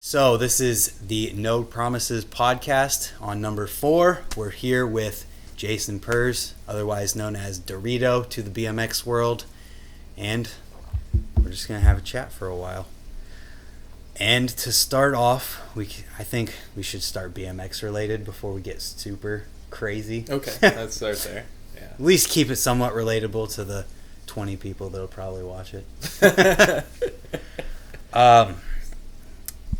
So this is the No Promises podcast on number 4. We're here with Jason Perz, otherwise known as Dorito to the BMX world, and we're just gonna have a chat for a while. And to start off, I think we should start BMX related before we get super crazy. Okay, let's start there. Yeah. At least keep it somewhat relatable to the 20 people that'll probably watch it.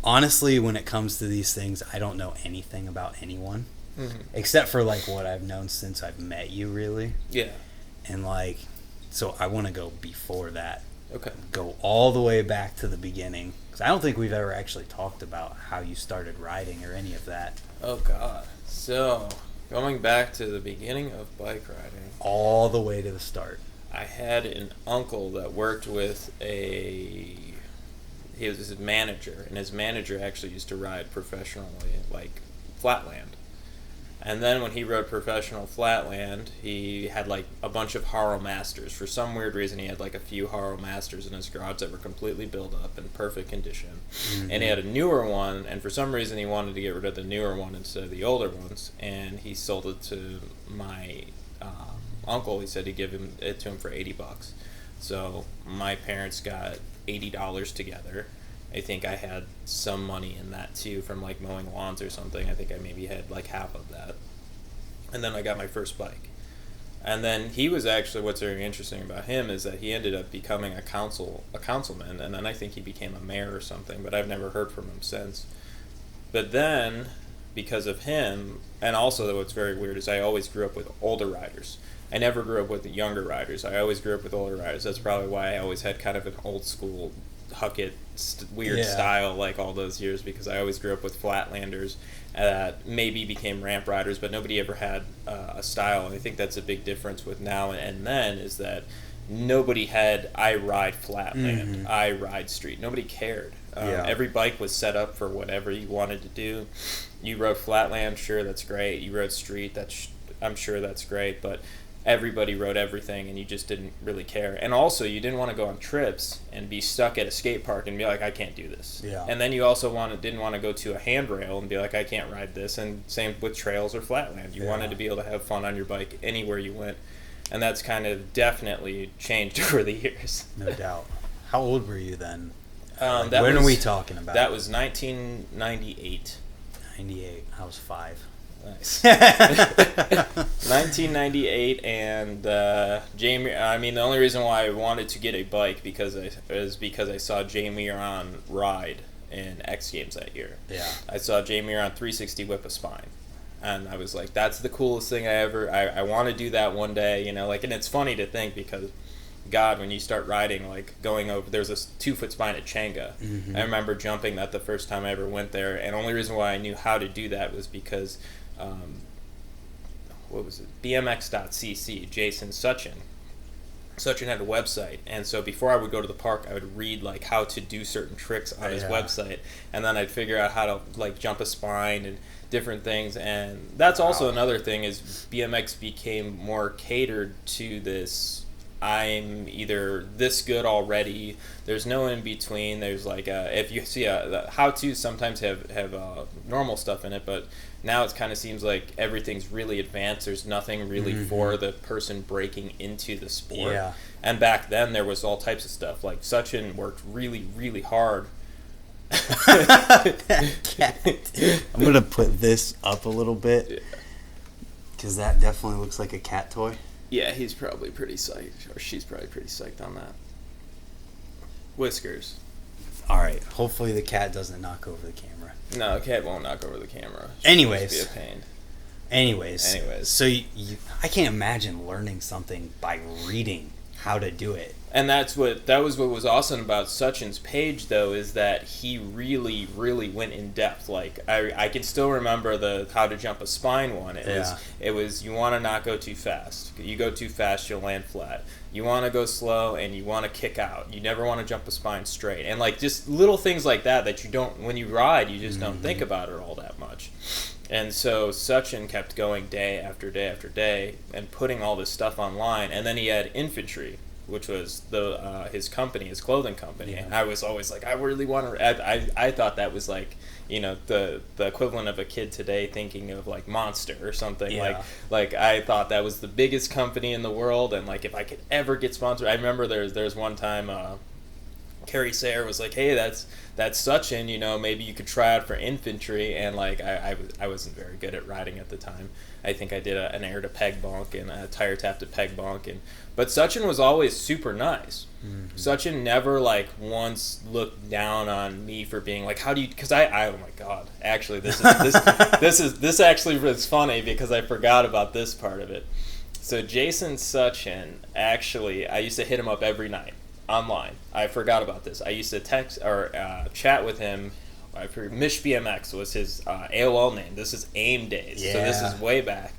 Honestly, when it comes to these things, I don't know anything about anyone. Except for, like, what I've known since I've met you, really. Yeah. And, like, so I want to go before that. Okay. Go all the way back to the beginning. Because I don't think we've ever actually talked about how you started riding or any of that. Oh, God. So, going back to the beginning of bike riding. All the way to the start. I had an uncle that worked with he was his manager, and his manager actually used to ride professionally, like, flatland. And then when he rode professional flatland, he had, like, a bunch of Haro Masters. For some weird reason, he had, like, a few Haro Masters in his garage that were completely built up in perfect condition. Mm-hmm. And he had a newer one, and for some reason he wanted to get rid of the newer one instead of the older ones, and he sold it to my uncle. He said he'd give it to him for $80. So my parents got $80 together. I think I had some money in that too from, like, mowing lawns or something. I think I maybe had, like, half of that. And then I got my first bike. And then he was actually, what's very interesting about him is that he ended up becoming a councilman, and then I think he became a mayor or something, but I've never heard from him since. But then, because of him, and also what's very weird is I always grew up with older riders. I never grew up with the younger riders. I always grew up with older riders. That's probably why I always had kind of an old school Huckett weird style, like, all those years, because I always grew up with flatlanders that maybe became ramp riders, but nobody ever had a style. And I think that's a big difference with now and then, is that nobody had I ride flatland, I ride street. Nobody cared. Every bike was set up for whatever you wanted to do. You rode flatland, sure, that's great. You rode street, I'm sure that's great, but everybody rode everything, and you just didn't really care. And also, you didn't want to go on trips and be stuck at a skate park and be like, I can't do this. Yeah. And then you also didn't want to go to a handrail and be like, I can't ride this. And same with trails or flatland. You wanted to be able to have fun on your bike anywhere you went. And that's kind of definitely changed over the years. No doubt. How old were you then? When are we talking about? That was 1998. 98. I was 5. Nice. 1998, and Jamie. I mean, the only reason why I wanted to get a bike because I saw Jamie on ride in X Games that year. Yeah. I saw Jamie on 360 whip a spine, and I was like, "That's the coolest thing I ever. I want to do that one day." You know, like, and it's funny to think because, God, when you start riding, like, going over, there's a 2-foot spine at Changa. Mm-hmm. I remember jumping that the first time I ever went there, and the only reason why I knew how to do that was because. What was it? BMX.cc, Jason Suchan. Suchan had a website, and so before I would go to the park, I would read, like, how to do certain tricks on his website, and then I'd figure out how to, like, jump a spine and different things. And that's also another thing, is BMX became more catered to this. I'm either this good already. There's no in between. There's, like, if you see how to sometimes have normal stuff in it, but now it kind of seems like everything's really advanced. There's nothing really for the person breaking into the sport. Yeah. And back then there was all types of stuff. Like, Suchan worked really, really hard. I'm gonna put this up a little bit because that definitely looks like a cat toy. Yeah, he's probably pretty psyched, or she's probably pretty psyched on that. Whiskers. All right. Hopefully the cat doesn't knock over the camera. No, the cat won't knock over the camera. Anyways. Just be a pain. Anyways. So I can't imagine learning something by reading how to do it. And that was what was awesome about Suchan's page, though, is that he really, really went in depth. Like, I can still remember the how to jump a spine one. It was you want to not go too fast. You go too fast, you'll land flat. You want to go slow, and you want to kick out. You never want to jump a spine straight. And, like, just little things like that you don't, when you ride, you just don't think about it all that much. And so Suchan kept going day after day after day and putting all this stuff online. And then he had infantry, which was the his company, his clothing company. Yeah. And I was always like, I really want to. I thought that was like, the equivalent of a kid today thinking of like Monster or something. Yeah. Like I thought that was the biggest company in the world, and like if I could ever get sponsored. I remember there's one time Carrie Sayer was like, hey, that's Suchan, maybe you could try out for infantry. And like I wasn't very good at riding at the time. I think I did an air to peg bonk and a tire tap to peg bonk, but Suchan was always super nice. Mm-hmm. Suchan never like once looked down on me for being like, how do you? Because oh my god, actually this actually is funny because I forgot about this part of it. So Jason Suchan, actually, I used to hit him up every night online. I forgot about this. I used to text or chat with him. I forget, Mish BMX was his AOL name. This is AIM days, so this is way back.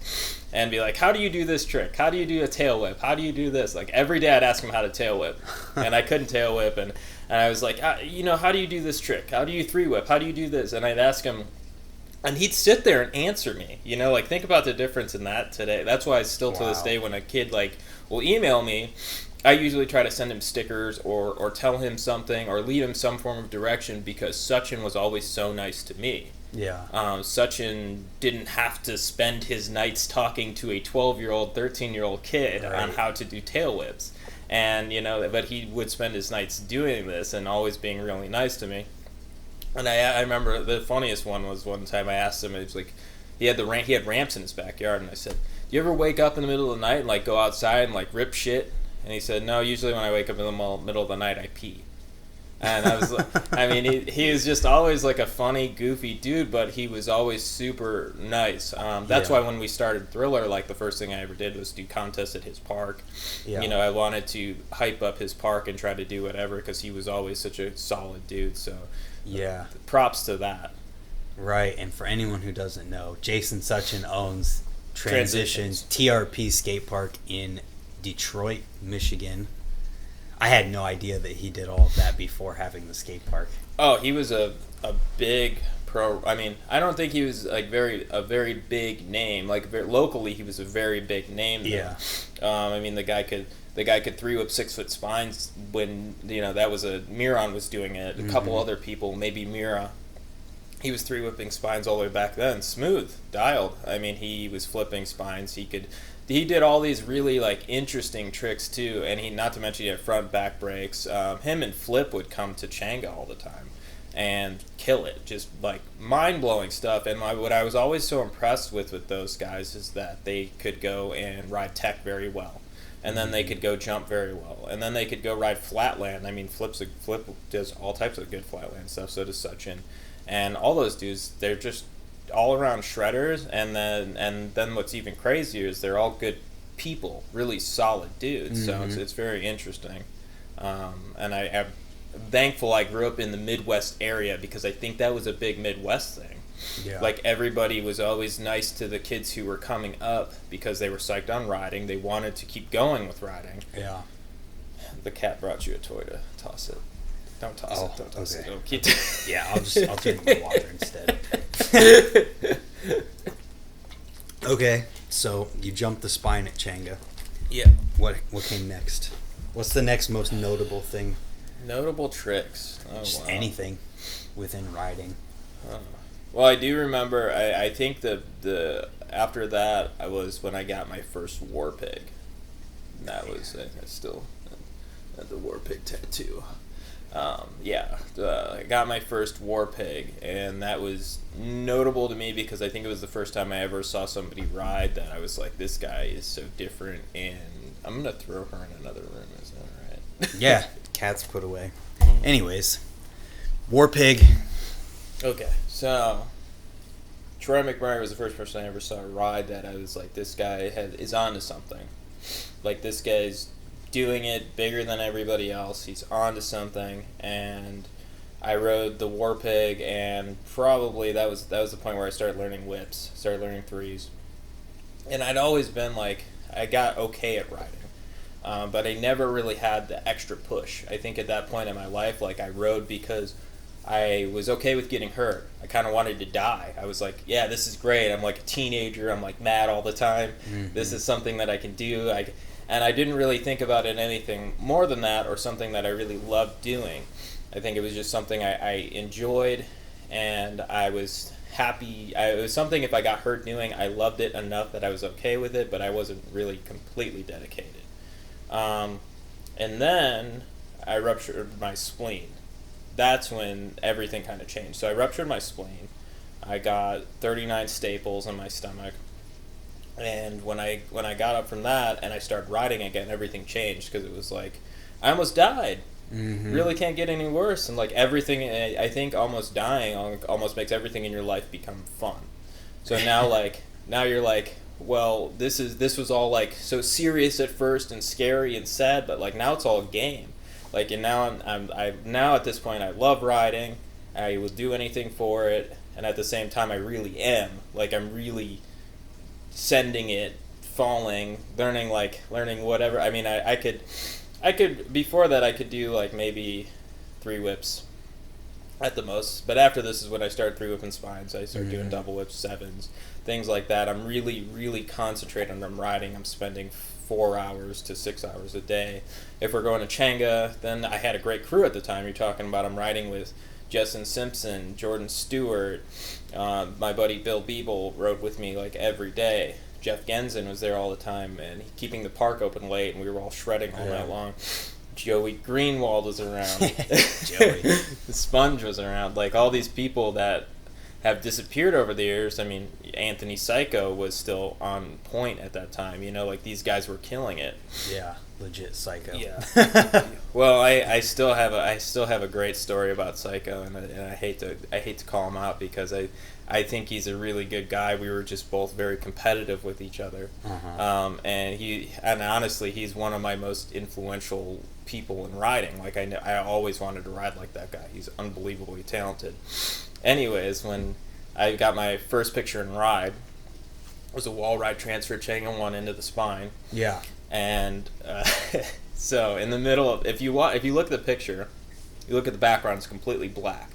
And be like, how do you do this trick? How do you do a tail whip? How do you do this? Like every day I'd ask him how to tail whip, and I couldn't tail whip. And I was like, how do you do this trick? How do you 3-whip? How do you do this? And I'd ask him, and he'd sit there and answer me. Like think about the difference in that today. That's why still to this day when a kid like will email me, I usually try to send him stickers or tell him something or lead him some form of direction because Suchan was always so nice to me. Yeah. Suchan didn't have to spend his nights talking to a 12-year-old, 13-year-old kid on how to do tail whips. And, but he would spend his nights doing this and always being really nice to me. And I remember the funniest one was one time I asked him, it was like, he had ramps in his backyard, and I said, do you ever wake up in the middle of the night and like go outside and like rip shit? And he said, no, usually when I wake up in the middle of the night, I pee. And I was like, I mean, he was just always like a funny, goofy dude, but he was always super nice. That's why when we started Thriller, like the first thing I ever did was do contests at his park. Yeah. I wanted to hype up his park and try to do whatever because he was always such a solid dude. So props to that. Right, and for anyone who doesn't know, Jason Suchan owns Transitions TRP Skate Park in Detroit, Michigan. I had no idea that he did all of that before having the skate park. Oh, he was a big pro. I mean, I don't think he was like a very big name. Like locally, he was a very big name. Yeah. I mean, the guy could 3-whip 6-foot spines when that was Miron was doing it. A couple other people, maybe Mira. He was 3-whipping spines all the way back then, smooth, dialed. I mean, he was flipping spines. He did all these really like interesting tricks too, and not to mention he had front back breaks. Him and Flip would come to Changa all the time and kill it, just like mind blowing stuff. And what I was always so impressed with those guys is that they could go and ride tech very well, and then they could go jump very well, and then they could go ride flatland. I mean, Flip does all types of good flatland stuff. So does Suchan, and all those dudes. They're just all around shredders, and then what's even crazier is they're all good people, really solid dudes. So it's very interesting, and I'm thankful I grew up in the Midwest area because I think that was a big Midwest thing. Yeah. Like everybody was always nice to the kids who were coming up because they were psyched on riding. They wanted to keep going with riding. Yeah. The cat brought you a toy to toss it. Don't toss it. Don't toss it. Don't keep yeah, I'll drink the water instead. Okay, so you jumped the spine at Changa. Yeah. What came next? What's the next most notable thing? Notable tricks. Just anything within riding. Well, I do remember. I think the after that I was when I got my first war pig. That was I still had the war pig tattoo. I got my first war pig, and that was notable to me because I think it was the first time I ever saw somebody ride that I was like, this guy is so different, and I'm gonna throw her in another room. Is that right? Yeah, cat's put away. Anyways, war pig. Okay, so Troy McBride was the first person I ever saw ride that I was like, this guy is onto something. Like, this guy's doing it bigger than everybody else. He's onto something, and I rode the war pig, and probably that was the point where I started learning whips, started learning threes, and I'd always been like, I got okay at riding, but I never really had the extra push. I think at that point in my life, like, I rode because I was okay with getting hurt. I kind of wanted to die. I was like, yeah, this is great. I'm like a teenager. I'm like mad all the time. This is something that I can do. And I didn't really think about it anything more than that or something that I really loved doing. I think it was just something I enjoyed, and I was happy. It was something, if I got hurt doing, I loved it enough that I was okay with it, but I wasn't really completely dedicated. And then I ruptured my spleen. That's when everything kind of changed. So I ruptured my spleen. I got 39 staples in my stomach. And when I got up from that and I started riding again, everything changed, because it was like, I almost died. Mm-hmm. Really can't get any worse. And like everything, I think almost dying almost makes everything in your life become fun. So now you're like, well, this was all like so serious at first and scary and sad, but like now it's all a game. Like, and now I'm now at this point I love riding. I will do anything for it, and at the same time I really am. Like, I'm really sending it, falling, learning whatever. I mean, I could before that I could do like maybe 3 whips at the most, but after this is when I started 3 whipping spines. I started doing double whips, 7s, things like that. I'm really concentrating on riding. I'm spending 4 hours to 6 hours a day. If we're going to Changa, then I had a great crew at the time. You're talking about, I'm riding with Justin Simpson, Jordan Stewart, my buddy Bill Biebel rode with me like every day. Jeff Gensen was there all the time, and keeping the park open late, and we were all shredding all night long. Joey Greenwald was around. Joey. The Sponge was around. Like, all these people that have disappeared over the years. I mean, Anthony Psycho was still on point at that time. You know, like, these guys were killing it. Yeah, legit Psycho. Yeah. Well, I still have a great story about Psycho, and I hate to call him out, because I think he's a really good guy. We were just both very competitive with each other. Uh-huh. And honestly, he's one of my most influential people in riding. Like, I always wanted to ride like that guy. He's unbelievably talented. Anyways, when I got my first picture in ride, it was a wall ride transfer Changa 1 into the spine. Yeah. And so in the middle of, if you look at the picture, you look at the background, it's completely black.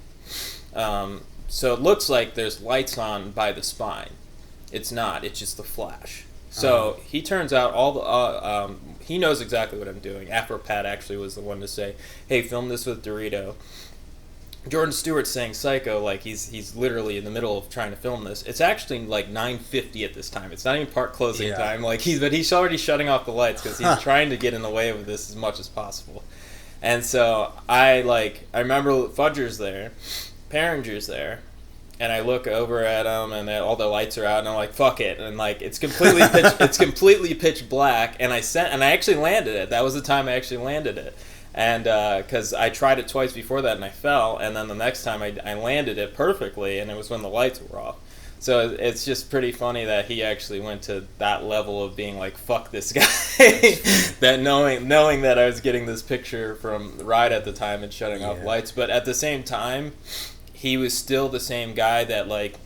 So it looks like there's lights on by the spine. It's not. It's just the flash. So he turns out he knows exactly what I'm doing. Afropat actually was the one to say, "Hey, film this with Dorito." Jordan Stewart's saying Psycho, like he's literally in the middle of trying to film this. It's actually like 9:50 at this time. It's not even park closing time. Like he's already shutting off the lights, because he's trying to get in the way of this as much as possible. And so I remember Fudger's there, Perringer's there, and I look over at them, and all the lights are out, and I'm like, fuck it, and like it's completely pitch black, and I actually landed it. That was the time I actually landed it. And because I tried it twice before that and I fell, and then the next time I landed it perfectly, and it was when the lights were off. So it's just pretty funny that he actually went to that level of being like, fuck this guy. That knowing that I was getting this picture from Ride at the time and shutting off lights. But at the same time, he was still the same guy that, like,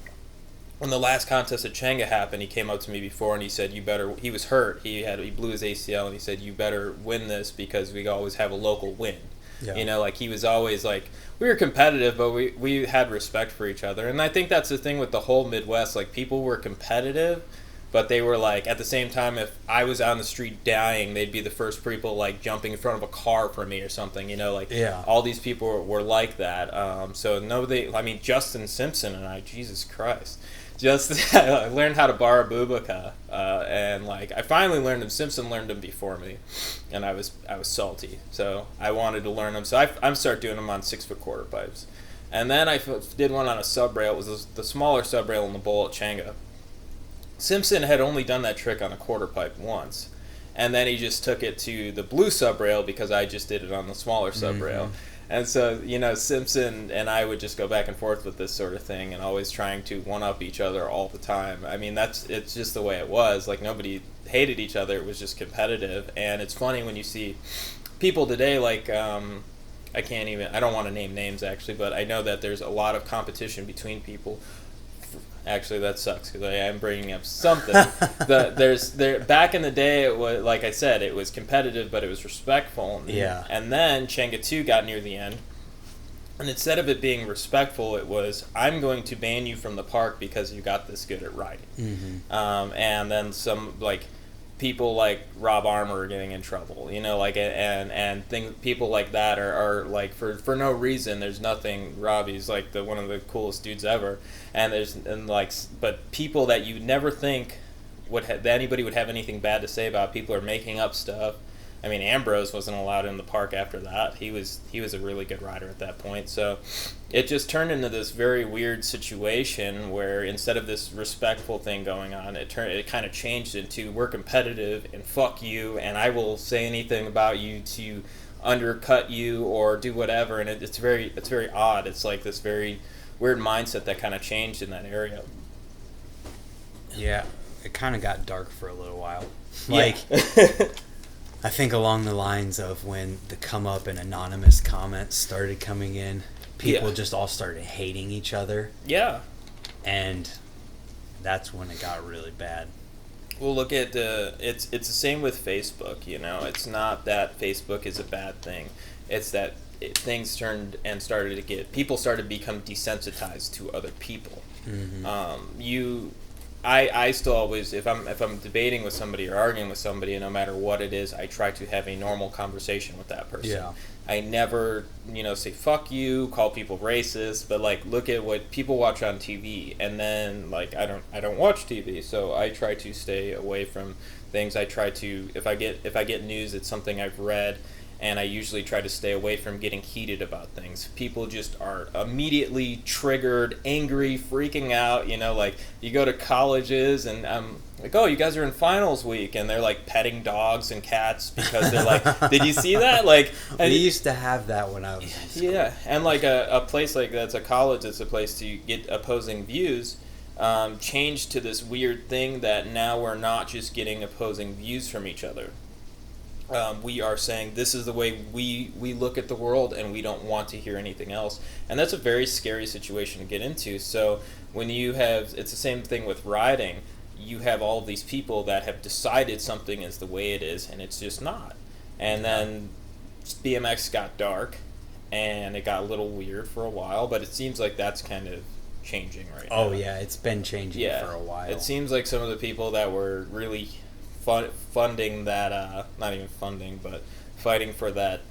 when the last contest at Changa happened, he came up to me before and he said, he was hurt. He blew his ACL, and he said, you better win this, because we always have a local win. Yeah. You know, like, he was always like, we were competitive, but we had respect for each other. And I think that's the thing with the whole Midwest. Like, people were competitive, but they were like, at the same time, if I was on the street dying, they'd be the first people like jumping in front of a car for me or something, you know, like all these people were like that. Justin Simpson and I, Jesus Christ. I learned how to bar a Bubaka, and like I finally learned him. Simpson learned him before me, and I was salty, so I wanted to learn him. So I started doing them on 6-foot quarter pipes, and then I did one on a sub rail. It was the smaller sub rail in the bowl at Changa. Simpson had only done that trick on a quarter pipe once, and then he just took it to the blue sub rail because I just did it on the smaller sub rail. Mm-hmm. And so, you know, Simpson and I would just go back and forth with this sort of thing, and always trying to one-up each other all the time. I mean, it's just the way it was. Like, nobody hated each other. It was just competitive. And it's funny when you see people today, like, I don't want to name names, actually, but I know that there's a lot of competition between people. Actually, that sucks, because I am bringing up something. Back in the day, it was, like I said, it was competitive, but it was respectful. And then Changa 2 got near the end, and instead of it being respectful, it was, I'm going to ban you from the park because you got this good at riding. Mm-hmm. And then some, like, people like Rob Armour are getting in trouble, like, and people like that are like for no reason. There's nothing. Robbie's like one of the coolest dudes ever, but people that you never think that anybody would have anything bad to say about, people are making up stuff. I mean, Ambrose wasn't allowed in the park after that. He was a really good rider at that point. So it just turned into this very weird situation where instead of this respectful thing going on, it kind of changed into we're competitive and fuck you, and I will say anything about you to undercut you or do whatever. And it's very odd. It's like this very weird mindset that kind of changed in that area. Yeah, it kind of got dark for a little while. Yeah. I think along the lines of when the come up and anonymous comments started coming in, people just all started hating each other. Yeah. And that's when it got really bad. Well, look at it's the same with Facebook, It's not that Facebook is a bad thing. It's that things turned and people started to become desensitized to other people. Mm-hmm. I still always, if I'm debating with somebody or arguing with somebody, no matter what it is, I try to have a normal conversation with that person. Yeah. I never, say fuck you, call people racist, but like look at what people watch on TV, and then like I don't watch TV, so I try to stay away from things. I try to, if I get news, it's something I've read. And I usually try to stay away from getting heated about things. People just are immediately triggered, angry, freaking out. Like you go to colleges and like, oh, you guys are in finals week, and they're like petting dogs and cats because they're like, did you see that? Like, we used to have that when I was in school. Yeah, and like a place like that's a college, it's a place to get opposing views. Changed to this weird thing that now we're not just getting opposing views from each other. We are saying this is the way we look at the world, and we don't want to hear anything else. And that's a very scary situation to get into. So when it's the same thing with riding. You have all of these people that have decided something is the way it is, and it's just not. And then BMX got dark, and it got a little weird for a while, but it seems like that's kind of changing right now. Oh, yeah, it's been changing for a while. It seems like some of the people that were really funding that, not even funding, but fighting for that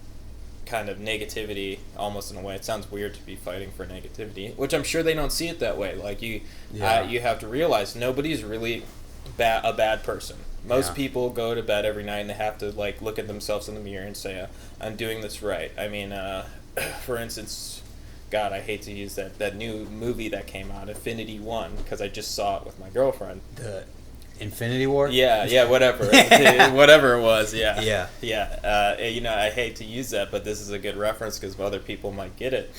kind of negativity, almost in a way. It sounds weird to be fighting for negativity, which I'm sure they don't see it that way. Like you have to realize nobody's really a bad person. Most people go to bed every night and they have to like look at themselves in the mirror and say, I'm doing this right. I mean, for instance, God, I hate to use that new movie that came out, Infinity War, because I just saw it with my girlfriend. The Infinity War? Yeah, whatever. Whatever it was, yeah. Yeah. I hate to use that, but this is a good reference because other people might get it.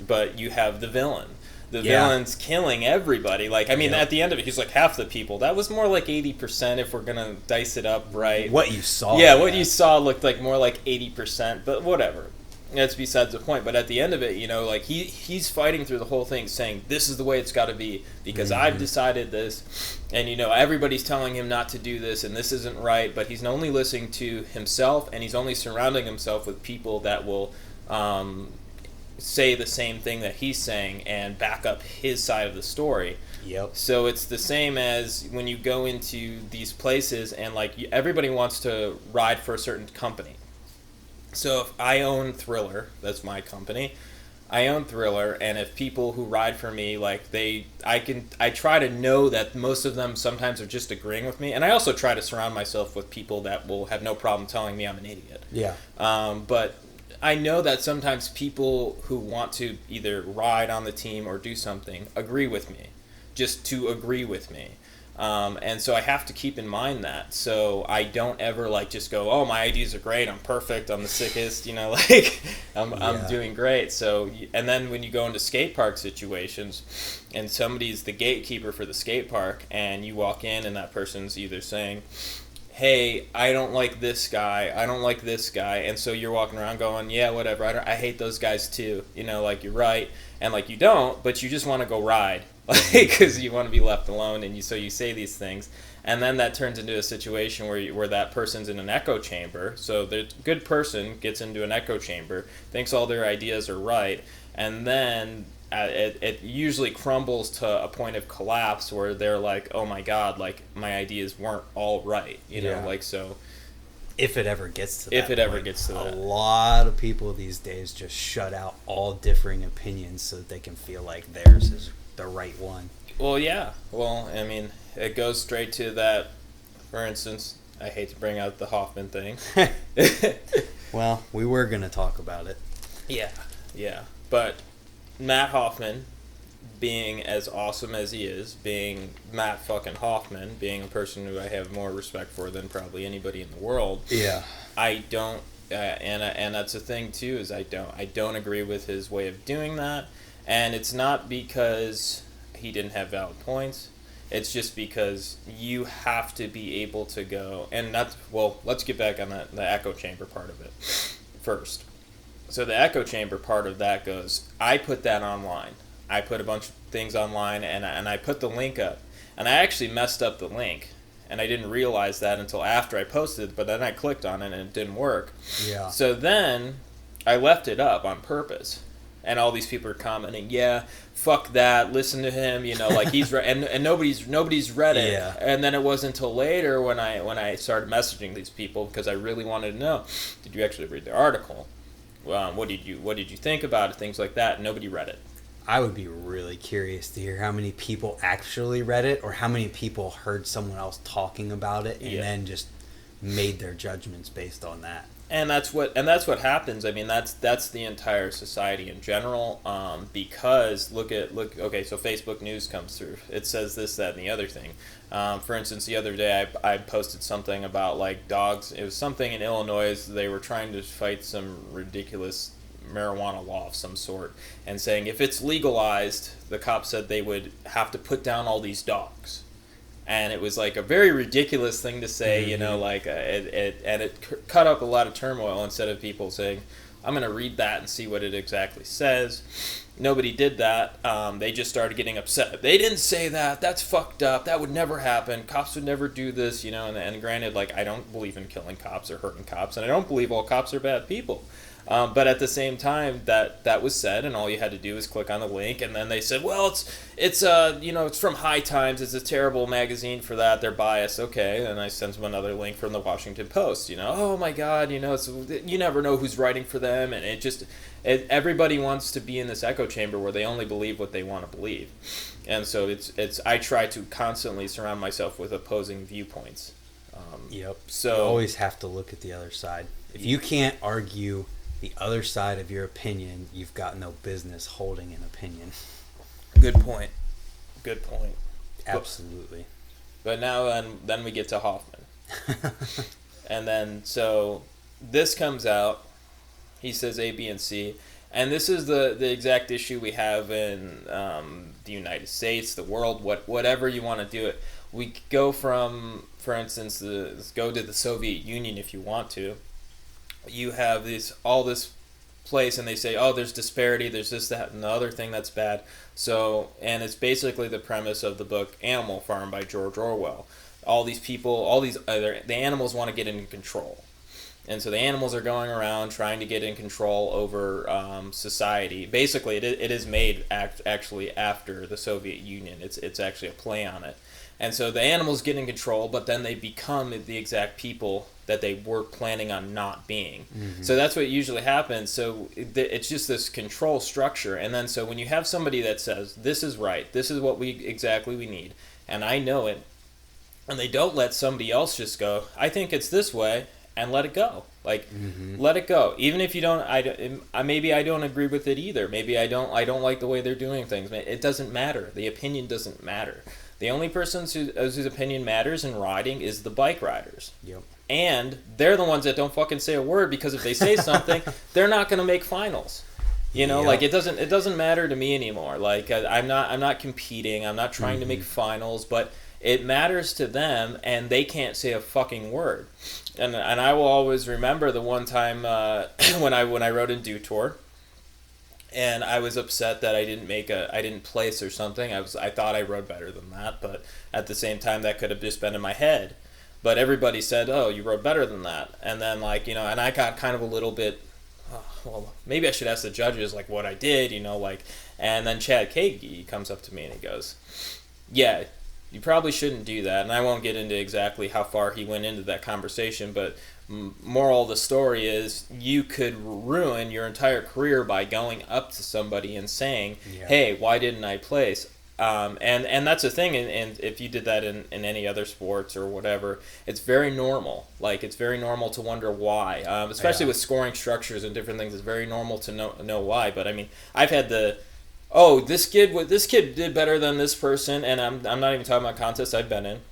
But you have the villain. The villain's killing everybody. Like, I mean, at the end of it, he's like half the people. That was more like 80% if we're going to dice it up right. What you saw. Yeah, what you saw looked like more like 80%, but whatever. That's besides the point. But at the end of it, like he's fighting through the whole thing saying, this is the way it's got to be because I've decided this. And, everybody's telling him not to do this and this isn't right. But he's only listening to himself, and he's only surrounding himself with people that will say the same thing that he's saying and back up his side of the story. Yep. So it's the same as when you go into these places and, like, everybody wants to ride for a certain company. So if I own Thriller, that's my company, I own Thriller, and if people who ride for me, like, I try to know that most of them sometimes are just agreeing with me, and I also try to surround myself with people that will have no problem telling me I'm an idiot. Yeah. But I know that sometimes people who want to either ride on the team or do something agree with me, just to agree with me. And so I have to keep in mind that. So I don't ever like just go, oh, my IDs are great, I'm perfect, I'm the sickest, like I'm doing great. So, and then when you go into skate park situations and somebody's the gatekeeper for the skate park and you walk in and that person's either saying, hey, I don't like this guy, I don't like this guy, and so you're walking around going, yeah, whatever, I hate those guys too, like you're right, and like you don't, but you just want to go ride. Because you want to be left alone, and so you say these things, and then that turns into a situation where that person's in an echo chamber. So the good person gets into an echo chamber, thinks all their ideas are right, and then it usually crumbles to a point of collapse where they're like, oh my god, like my ideas weren't all right, you know, like so. If it ever gets to that if it ever gets to that. A lot of people these days just shut out all differing opinions so that they can feel like theirs is the right one. Well, yeah. Well, I mean, it goes straight to that. For instance, I hate to bring out the Hoffman thing. Well, we were going to talk about it. Yeah. But Matt Hoffman, being as awesome as he is, being Matt fucking Hoffman, being a person who I have more respect for than probably anybody in the world. Yeah. I don't, and that's the thing too, is I don't agree with his way of doing that, and it's not because he didn't have valid points. It's just because you have to be able to go, and that's, well, let's get back on the echo chamber part of it first. So the echo chamber part of that goes, I put that online. I put a bunch of things online, and I put the link up. And I actually messed up the link, and I didn't realize that until after I posted it, but then I clicked on it, and it didn't work. Yeah. So then I left it up on purpose. And all these people are commenting, yeah, fuck that, listen to him, you know, like he's and nobody's read it. Yeah. And then it wasn't until later when I started messaging these people, because I really wanted to know, did you actually read the article? What did you think about it? Things like that. Nobody read it. I would be really curious to hear how many people actually read it, or how many people heard someone else talking about it and then just made their judgments based on that. And that's what happens. I mean, that's the entire society in general. Because look. Okay, so Facebook News comes through. It says this, that, and the other thing. For instance, the other day I posted something about like dogs. It was something in Illinois. They were trying to fight some ridiculous marijuana law of some sort, and saying if it's legalized, the cops said they would have to put down all these dogs. And it was like a very ridiculous thing to say, you know, like it cut up a lot of turmoil. Instead of people saying, I'm going to read that and see what it exactly says. Nobody did that. They just started getting upset. They didn't say that. That's fucked up. That would never happen. Cops would never do this, you know. And granted, like, I don't believe in killing cops or hurting cops, and I don't believe all cops are bad people. But at the same time, that was said, and all you had to do was click on the link, and then they said, well, it's from High Times, it's a terrible magazine for that, they're biased. Okay, and I sent them another link from the Washington Post, you know, oh my god, you know, you never know who's writing for them, and everybody wants to be in this echo chamber where they only believe what they want to believe. And so I try to constantly surround myself with opposing viewpoints. Yep. So you always have to look at the other side. If you can't argue the other side of your opinion, you've got no business holding an opinion. Good point. Absolutely. But now then we get to Hoffman. And then, so this comes out. He says A, B, and C. And this is the exact issue we have in the United States, the world, whatever you want to do it. We go from, for instance, go to the Soviet Union if you want to. You have all this place, and they say, oh, there's disparity, there's this, that, and the other thing that's bad. So, and it's basically the premise of the book Animal Farm by George Orwell. All these people, the animals want to get in control. And so the animals are going around trying to get in control over society. Basically, it is made actually after the Soviet Union. It's actually a play on it. And so the animals get in control, but then they become the exact people that they were planning on not being. Mm-hmm. So that's what usually happens. So it's just this control structure. And then so when you have somebody that says, this is right, this is what we need, and I know it, and they don't let somebody else just go, I think it's this way, and let it go. Like, let it go. Even if you don't, maybe I don't agree with it either. Maybe I don't like the way they're doing things. It doesn't matter. The opinion doesn't matter. The only person whose opinion matters in riding is the bike riders. Yep. And they're the ones that don't fucking say a word, because if they say something, they're not going to make finals. You know, like it doesn't matter to me anymore. Like I'm not competing. I'm not trying to make finals, but it matters to them, and they can't say a fucking word. And I will always remember the one time when I rode in Dew Tour. And I was upset that I didn't place or something. I thought I rode better than that, but at the same time that could have just been in my head. But everybody said, "Oh, you rode better than that." And then and I got kind of a little bit, well, maybe I should ask the judges what I did, And then Chad Kagi comes up to me and he goes, yeah, you probably shouldn't do that. And I won't get into exactly how far he went into that conversation, but moral of the story is you could ruin your entire career by going up to somebody and saying, hey, why didn't I place? And that's the thing, and if you did that in any other sports or whatever, it's very normal. Like, it's very normal to wonder why, especially with scoring structures and different things. It's very normal to know why. But I mean, I've had this kid did better than this person, and I'm not even talking about contests I've been in. I'm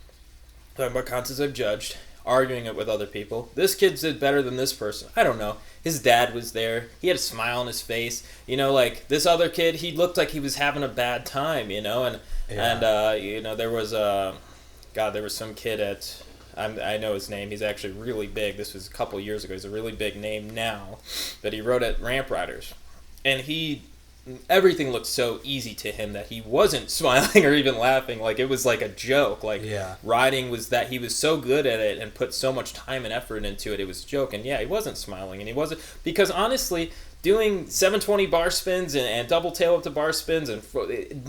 talking about contests I've judged, arguing it with other people. This kid did better than this person. I don't know. His dad was there. He had a smile on his face. You know, like, this other kid, he looked like he was having a bad time, you know? And you know, there was some kid at, I know his name. He's actually really big. This was a couple years ago. He's a really big name now. But he rode at Ramp Riders. And everything looked so easy to him that he wasn't smiling or even laughing. Like, it was like a joke. Like, riding was that he was so good at it and put so much time and effort into it. It was a joke. And yeah, he wasn't smiling, and he wasn't, because honestly, doing 720 bar spins and double tail up to bar spins, and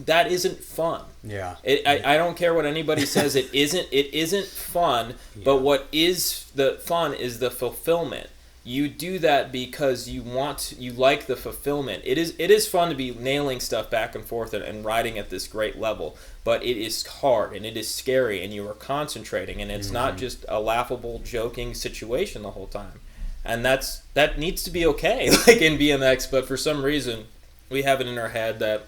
that isn't fun. I don't care what anybody says. It isn't fun. But what is the fun is the fulfillment. You do that because you like the fulfillment. It is fun to be nailing stuff back and forth and riding at this great level, but it is hard and it is scary, and you are concentrating, and it's not just a laughable, joking situation the whole time. And that needs to be okay, like in BMX, but for some reason we have it in our head that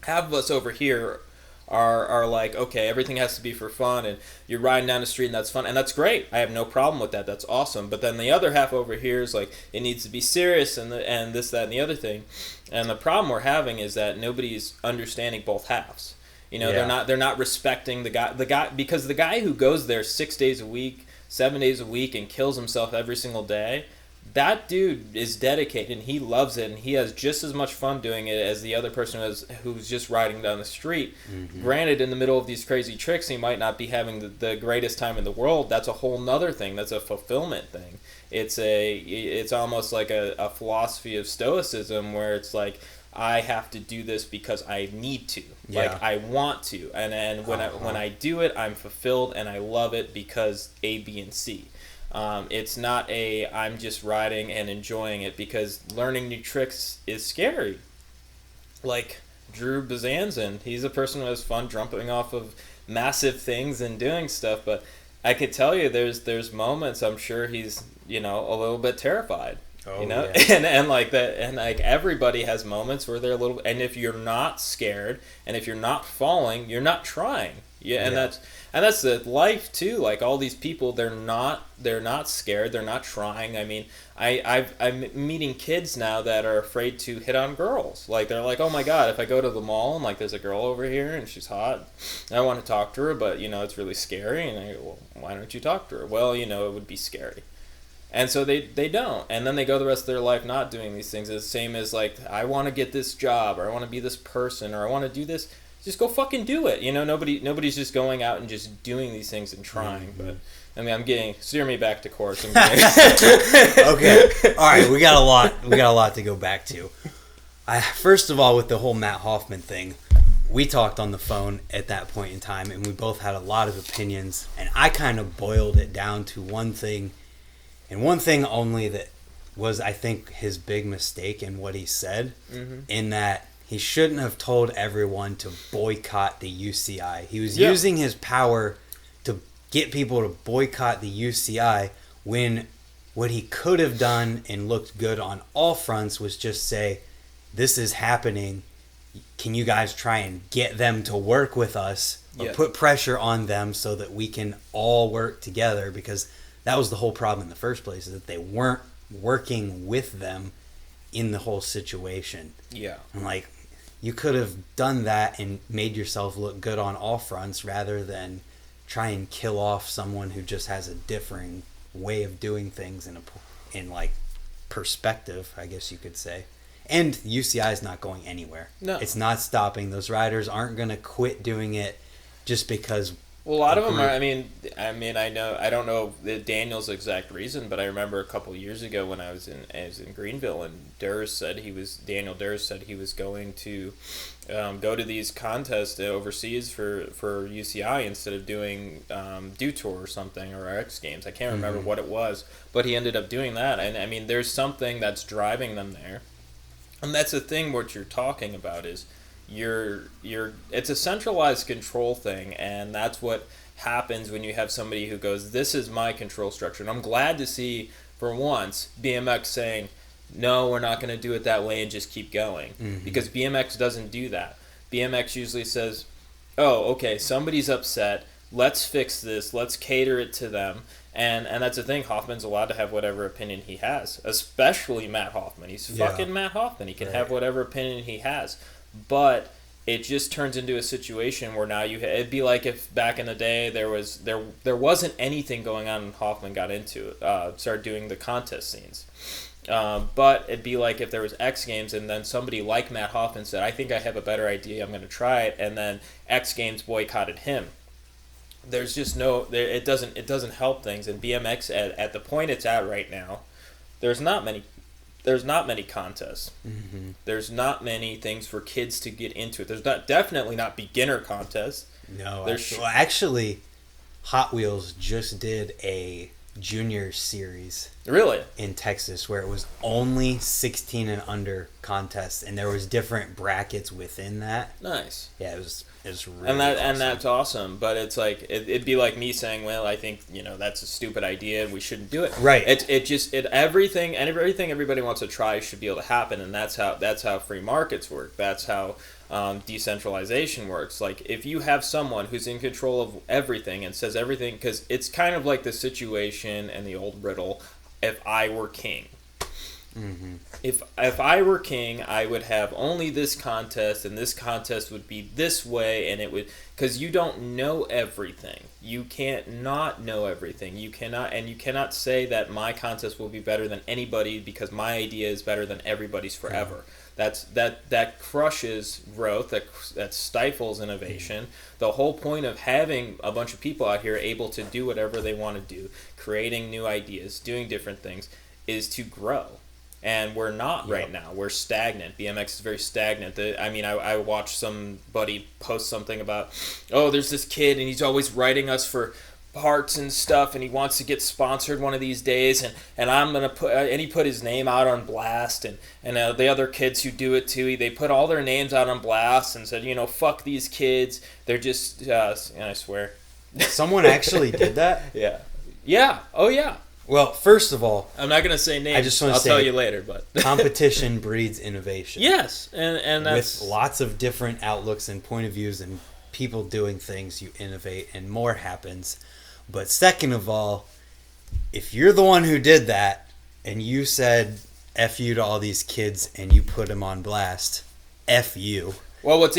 half of us over here are like, okay, everything has to be for fun, and you're riding down the street and that's fun, and that's great. I have no problem with that. That's awesome. But then the other half over here is like, it needs to be serious and this, that, and the other thing. And the problem we're having is that nobody's understanding both halves. You know, they're not respecting the guy, because the guy who goes there 6 days a week, 7 days a week, and kills himself every single day, that dude is dedicated, and he loves it, and he has just as much fun doing it as the other person who's just riding down the street. Granted, in the middle of these crazy tricks, he might not be having the greatest time in the world. That's a whole nother thing. That's a fulfillment thing. It's almost like a philosophy of stoicism, where it's like, I have to do this because I need to. Like, I want to. And when I do it, I'm fulfilled, and I love it because A, B, and C. It's not I'm just riding and enjoying it, because learning new tricks is scary. Like Drew Bezanson, he's a person who has fun jumping off of massive things and doing stuff, but I could tell you there's moments I'm sure he's, you know, a little bit terrified. You know, and like that, and like everybody has moments where they're a little, and if you're not scared and if you're not falling, you're not trying. And that's the life too. Like, all these people, they're not scared, they're not trying. I mean, I'm meeting kids now that are afraid to hit on girls. Like, they're like, oh my god, if I go to the mall and like there's a girl over here and she's hot, I want to talk to her, but you know, it's really scary. And I go, well, why don't you talk to her? Well, you know, it would be scary. And so they don't. And then they go the rest of their life not doing these things. It's the same as like, I want to get this job, or I want to be this person, or I want to do this. Just go fucking do it. You know, nobody's just going out and just doing these things and trying. But I mean, steer me back to course. Okay. All right, we got a lot to go back to. First of all, with the whole Matt Hoffman thing, we talked on the phone at that point in time, and we both had a lot of opinions, and I kind of boiled it down to one thing, and one thing only, that was, I think, his big mistake in what he said, in that he shouldn't have told everyone to boycott the UCI. He was using his power to get people to boycott the UCI, when what he could have done and looked good on all fronts was just say, this is happening. Can you guys try and get them to work with us, or put pressure on them so that we can all work together? Because that was the whole problem in the first place, is that they weren't working with them in the whole situation. Yeah. And like, you could have done that and made yourself look good on all fronts, rather than try and kill off someone who just has a differing way of doing things in like perspective, I guess you could say. And UCI is not going anywhere. No. It's not stopping. Those riders aren't going to quit doing it just because Well, a lot of them are. I know. I don't know Daniel's exact reason, but I remember a couple of years ago when I was in Greenville, and Daniel Durs said he was going to go to these contests overseas for UCI instead of doing Dew Tour or something, or X Games. I can't remember what it was, but he ended up doing that. And I mean, there's something that's driving them there, and that's the thing. What you're talking about is. It's a centralized control thing, and that's what happens when you have somebody who goes, this is my control structure. And I'm glad to see, for once, BMX saying, no, we're not going to do it that way and just keep going. Because BMX doesn't do that. BMX usually says, oh, okay, somebody's upset, let's fix this, let's cater it to them. And that's the thing, Hoffman's allowed to have whatever opinion he has, especially Matt Hoffman. He's fucking Matt Hoffman. He can have whatever opinion he has. But it just turns into a situation where now it'd be like if back in the day there wasn't anything going on and Hoffman got into it, started doing the contest scenes. But it'd be like if there was X Games and then somebody like Matt Hoffman said, I think I have a better idea, I'm going to try it, and then X Games boycotted him. There's just it doesn't help things. And BMX at the point it's at right now, there's not many contests. There's not many things for kids to get into it. There's definitely not beginner contests. No, actually, Hot Wheels just did a junior series. Really? In Texas, where it was only 16 and under contests, and there was different brackets within that. Nice. Yeah, it was really and awesome. That's awesome. But it's like it'd be like me saying, well, I think that's a stupid idea and we shouldn't do it. Right. Everything everybody wants to try should be able to happen, and that's how free markets work. That's how decentralization works. Like if you have someone who's in control of everything and says everything, because it's kind of like the situation and the old riddle. If I were king. If I were king, I would have only this contest, and this contest would be this way, and it would, because you don't know everything. You can't not know everything. You cannot say that my contest will be better than anybody because my idea is better than everybody's forever. That crushes growth. That stifles innovation. The whole point of having a bunch of people out here able to do whatever they want to do, creating new ideas, doing different things, is to grow. And we're not right now. We're stagnant. BMX is very stagnant. I watched somebody post something about, oh, there's this kid and he's always writing us for parts and stuff, and he wants to get sponsored one of these days, and I'm gonna put, and he put his name out on blast, and the other kids who do it too, they put all their names out on blast and said, fuck these kids, they're just, and I swear. Someone actually did that? Yeah. Oh yeah. Well, first of all, I'm not gonna say names. I just want to say, I'll tell you later, but competition breeds innovation. Yes, and that's with lots of different outlooks and point of views and people doing things, you innovate and more happens. But second of all, if you're the one who did that and you said F you to all these kids and you put them on blast, F you. Well, what's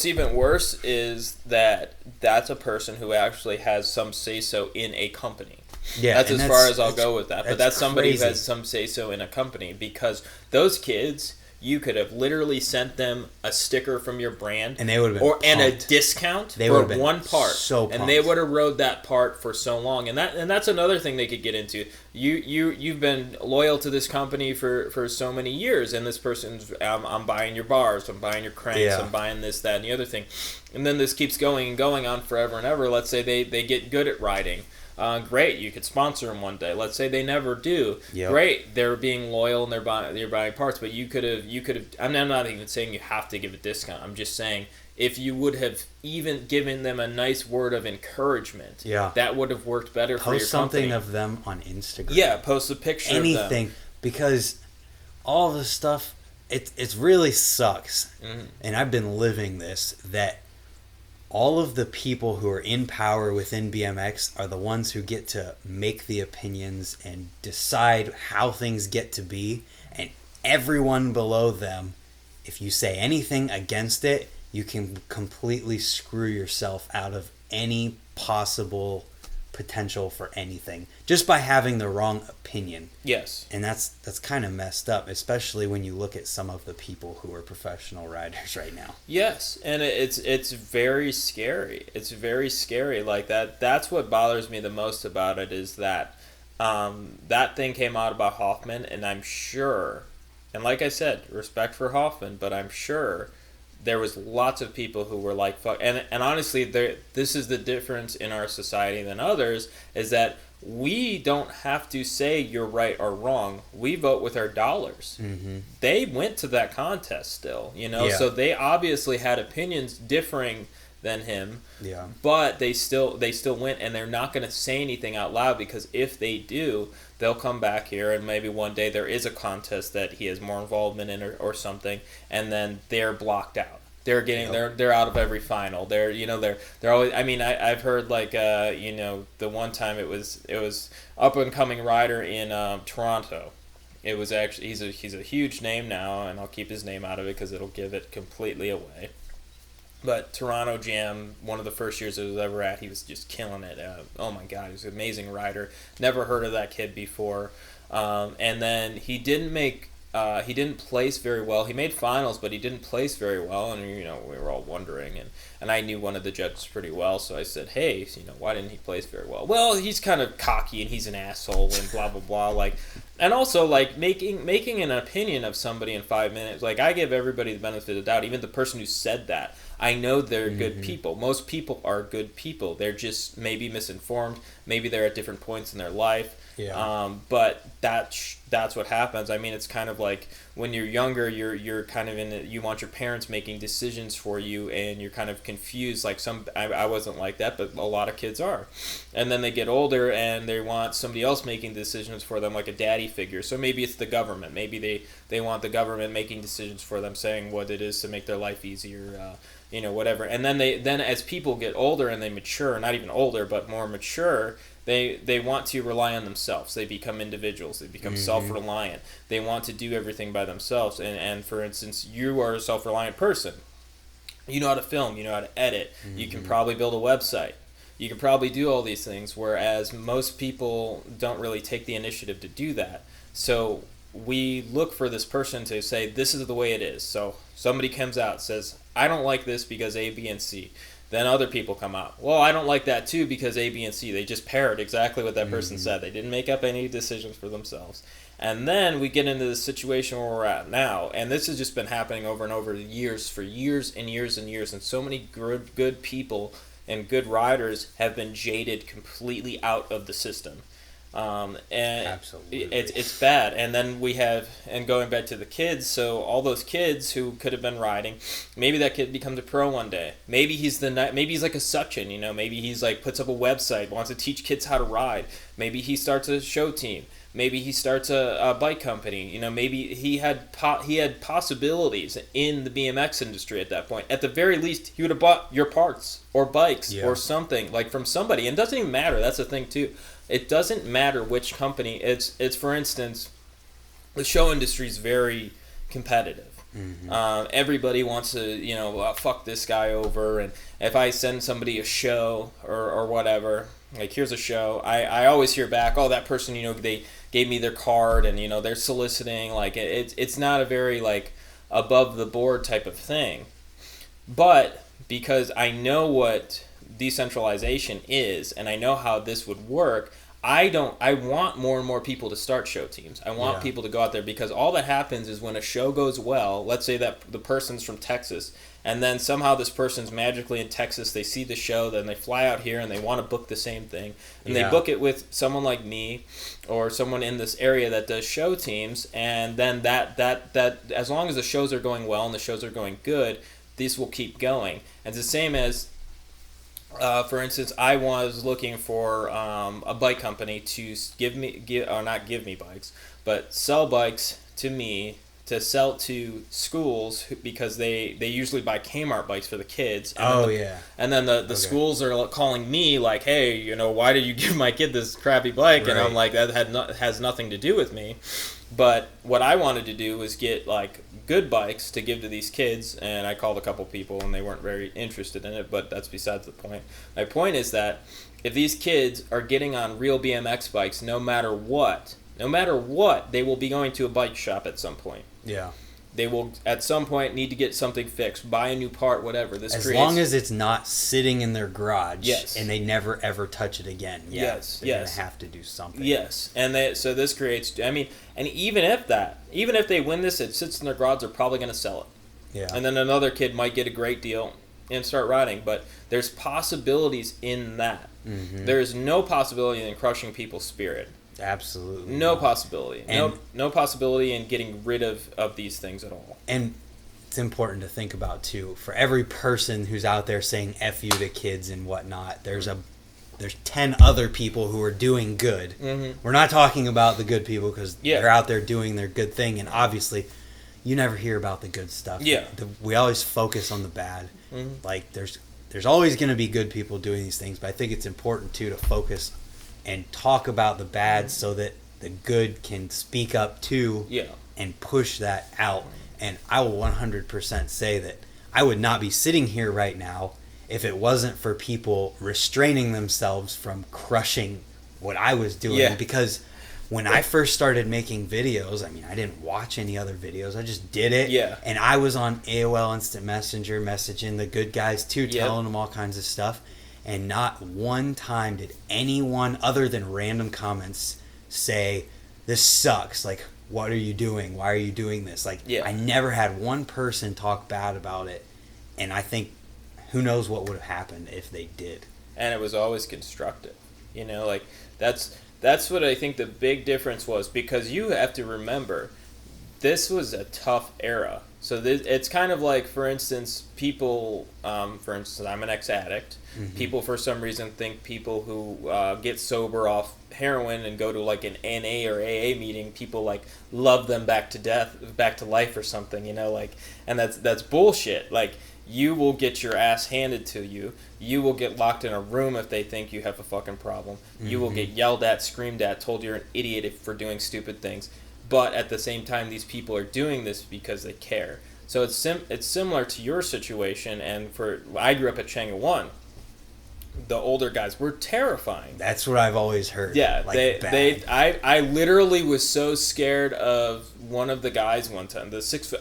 even worse is that that's a person who actually has some say-so in a company. Yeah, that's as far as I'll go with that. But that's somebody crazy. who has some say-so in a company, because those kids, you could have literally sent them a sticker from your brand, and they would have been and a discount they for one part, and they would have rode that part for so long. And that's another thing they could get into. You've been loyal to this company for so many years, and this person's I'm buying your bars, I'm buying your cranks, I'm buying this, that, and the other thing, and then this keeps going and going on forever and ever. Let's say they get good at riding. Great, you could sponsor them one day. Let's say they never do. Yep. Great, they're being loyal and they're buying parts. But you could have. I'm not even saying you have to give a discount. I'm just saying if you would have even given them a nice word of encouragement, that would have worked better for your company. Post something of them on Instagram. Yeah, post a picture of them. Anything, because all the stuff, it really sucks. Mm-hmm. And I've been living this, that all of the people who are in power within BMX are the ones who get to make the opinions and decide how things get to be. And everyone below them, if you say anything against it, you can completely screw yourself out of any possible potential for anything just by having the wrong opinion. Yes. And that's kind of messed up, especially when you look at some of the people who are professional riders right now. Yes, and it's very scary. It's very scary. Like that's what bothers me the most about it is that that thing came out about Hoffman, and I'm sure, and like I said, respect for Hoffman, but I'm sure there was lots of people who were like, fuck. And honestly, this is the difference in our society than others, is that we don't have to say you're right or wrong. We vote with our dollars. Mm-hmm. They went to that contest still, Yeah. so they obviously had opinions differing than him. Yeah. But they still went, and they're not going to say anything out loud, because if they do, they'll come back here, and maybe one day there is a contest that he has more involvement in or something, and then they're blocked out. They're getting they're out of every final. They're always. I mean, I've heard like the one time it was up and coming rider in Toronto. It was actually he's a huge name now, and I'll keep his name out of it because it'll give it completely away. But Toronto Jam, one of the first years I was ever at, he was just killing it. Oh my God, he was an amazing rider. Never heard of that kid before. And then he didn't place very well. He made finals, but he didn't place very well. And we were all wondering. And I knew one of the judges pretty well, so I said, hey, why didn't he place very well? Well, he's kind of cocky and he's an asshole and blah blah blah. Like, and also like making an opinion of somebody in 5 minutes. Like, I give everybody the benefit of the doubt, even the person who said that. I know they're good people. Most people are good people. They're just maybe misinformed. Maybe they're at different points in their life. Yeah. But that's what happens. I mean, it's kind of like when you're younger, you're kind of you want your parents making decisions for you, and you're kind of confused. Like I wasn't like that, but a lot of kids are. And then they get older and they want somebody else making decisions for them, like a daddy figure. So maybe it's the government. Maybe they want the government making decisions for them, saying what it is to make their life easier. Whatever. And then as people get older and they mature, not even older, but more mature, they want to rely on themselves. They become individuals. They become self-reliant. They want to do everything by themselves. And for instance, you are a self-reliant person. You know how to film. You know how to edit. You can probably build a website. You can probably do all these things, whereas most people don't really take the initiative to do that. So we look for this person to say, this is the way it is. So somebody comes out, says, I don't like this because A, B, and C. Then other people come out. Well, I don't like that too because A, B, and C. They just parrot exactly what that person said. They didn't make up any decisions for themselves. And then we get into the situation where we're at now. And this has just been happening over and over for years and years and years. And so many good people and good riders have been jaded completely out of the system. And Absolutely. it's bad. And then we have, and going back to the kids, so all those kids who could have been riding, maybe that kid becomes a pro one day. Maybe he's like a Suchan, maybe he's like puts up a website, wants to teach kids how to ride. Maybe he starts a show team. Maybe he starts a bike company. Maybe he had possibilities in the BMX industry at that point. At the very least, he would have bought your parts or bikes or something like from somebody. And it doesn't even matter. That's the thing too. It doesn't matter which company. It's for instance, the show industry is very competitive. Everybody wants to, fuck this guy over. And if I send somebody a show or whatever, like here's a show, I always hear back, oh, that person, they gave me their card and, they're soliciting. Like it's not a very like above the board type of thing. But because I know what decentralization is and I know how this would work, I want more and more people to start show teams. I want people to go out there, because all that happens is when a show goes well, let's say that the person's from Texas, and then somehow this person's magically in Texas, they see the show, then they fly out here and they want to book the same thing. And they book it with someone like me or someone in this area that does show teams, and then that as long as the shows are going well and the shows are going good, this will keep going. And it's the same as for instance, I was looking for a bike company to not give me bikes, but sell bikes to me to sell to schools, because they usually buy Kmart bikes for the kids. And then the schools are calling me like, hey, why did you give my kid this crappy bike? Right. And I'm like, that has nothing to do with me. But what I wanted to do was get like good bikes to give to these kids, and I called a couple people and they weren't very interested in it, but that's besides the point. My point is that if these kids are getting on real BMX bikes, no matter what, they will be going to a bike shop at some point. Yeah. They will, at some point, need to get something fixed, buy a new part, whatever. As long as it's not sitting in their garage, yes, and they never ever touch it again. Yeah, yes, they're gonna have to do something. Yes, and so this creates. I mean, and even if they win this, it sits in their garage. They're probably going to sell it. Yeah. And then another kid might get a great deal and start riding. But there's possibilities in that. Mm-hmm. There is no possibility in crushing people's spirit. Absolutely. No possibility. And no possibility in getting rid of these things at all. And it's important to think about, too. For every person who's out there saying F you to kids and whatnot, there's 10 other people who are doing good. Mm-hmm. We're not talking about the good people because they're out there doing their good thing. And obviously, you never hear about the good stuff. Yeah. We always focus on the bad. Mm-hmm. Like, there's always going to be good people doing these things. But I think it's important, too, to focus and talk about the bad so that the good can speak up too and push that out. And I will 100% say that I would not be sitting here right now if it wasn't for people restraining themselves from crushing what I was doing. Yeah. Because when I first started making videos, I mean, I didn't watch any other videos. I just did it. Yeah. And I was on AOL Instant Messenger messaging the good guys too, telling them all kinds of stuff. And not one time did anyone other than random comments say, this sucks. Like, what are you doing? Why are you doing this? Like, I never had one person talk bad about it. And I think, who knows what would have happened if they did. And it was always constructive. You know, like, that's what I think the big difference was. Because you have to remember, this was a tough era. So it's kind of like, for instance, people, I'm an ex-addict. Mm-hmm. People, for some reason, think people who get sober off heroin and go to, like, an NA or AA meeting, people, like, love them back to life or something, you know, like, and that's bullshit. Like, you will get your ass handed to you. You will get locked in a room if they think you have a fucking problem. Mm-hmm. You will get yelled at, screamed at, told you're an idiot for doing stupid things. But at the same time, these people are doing this because they care. So it's similar to your situation. And I grew up at Chang'e 1. The older guys were terrifying. That's what I've always heard. Yeah, like, I literally was so scared of one of the guys one time.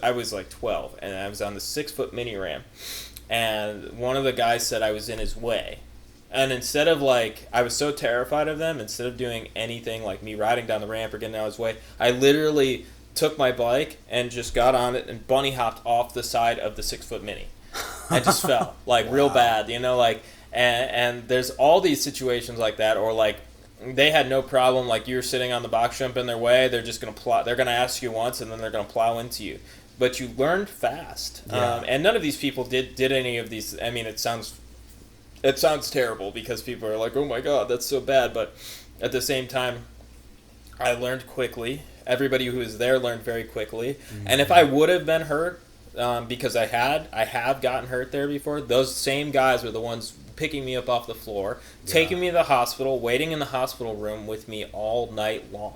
I was like 12, and I was on the 6-foot mini ramp, and one of the guys said I was in his way. And instead of, like, I was so terrified of them, instead of doing anything like me riding down the ramp or getting out of his way, I literally took my bike and just got on it and bunny hopped off the side of the 6-foot mini. I just fell, like, real bad, you know, like, and there's all these situations like that, or, like, they had no problem, like, you're sitting on the box jump in their way, they're just going to they're going to ask you once, and then they're going to plow into you. But you learned fast. Yeah. And none of these people did any of these. I mean, it sounds terrible because people are like, oh my God, that's so bad. But at the same time, I learned quickly. Everybody who was there learned very quickly. Mm-hmm. And if I would have been hurt, because I have gotten hurt there before, those same guys were the ones picking me up off the floor, taking me to the hospital, waiting in the hospital room with me all night long.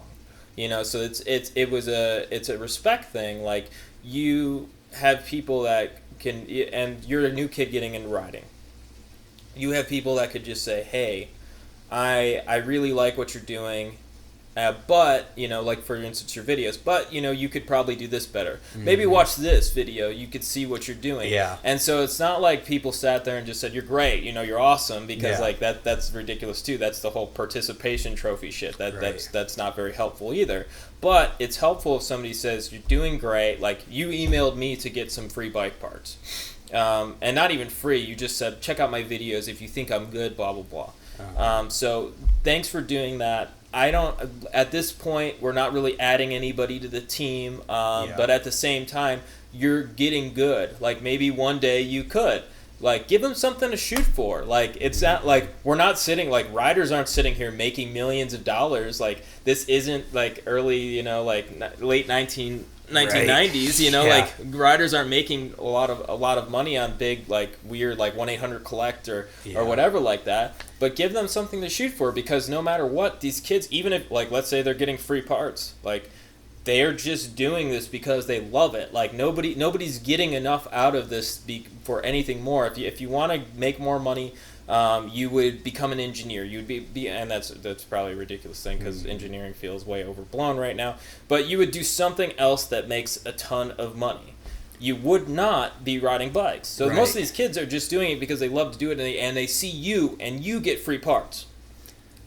You know, so it's a respect thing. Like, you have people that can, and you're a new kid getting into riding. You have people that could just say, hey, I really like what you're doing, but, you know, like, for instance, your videos, but, you know, you could probably do this better. Mm-hmm. Maybe watch this video, you could see what you're doing. Yeah. And so it's not like people sat there and just said, you're great, you know, you're awesome, because, like, that's ridiculous, too. That's the whole participation trophy shit. That's not very helpful either. But it's helpful if somebody says, you're doing great, like, you emailed me to get some free bike parts. And not even free, you just said, check out my videos if you think I'm good, blah, blah, blah. Uh-huh. So thanks for doing that. At this point, we're not really adding anybody to the team, but at the same time, you're getting good. Like, maybe one day you could. Like, give them something to shoot for. Like, it's not like, we're not sitting, like, riders aren't sitting here making millions of dollars. Like, this isn't, like, early, you know, like, late 1990s, you know, like, riders aren't making a lot of money on big, like, weird, like, 1-800-COLLECT or whatever like that, but give them something to shoot for, because no matter what, these kids, even if, like, let's say they're getting free parts, like, they're just doing this because they love it. Like nobody's getting enough out of this for anything more. If you want to make more money, you would become an engineer. You'd be and that's probably a ridiculous thing because engineering feels way overblown right now. But you would do something else that makes a ton of money. You would not be riding bikes. So most of these kids are just doing it because they love to do it, and they see you, and you get free parts.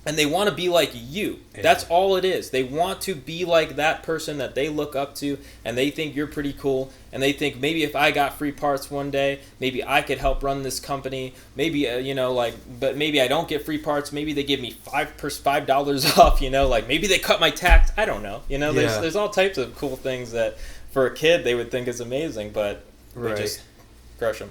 And they want to be like you. Yeah. That's all it is. They want to be like that person that they look up to, and they think you're pretty cool, and they think maybe if I got free parts one day, maybe I could help run this company. Maybe but maybe I don't get free parts. Maybe they give me $5 off. Maybe they cut my tax. I don't know. There's all types of cool things that for a kid they would think is amazing, but they just crush them.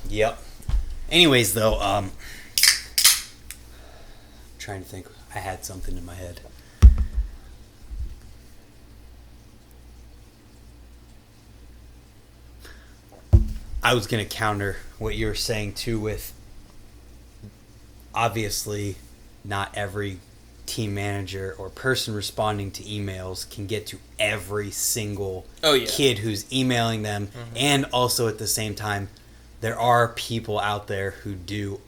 Yep. Anyways, though, trying to think. I had something in my head. I was going to counter what you were saying, too, with obviously not every team manager or person responding to emails can get to every single kid who's emailing them. Mm-hmm. And also at the same time, there are people out there who do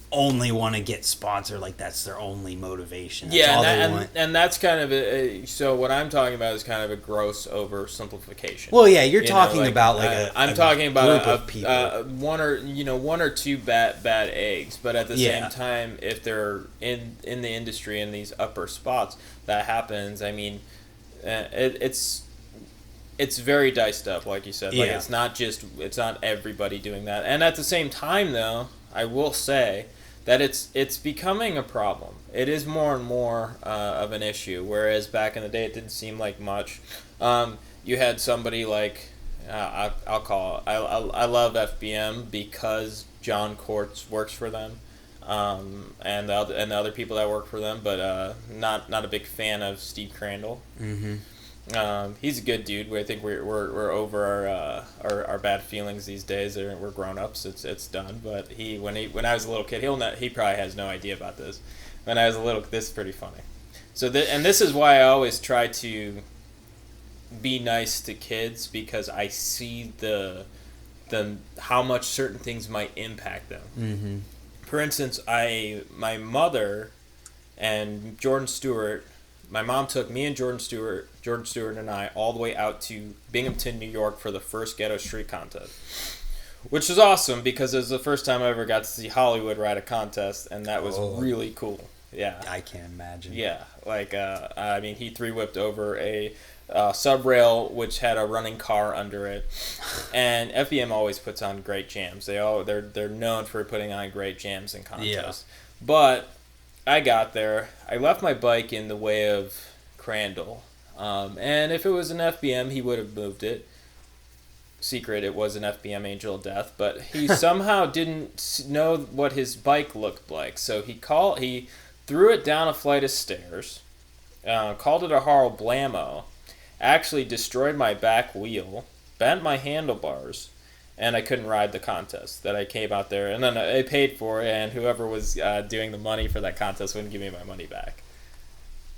only want to get sponsored. Like that's their only motivation. That's all they want. And that's kind of so what I'm talking about is kind of a gross oversimplification. Well, yeah, you're talking about I'm talking about group of people. one or two bad eggs, but at the same time, if they're in the industry in these upper spots, that happens. I mean, it's very diced up, like you said. Like it's not everybody doing that. And at the same time, though, I will say that it's becoming a problem. It is more and more of an issue. Whereas back in the day, it didn't seem like much. You had somebody like I love FBM because John Courts works for them, and the other people that work for them. But not a big fan of Steve Crandall. Mm-hmm. He's a good dude. I think we're over our bad feelings these days. We're grown ups. It's done. But when I was a little kid, he probably has no idea about this. When I was a little, this is pretty funny. So this is why I always try to be nice to kids, because I see the how much certain things might impact them. Mm-hmm. For instance, my mother and Jordan Stewart. My mom took me and Jordan Stewart and I all the way out to Binghamton, New York for the first Ghetto Street contest, which was awesome because it was the first time I ever got to see Hollywood ride a contest, and that was really cool. Yeah, I can't imagine. Yeah, he 3-whipped over a sub-rail which had a running car under it, and FBM always puts on great jams. They're known for putting on great jams in contests, but I got there. I left my bike in the way of Crandall. And if it was an FBM, he would have moved it. Secret, it was an FBM Angel of Death. But he somehow didn't know what his bike looked like. So he threw it down a flight of stairs, called it a Harl Blammo, actually destroyed my back wheel, bent my handlebars, and I couldn't ride the contest that I came out there. And then I paid for it, and whoever was doing the money for that contest wouldn't give me my money back.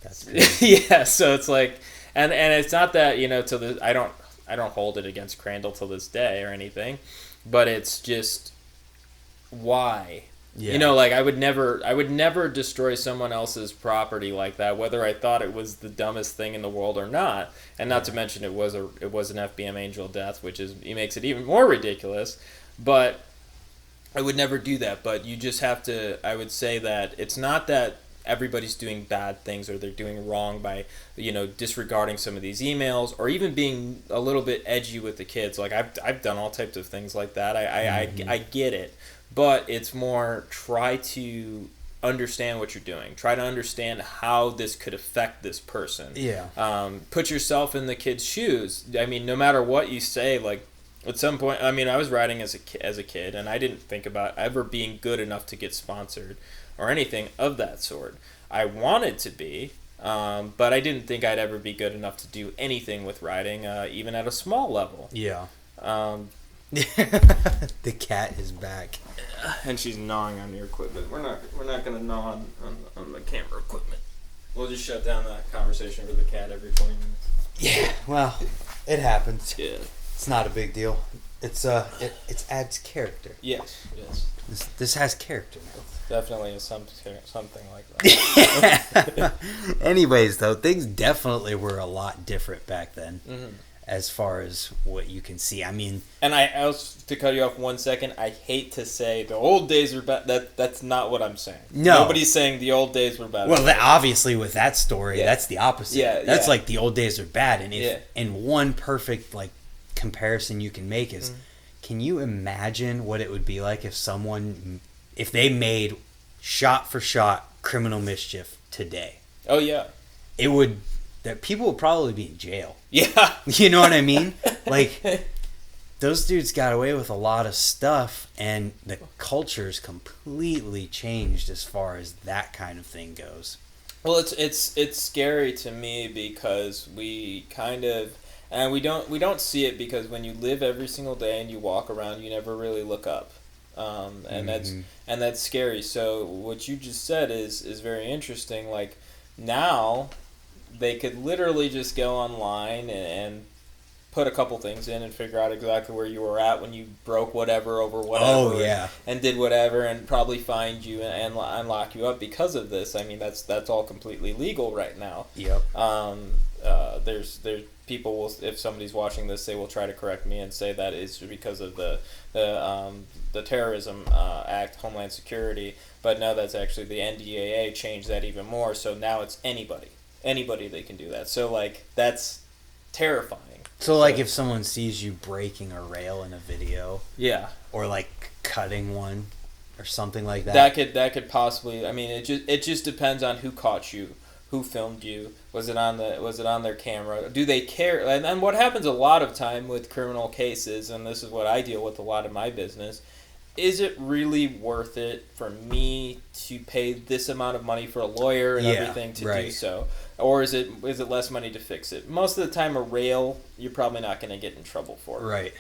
That's crazy. Yeah, so it's like, and it's not that, I don't hold it against Crandall till this day or anything, but it's just why. Yeah. I would never destroy someone else's property like that, whether I thought it was the dumbest thing in the world or not. And not to mention it was an FBM Angel of Death, it makes it even more ridiculous. But I would never do that. But you just have to. I would say that it's not that everybody's doing bad things or they're doing wrong by disregarding some of these emails or even being a little bit edgy with the kids. Like I've done all types of things like that. I get it. But it's more try to understand what you're doing. Try to understand how this could affect this person. Yeah. Put yourself in the kid's shoes. I mean, no matter what you say, like At some point, I mean, I was riding as a kid, and I didn't think about ever being good enough to get sponsored or anything of that sort. I wanted to be, but I didn't think I'd ever be good enough to do anything with riding, even at a small level. Yeah. The cat is back, and she's gnawing on your equipment. We're not gonna gnaw on the camera equipment. We'll just shut down the conversation for the cat every 20 minutes. Yeah. Well, it happens. Yeah. It's not a big deal. It adds character. Yes. This has character now. Definitely is something like that. Anyways, though, things definitely were a lot different back then, Mm-hmm. as far as what you can see. I mean, and I also, to cut you off 1 second, I hate to say the old days were bad. That's not what I'm saying. No. Nobody's saying the old days were bad. Well, obviously with that story, Yeah. that's the opposite. Yeah, That's yeah. like the old days are bad, and Yeah. and one perfect like comparison you can make is, can you imagine what it would be like if they made shot for shot Criminal Mischief today? Oh yeah. That people would probably be in jail. Yeah. You know what I mean? Like, those dudes got away with a lot of stuff, and the culture's completely changed as far as that kind of thing goes. Well, it's scary to me because we kind of, and we don't see it because when you live every single day and you walk around, you never really look up, and that's scary. So what you just said is very interesting. Like, now they could literally just go online and put a couple things in and figure out exactly where you were at when you broke whatever over whatever. Oh, yeah. And did whatever, and probably find you and lock you up because of this. I mean, that's all completely legal right now. Yep. There's people will, if somebody's watching this, they will try to correct me and say that is because of the Terrorism Act, Homeland Security. But no, that's actually the NDAA changed that even more. So now it's anybody they can do that. So like that's terrifying. So like if someone sees you breaking a rail in a video, yeah, or like cutting one or something like that, that could possibly. I mean, it just depends on who caught you, who filmed you. Was it on their camera? Do they care? And what happens a lot of time with criminal cases, and this is what I deal with a lot in my business. Is it really worth it for me to pay this amount of money for a lawyer and everything to do so? Or is it less money to fix it? Most of the time, a rail, you're probably not going to get in trouble for. Right.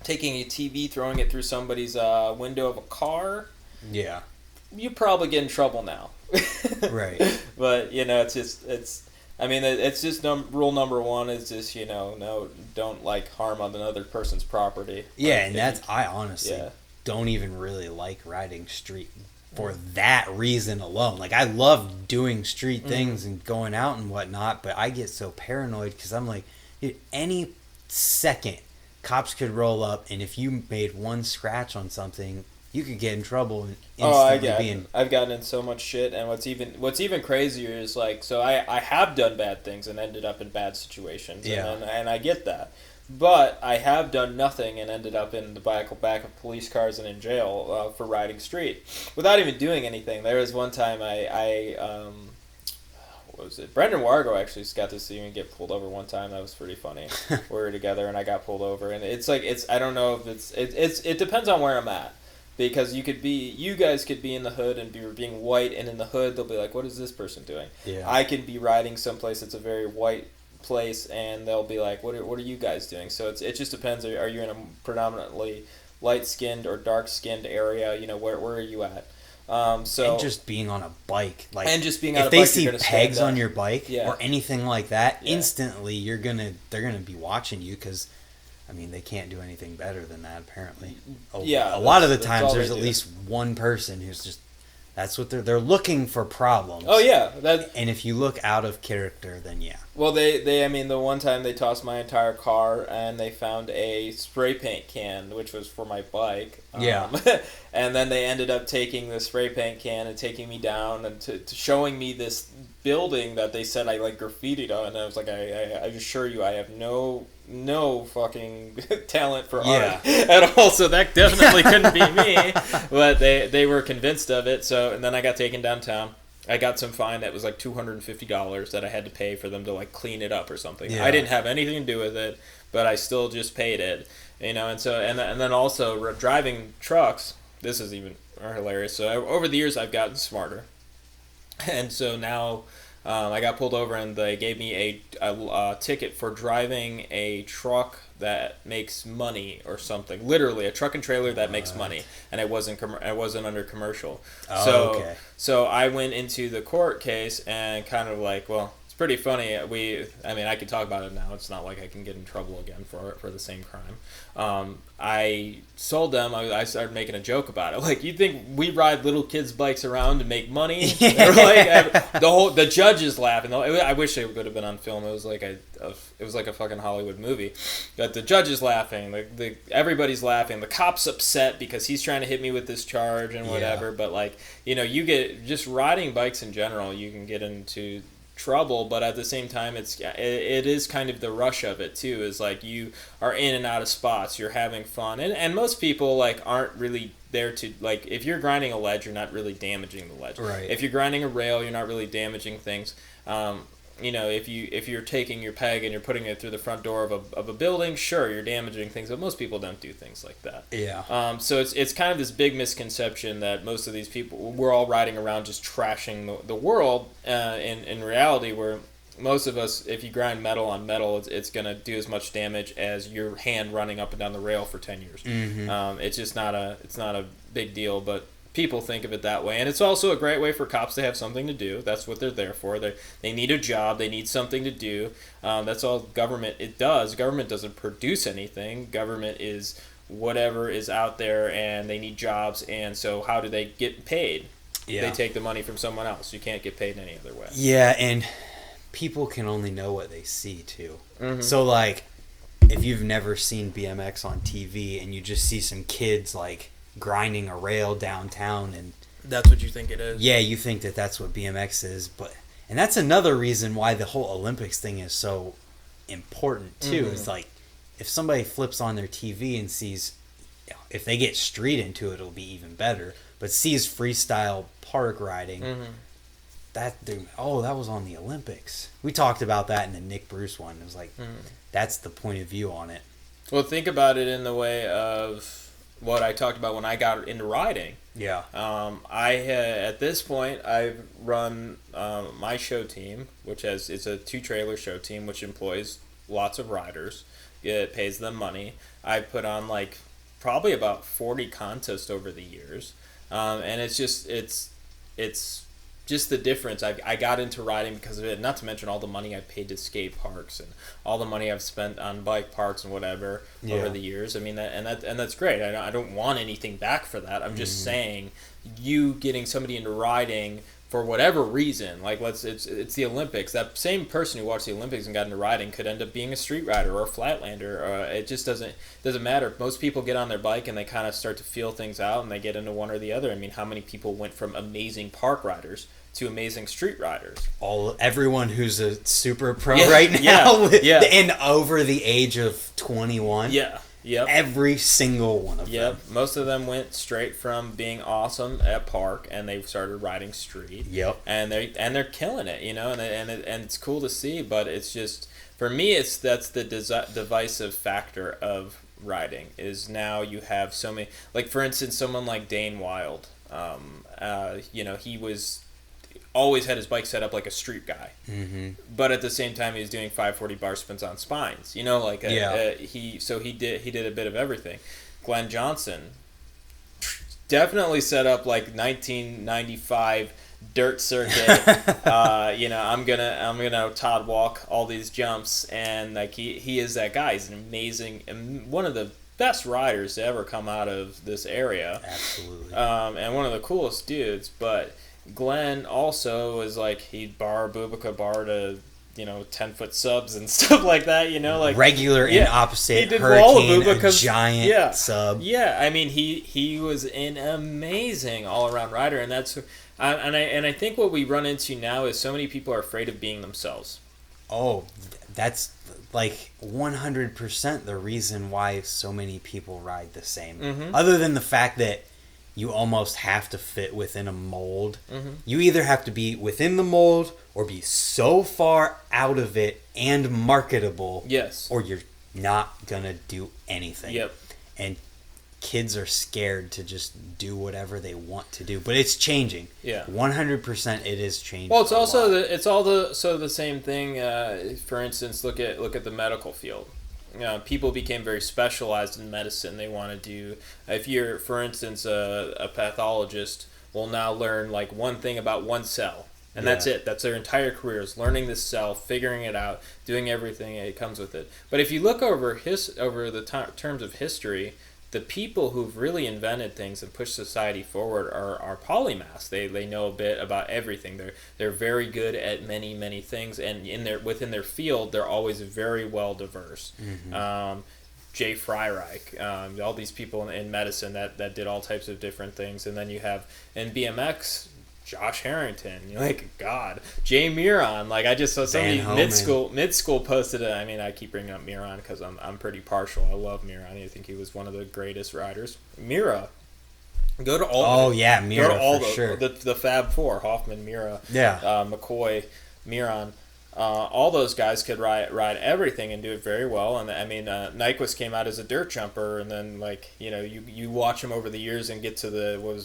Taking A TV, throwing it through somebody's window of a car, yeah, you probably get in trouble now. Right. But, it's just rule number one is just, no, don't like harm on another person's property. Yeah, and I honestly don't even really like riding street for that reason alone. Like, I love doing street things and going out and whatnot, but I get so paranoid because I'm like, dude, any second cops could roll up, and if you made one scratch on something, you could get in trouble and instantly I've gotten in so much shit, and what's even crazier is like, so I have done bad things and ended up in bad situations, and I get that. But I have done nothing and ended up in the back of police cars and in jail for riding street without even doing anything. There was one time what was it? Brendan Wargo actually got to see me get pulled over one time. That was pretty funny. We were together and I got pulled over, and I don't know if it depends on where I'm at. Because you guys could be in the hood and being white, and in the hood they'll be like, what is this person doing? Yeah. I could be riding someplace that's a very white place, and they'll be like, what are you guys doing? So it just depends. Are you in a predominantly light-skinned or dark-skinned area? Where are you at? And just being on a bike, like, and just being on a if bike, they see pegs on your bike or anything like that, instantly they're gonna be watching you, because I mean, they can't do anything better than that, apparently. A lot of the times there's at least one person who's just, that's what they're looking for problems. Oh yeah, and if you look out of character, then yeah. Well, they I mean, the one time they tossed my entire car and they found a spray paint can, which was for my bike. And then they ended up taking the spray paint can and taking me down and to showing me this building that they said I like graffitied on, and I was like, I assure you, I have no fucking talent for art at all, so that definitely couldn't be me. But they were convinced of it. So, and then I got taken downtown, I got some fine that was like $250 that I had to pay for them to like clean it up or something. Yeah. I didn't have anything to do with it, but I still just paid it, and so and then also driving trucks. This is even hilarious. So over the years, I've gotten smarter, and so now I got pulled over and they gave me a ticket for driving a truck that makes money or something. Literally, a truck and trailer that makes money, and it wasn't under commercial. Okay. So I went into the court case and kind of like, well, it's pretty funny. I could talk about it now. It's not like I can get in trouble again for the same crime. I sold them. I started making a joke about it. Like, you think we ride little kids' bikes around to make money? They were like, the judges laughing. I wish it would have been on film. It was like a fucking Hollywood movie. But the judges laughing. Everybody's laughing. The cop's upset because he's trying to hit me with this charge and whatever. Yeah. But like, you get just riding bikes in general. You can get into trouble, but at the same time it is kind of the rush of it too, is like you are in and out of spots, you're having fun, and most people like aren't really there to, like, if you're grinding a ledge, you're not really damaging the ledge, right? If you're grinding a rail, you're not really damaging things. If you're taking your peg and you're putting it through the front door of a building, sure, you're damaging things, but most people don't do things like that. Yeah. So it's kind of this big misconception that most of these people, we're all riding around just trashing the world. In reality, where most of us, if you grind metal on metal, it's going to do as much damage as your hand running up and down the rail for 10 years. Mm-hmm. It's not a big deal, but people think of it that way, and it's also a great way for cops to have something to do. That's what they're there for. They need a job. They need something to do. That's all government it does. Government doesn't produce anything. Government is whatever is out there, and they need jobs. And so, how do they get paid? Yeah. They take the money from someone else. You can't get paid any other way. Yeah, and people can only know what they see too. Mm-hmm. So like, if you've never seen BMX on TV and you just see some kids like grinding a rail downtown, and that's what you think it is. Yeah, you think that that's what BMX is, and that's another reason why the whole Olympics thing is so important too. Mm-hmm. It's like, if somebody flips on their TV and sees, if they get street into it, it'll be even better, but sees freestyle park riding, mm-hmm. that was on the Olympics. We talked about that in the Nick Bruce one. It was like, that's the point of view on it. Well, think about it in the way of what I talked about when I got into riding. Yeah. At this point, I've run my show team, it's a 2-trailer show team, which employs lots of riders. It pays them money. I put on like probably about 40 contests over the years, and it's just the difference. I got into riding because of it, not to mention all the money I've paid to skate parks and all the money I've spent on bike parks and whatever over the years. I mean, that's great. I don't want anything back for that. I'm just saying, you getting somebody into riding for whatever reason, like it's the Olympics. That same person who watched the Olympics and got into riding could end up being a street rider or a flatlander. It just doesn't matter. Most people get on their bike and they kind of start to feel things out, and they get into one or the other. I mean, how many people went from amazing park riders to amazing street riders? Everyone who's a super pro right now, and over the age of 21. Yeah. Yep. Every single one of them. Yep. Most of them went straight from being awesome at park, and they started riding street. Yep. And they're killing it, and it's cool to see. But it's just, for me, that's the divisive factor of riding, is now you have so many. Like, for instance, someone like Dane Wild. He was always had his bike set up like a street guy, but at the same time he was doing 540 bar spins on spines. He did a bit of everything. Glenn Johnson definitely set up like 1995 dirt circuit. I'm gonna Todd walk all these jumps, and like he is that guy. He's an amazing and one of the best riders to ever come out of this area. Absolutely. And one of the coolest dudes, but Glenn also is like, he'd borrow Bubaka bar to 10-foot subs and stuff like that, like regular and opposite. He did Hurricane, a giant sub. Yeah, I mean he was an amazing all-around rider, and that's I think what we run into now is so many people are afraid of being themselves. Oh, that's like 100% the reason why so many people ride the same. Other than the fact that you almost have to fit within a mold. You either have to be within the mold or be so far out of it and marketable. Yes. Or you're not going to do anything. Yep. And kids are scared to just do whatever they want to do. But it's changing. Yeah. 100% it is changing. Well, it's also the same thing. For instance, look at the medical field. People became very specialized in medicine. They want to do, if you're, for instance, a pathologist will now learn like one thing about one cell. And that's it. That's their entire career, is learning this cell, figuring it out, doing everything that comes with it. But if you look over the terms of history, the people who've really invented things and pushed society forward are polymaths. They know a bit about everything. They're very good at many things, and within their field, they're always very well diverse. Jay Freireich, all these people in medicine that did all types of different things, and then you have in BMX. Josh Harrington, God, Jay Miron. Like, I just saw somebody mid school posted it. I mean, I keep bringing up Miron because I'm pretty partial. I love Miron. I think he was one of the greatest riders. Mira, go to all. Mira, go to all for sure. The Fab Four: Hoffman, Mira, McCoy, Miron. All those guys could ride everything and do it very well. And I mean, Nyquist came out as a dirt jumper, and then you watch him over the years and get to the what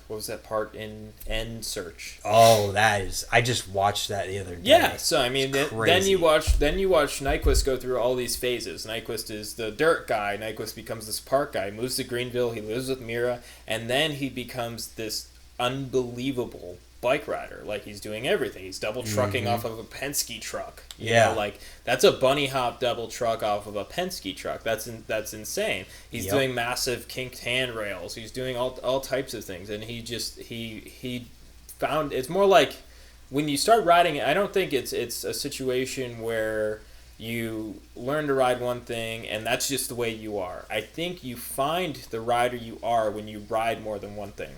was that part in End Search? Oh, I just watched that the other day. Yeah, so I mean, then you watch Nyquist go through all these phases. Nyquist is the dirt guy. Nyquist becomes this park guy. Moves to Greenville. He lives with Mira, and then he becomes this unbelievable bike rider. Like, he's doing everything. He's double trucking off of a Penske truck. You know, like, that's a bunny hop double truck off of a Penske truck. That's insane. He's doing massive kinked handrails. He's doing all types of things, and he found, it's more like when you start riding it, I don't think it's a situation where you learn to ride one thing and that's just the way you are. I think you find the rider you are when you ride more than one thing.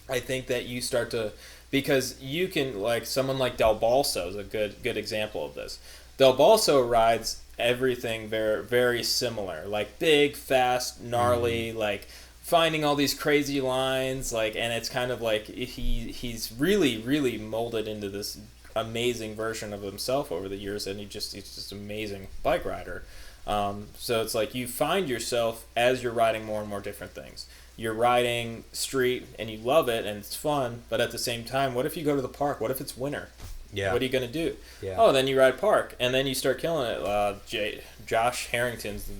I think that you start to, because you can, like someone like Del Balso is a good example of this. Del Balso rides everything very, very similar, like big, fast, gnarly, like finding all these crazy lines, like, and it's kind of like he's really molded into this amazing version of himself over the years, and he's just an amazing bike rider. So it's like you find yourself as you're riding more and more different things. You're riding street and you love it and it's fun, but at the same time, what if you go to the park? What if it's winter? Yeah. What are you going to do? Yeah. Oh, then you ride park, and then you start killing it. Josh Harrington's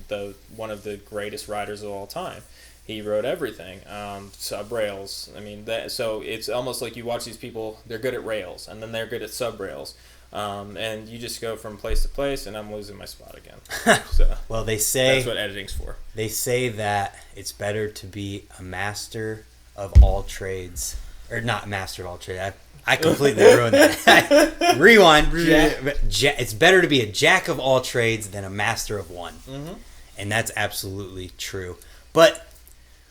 one of the greatest riders of all time. He rode everything, sub rails. I mean, so it's almost like you watch these people. They're good at rails, and then they're good at sub rails, and you just go from place to place. And I'm losing my spot again. So well, they say that's what editing's for. They say that it's better to be a master of all trades, or not master of all trades. I completely ruined that. Rewind. It's better to be a jack of all trades than a master of one, and that's absolutely true. But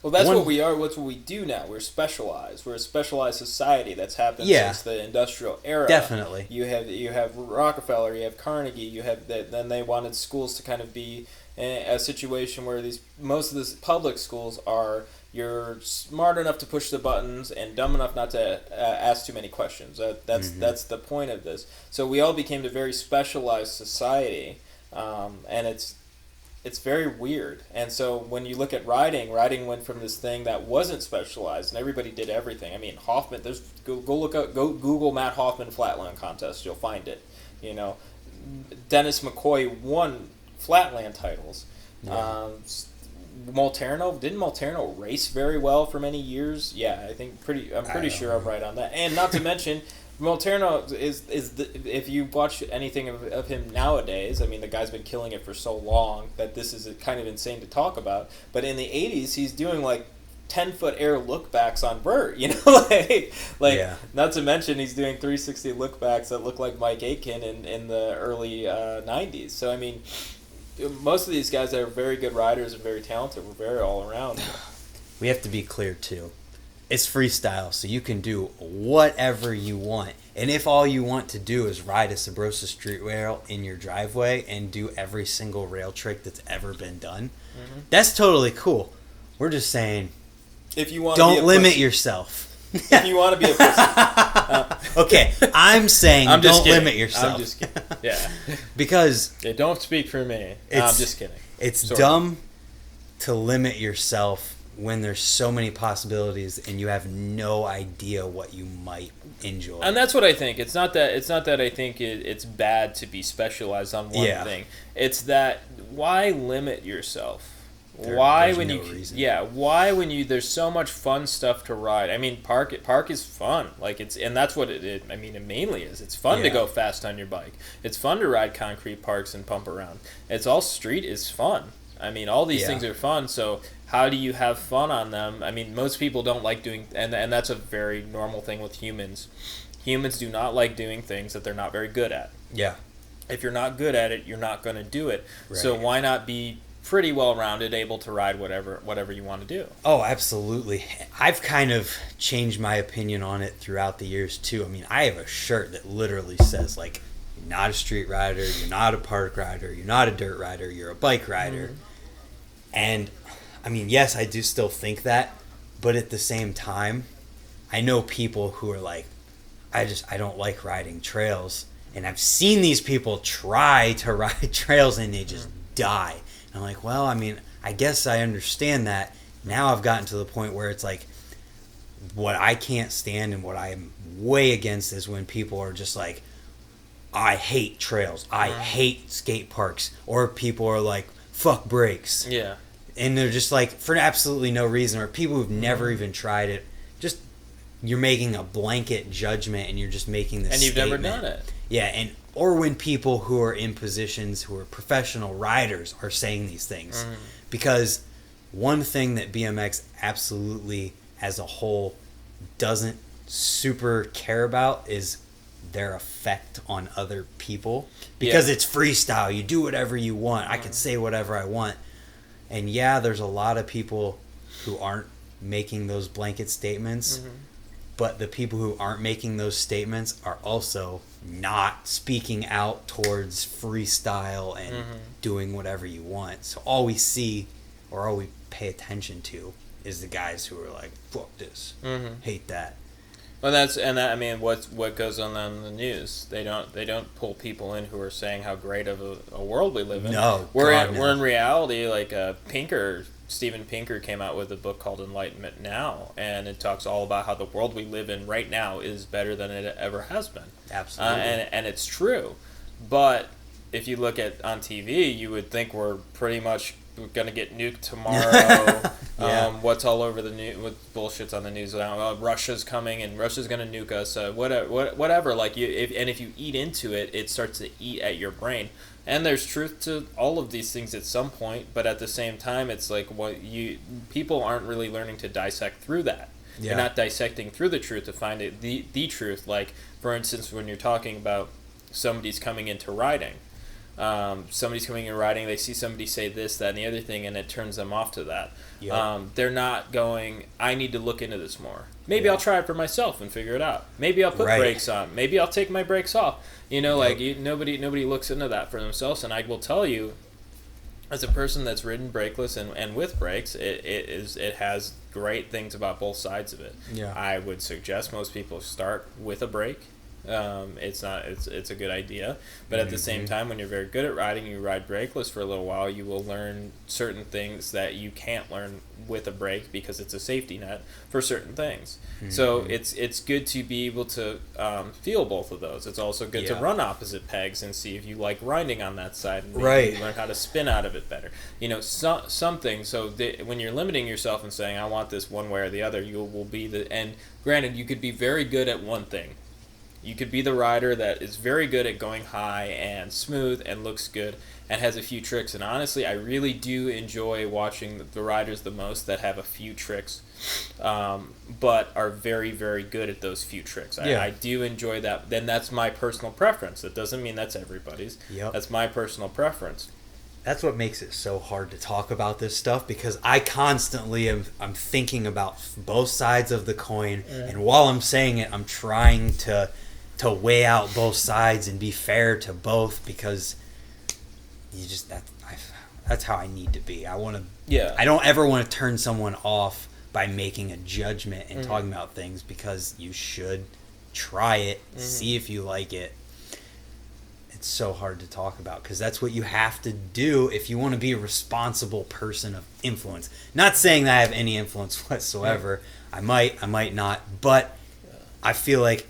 well, that's what we are. That's what we do now. We're specialized. We're a specialized society that's happened since the industrial era. Definitely. You have Rockefeller. You have Carnegie. You have then they wanted schools to kind of be a situation where most of the public schools are, you're smart enough to push the buttons and dumb enough not to ask too many questions. That's the point of this. So we all became a very specialized society, and it's very weird. And so when you look at riding went from this thing that wasn't specialized and everybody did everything. I mean, Hoffman, go Google Matt Hoffman flatland contest, you'll find it. You know, Dennis McCoy won flatland titles. Didn't Molterno race very well for many years? Yeah, I'm pretty sure I'm right on that. And not to mention, Molterno is if you watch anything of him nowadays, I mean, the guy's been killing it for so long that this is kind of insane to talk about. But in the 80s, he's doing like 10-foot air lookbacks on vert, you know, Not to mention he's doing 360 lookbacks that look like Mike Aitken in the early 90s. So I mean, most of these guys that are very good riders and very talented were very all around. We have to be clear too. It's freestyle, so you can do whatever you want. And if all you want to do is ride a Sabrosa street rail in your driveway and do every single rail trick that's ever been done, that's totally cool. We're just saying, If you want, don't limit yourself. If you want to be a pussy. Okay, I'm saying don't limit yourself. I'm just kidding. Yeah. Because don't speak for me. I'm just kidding. It's dumb to limit yourself when there's so many possibilities and you have no idea what you might enjoy. And that's what I think. It's not that I think it's bad to be specialized on one thing. It's that why limit yourself? Why when you there's so much fun stuff to ride. I mean, park is fun. Like and that's what it mainly is. It's fun to go fast on your bike. It's fun to ride concrete parks and pump around. It's all street is fun. I mean, all these things are fun. So how do you have fun on them? I mean, most people don't like doing, and that's a very normal thing with humans. Humans do not like doing things that they're not very good at. Yeah. If you're not good at it, you're not going to do it. Right. So why not be pretty well-rounded, able to ride whatever you want to do? Oh, absolutely. I've kind of changed my opinion on it throughout the years, too. I mean, I have a shirt that literally says, like, you're not a street rider, you're not a park rider, you're not a dirt rider, you're a bike rider. Mm-hmm. And, I mean, yes, I do still think that, but at the same time, I know people who are like, I don't like riding trails. And I've seen these people try to ride trails and they just die. And I'm like, well, I mean, I guess I understand that. Now I've gotten to the point where it's like, what I can't stand and what I'm way against is when people are just like, I hate trails, I hate skate parks, or people are like, fuck brakes. Yeah. And they're just like, for absolutely no reason, or people who've never even tried it, just, you're making a blanket judgment and you're just making this statement. And you've never done it. Yeah, or when people who are in positions who are professional riders are saying these things. Because one thing that BMX absolutely as a whole doesn't super care about is their effect on other people. Because it's freestyle. You do whatever you want. I can say whatever I want. And yeah, there's a lot of people who aren't making those blanket statements. But the people who aren't making those statements are also not speaking out towards freestyle and doing whatever you want. So all we see or all we pay attention to is the guys who are like, fuck this, hate that. Well, I mean, what goes on the news? They don't pull people in who are saying how great of a world we live in. No, we're in reality. Like Steven Pinker came out with a book called Enlightenment Now, and it talks all about how the world we live in right now is better than it ever has been. Absolutely, and it's true. But if you look at on TV, you would think we're pretty much going to get nuked tomorrow. What's all over the news? What bullshit's on the news now? Russia's coming and Russia's going to nuke us. Whatever. Like if you eat into it, it starts to eat at your brain. And there's truth to all of these things at some point, but at the same time, it's like people aren't really learning to dissect through that. Yeah. They're not dissecting through the truth to find it the truth. Like, for instance, when you're talking about somebody's coming into riding, they see somebody say this, that, and the other thing, and it turns them off to that. Yep. They're not going, I need to look into this more. Maybe I'll try it for myself and figure it out. Maybe I'll put brakes on. Maybe I'll take my brakes off. Nobody looks into that for themselves. And I will tell you, as a person that's ridden brakeless and with brakes, it has great things about both sides of it. Yeah. I would suggest most people start with a brake. It's a good idea, but at the same time, when you're very good at riding, you ride brakeless for a little while, you will learn certain things that you can't learn with a brake because it's a safety net for certain things. So it's good to be able to feel both of those. It's also good to run opposite pegs and see if you like grinding on that side, and maybe learn how to spin out of it better. Something. So when you're limiting yourself and saying I want this one way or the other, you will be and granted, you could be very good at one thing. You could be the rider that is very good at going high and smooth and looks good and has a few tricks. And honestly, I really do enjoy watching the riders the most that have a few tricks, but are very, very good at those few tricks. I do enjoy that. Then that's my personal preference. That doesn't mean that's everybody's. Yep. That's my personal preference. That's what makes it so hard to talk about this stuff, because I constantly I'm thinking about both sides of the coin, and while I'm saying it, I'm trying to weigh out both sides and be fair to both, because that's how I need to be. I don't ever want to turn someone off by making a judgment and talking about things, because you should try it, see if you like it. It's so hard to talk about because that's what you have to do if you want to be a responsible person of influence. Not saying that I have any influence whatsoever. I might not, but I feel like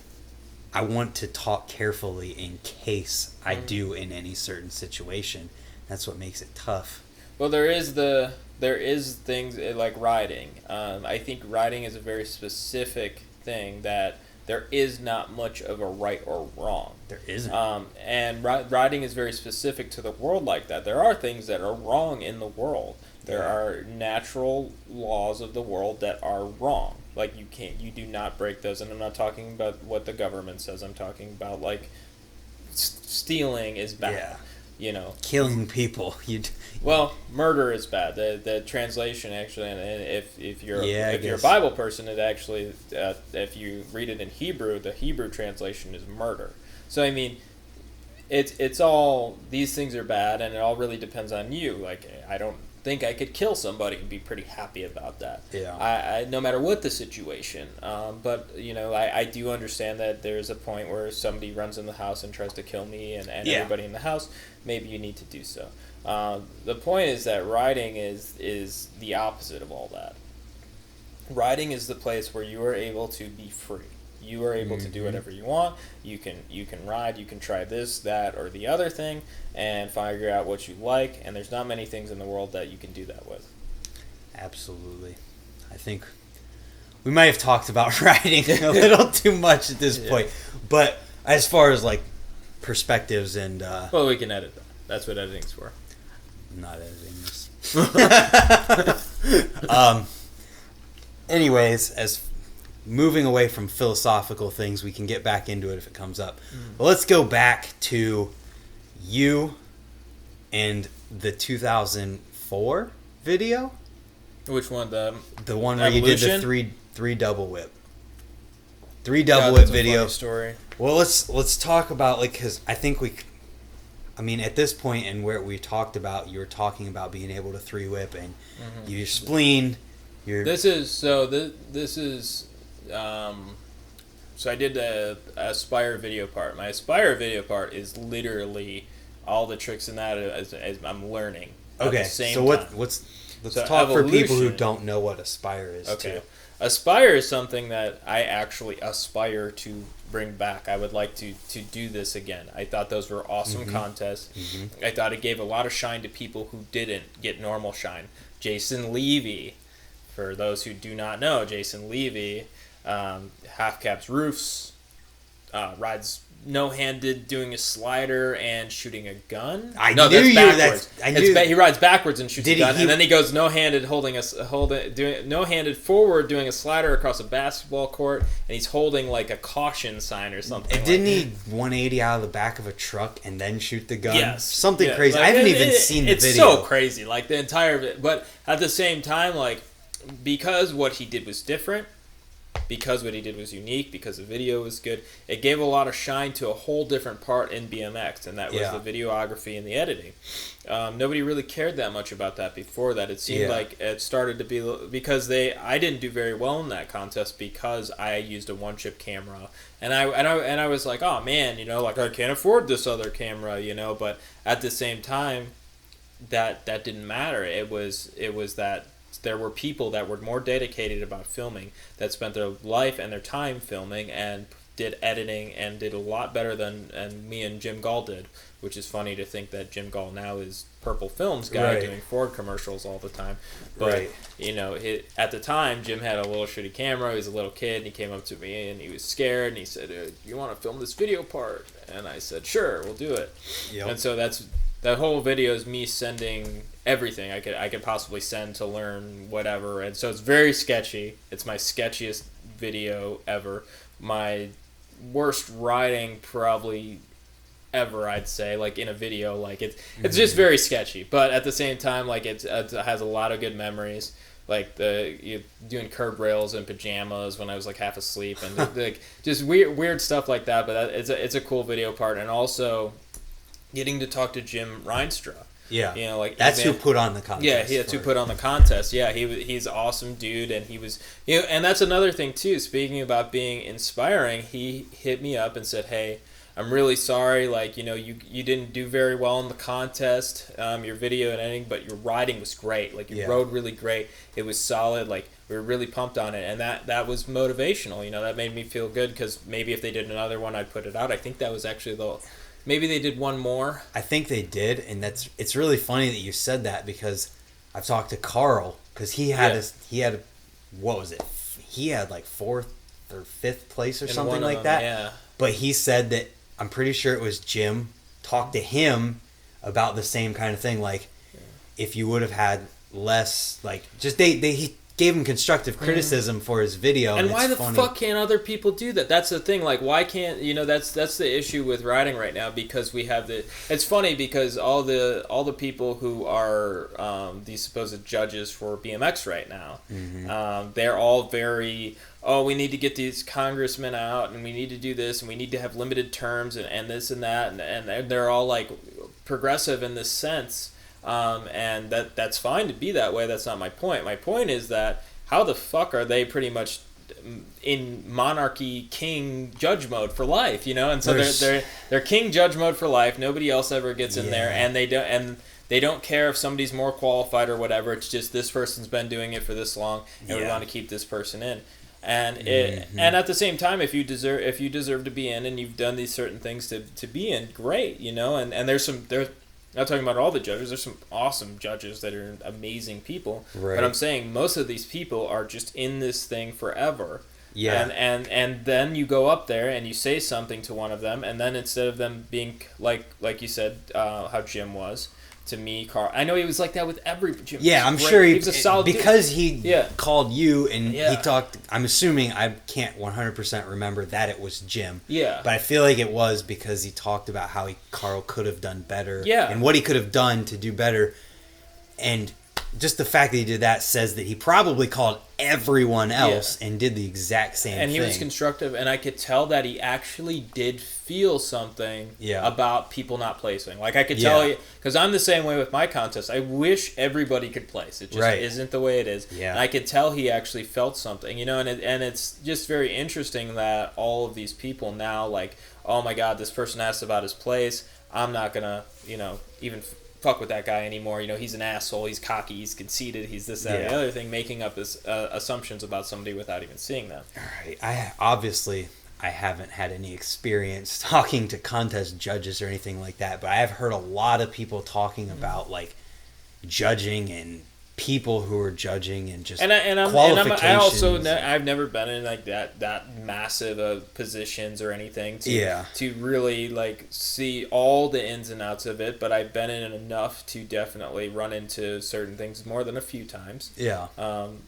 I want to talk carefully in case I do in any certain situation. That's what makes it tough. Well, there is things like riding. I think riding is a very specific thing that there is not much of a right or wrong. There isn't. And riding is very specific to the world like that. There are things that are wrong in the world. There are natural laws of the world that are wrong. Like you do not break those. And I'm not talking about what the government says. I'm talking about like stealing is bad. Yeah. You know, killing people. Well, murder is bad. The translation actually, and if you're a Bible person, it actually if you read it in Hebrew, the Hebrew translation is murder. So I mean, it's all, these things are bad, and it all really depends on you. Like, I don't think I could kill somebody and be pretty happy about that. Yeah. I no matter what the situation. But you know, I do understand that there's a point where somebody runs in the house and tries to kill me and everybody in the house. Maybe you need to do so. The point is that riding is the opposite of all that. Riding is the place where you are able to be free. You are able to do whatever you want. You can ride. You can try this, that, or the other thing, and figure out what you like. And there's not many things in the world that you can do that with. Absolutely. I think we might have talked about riding a little too much at this point. But as far as like perspectives and well, we can edit that. That's what editing's for. I'm not editing this. Anyways, as moving away from philosophical things, we can get back into it if it comes up. But let's go back to you and the 2004 video. Which one? The one where Evolution? you did the three double whip. Three double whip video. Funny story. Well, let's talk about, like, because I think I mean, at this point and where we talked about, you were talking about being able to three whip and your spleen. So I did the Aspire video part. My Aspire video part is literally all the tricks in that as I'm learning. Okay, so let's talk for people who don't know what Aspire is. Okay. Too. Aspire is something that I actually aspire to bring back. I would like to do this again. I thought those were awesome contests. I thought it gave a lot of shine to people who didn't get normal shine. Jason Levy, for those who do not know, Jason Levy, half caps roofs, rides no-handed doing a slider and shooting a gun. He rides backwards and shoots a gun, and then he goes no-handed doing no-handed forward doing a slider across a basketball court, and he's holding like a caution sign or something. Didn't he 180 out of the back of a truck and then shoot the gun? Yes. Something crazy. Like, I haven't even seen the video. It's so crazy, like the entire, but at the same time, like, because what he did was different, because what he did was unique, because the video was good, it gave a lot of shine to a whole different part in BMX, and that was the videography and the editing. Nobody really cared that much about that before that. It seemed like it started to be, because I didn't do very well in that contest because I used a one-chip camera, and I was like, oh man, you know, like I can't afford this other camera, you know, but at the same time, that didn't matter. It was that there were people that were more dedicated about filming, that spent their life and their time filming and did editing and did a lot better than me and Jim Gall did, which is funny to think that Jim Gall now is Purple Films guy doing Ford commercials all the time. But, you know, at the time, Jim had a little shitty camera. He was a little kid, and he came up to me, and he was scared, and he said, you want to film this video part? And I said, sure, we'll do it. Yep. And so that whole video is me sending everything I could possibly send to learn whatever, and so it's very sketchy. It's my sketchiest video ever. My worst riding probably ever, I'd say, like in a video. Like it's just very sketchy, but at the same time, like it has a lot of good memories. Like doing curb rails in pajamas when I was like half asleep, and like just weird stuff like that. But it's a cool video part, and also getting to talk to Jim Reinstra. Yeah. You know, like that's who put on the contest. Yeah, that's who put on the contest. Yeah, he's an awesome dude, and he was, you know, and that's another thing too. Speaking about being inspiring, he hit me up and said, "Hey, I'm really sorry. Like, you know, you didn't do very well in the contest, your video and editing, but your riding was great. Like, you rode really great. It was solid. Like, we were really pumped on it, and that was motivational. You know, that made me feel good because maybe if they did another one, I'd put it out. I think that was actually maybe they did one more. I think they did, and it's really funny that you said that because I've talked to Carl because he had what was it? He had like 4th or 5th place or something like that. Yeah. But he said that I'm pretty sure it was Jim talked to him about the same kind of thing. Like, if you would have had less, like, just he gave him constructive criticism for his video. And why the fuck can't other people do that? That's the thing. Like, why can't, you know, that's the issue with riding right now, because we have it's funny because all the people who are these supposed judges for BMX right now, they're all very, we need to get these congressmen out, and we need to do this, and we need to have limited terms, and this and that, and they're all like progressive in this sense. And that's fine to be that way. That's not my point. My point is that how the fuck are they pretty much in monarchy king judge mode for life, you know? And so they're king judge mode for life. Nobody else ever gets in there, and they don't care if somebody's more qualified or whatever. It's just this person's been doing it for this long, and we want to keep this person in. And and at the same time, if you deserve to be in, and you've done these certain things to be in, great, you know. And there's not talking about all the judges. There's some awesome judges that are amazing people. Right. But I'm saying most of these people are just in this thing forever. Yeah. And then you go up there and you say something to one of them, and then instead of them being like you said, how Jim was to me, Carl. I know he was like that with every Jim. Yeah, I'm sure he was a solid because dude. He called you and he talked. I'm assuming, I can't 100% remember that it was Jim. Yeah, but I feel like it was because he talked about how Carl could have done better. Yeah, and what he could have done to do better, and just the fact that he did that says that he probably called everyone else and did the exact same thing. And he was constructive, and I could tell that he actually did feel something about people not placing. Like, I could tell you, because I'm the same way with my contest. I wish everybody could place. It just isn't the way it is. Yeah. And I could tell he actually felt something, you know, and it's just very interesting that all of these people now, like, oh my God, this person asked about his place. I'm not going to, you know, even fuck with that guy anymore. You know, he's an asshole, he's cocky, he's conceited, he's this, that, and the other thing, making up this assumptions about somebody without even seeing them. All right. I haven't had any experience talking to contest judges or anything like that, but I have heard a lot of people talking about like judging and people who are judging and just qualifications. I've never been in like that massive positions or anything to really like see all the ins and outs of it, but I've been in enough to definitely run into certain things more than a few times. Yeah.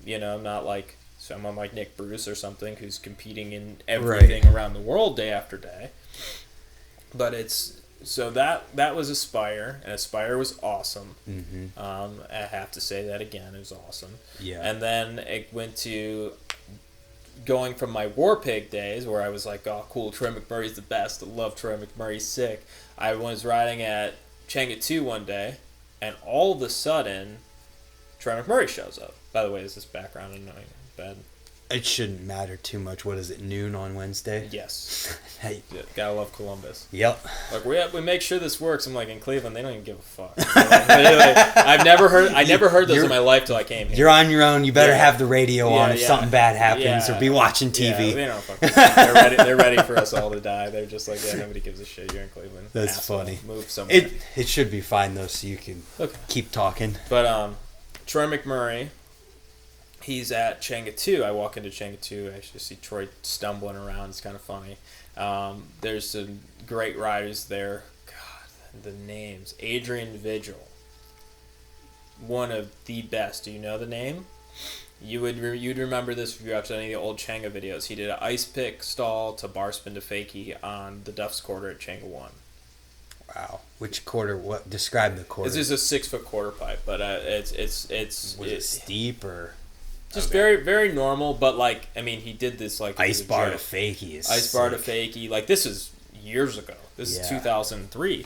You know, I'm not like someone like Nick Bruce or something who's competing in everything around the world day after day. But so that was Aspire, and Aspire was awesome. Mm-hmm. I have to say that again, it was awesome. Yeah. And then it went to going from my War Pig days where I was like, oh cool, Troy McMurray's the best. I love Troy McMurray, he's sick. I was riding at Chang'e 2 one day, and all of a sudden, Troy McMurray shows up. By the way, is this background annoying? Bad. It shouldn't matter too much. What is it, noon on Wednesday? Yes. Hey. Yeah, gotta love Columbus. Yep. Like we make sure this works. I'm like, in Cleveland, they don't even give a fuck. I've never heard those in my life till I came here. You're on your own. You better have the radio on if something bad happens, or be watching TV. Yeah, they don't fuck. They're ready for us all to die. They're just like, nobody gives a shit. You're in Cleveland. That's funny. Move somewhere. It should be fine though, so you can keep talking. But Troy McMurray. He's at Chang'e 2. I walk into Chang'e 2. I actually see Troy stumbling around. It's kind of funny. There's some great riders there. God, the names. Adrian Vigil. One of the best. Do you know the name? You'd remember this if you watched any of the old Chang'e videos. He did an ice pick stall to bar spin to fakie on the Duff's quarter at Chang'e 1. Wow. Which quarter? What? Describe the quarter. This is a 6-foot quarter pipe, but it's Was it steep or? Just very, very normal, but like, I mean, he did this like ice bar to fakie. Bar to fakie. Like, this is years ago. This is 2003.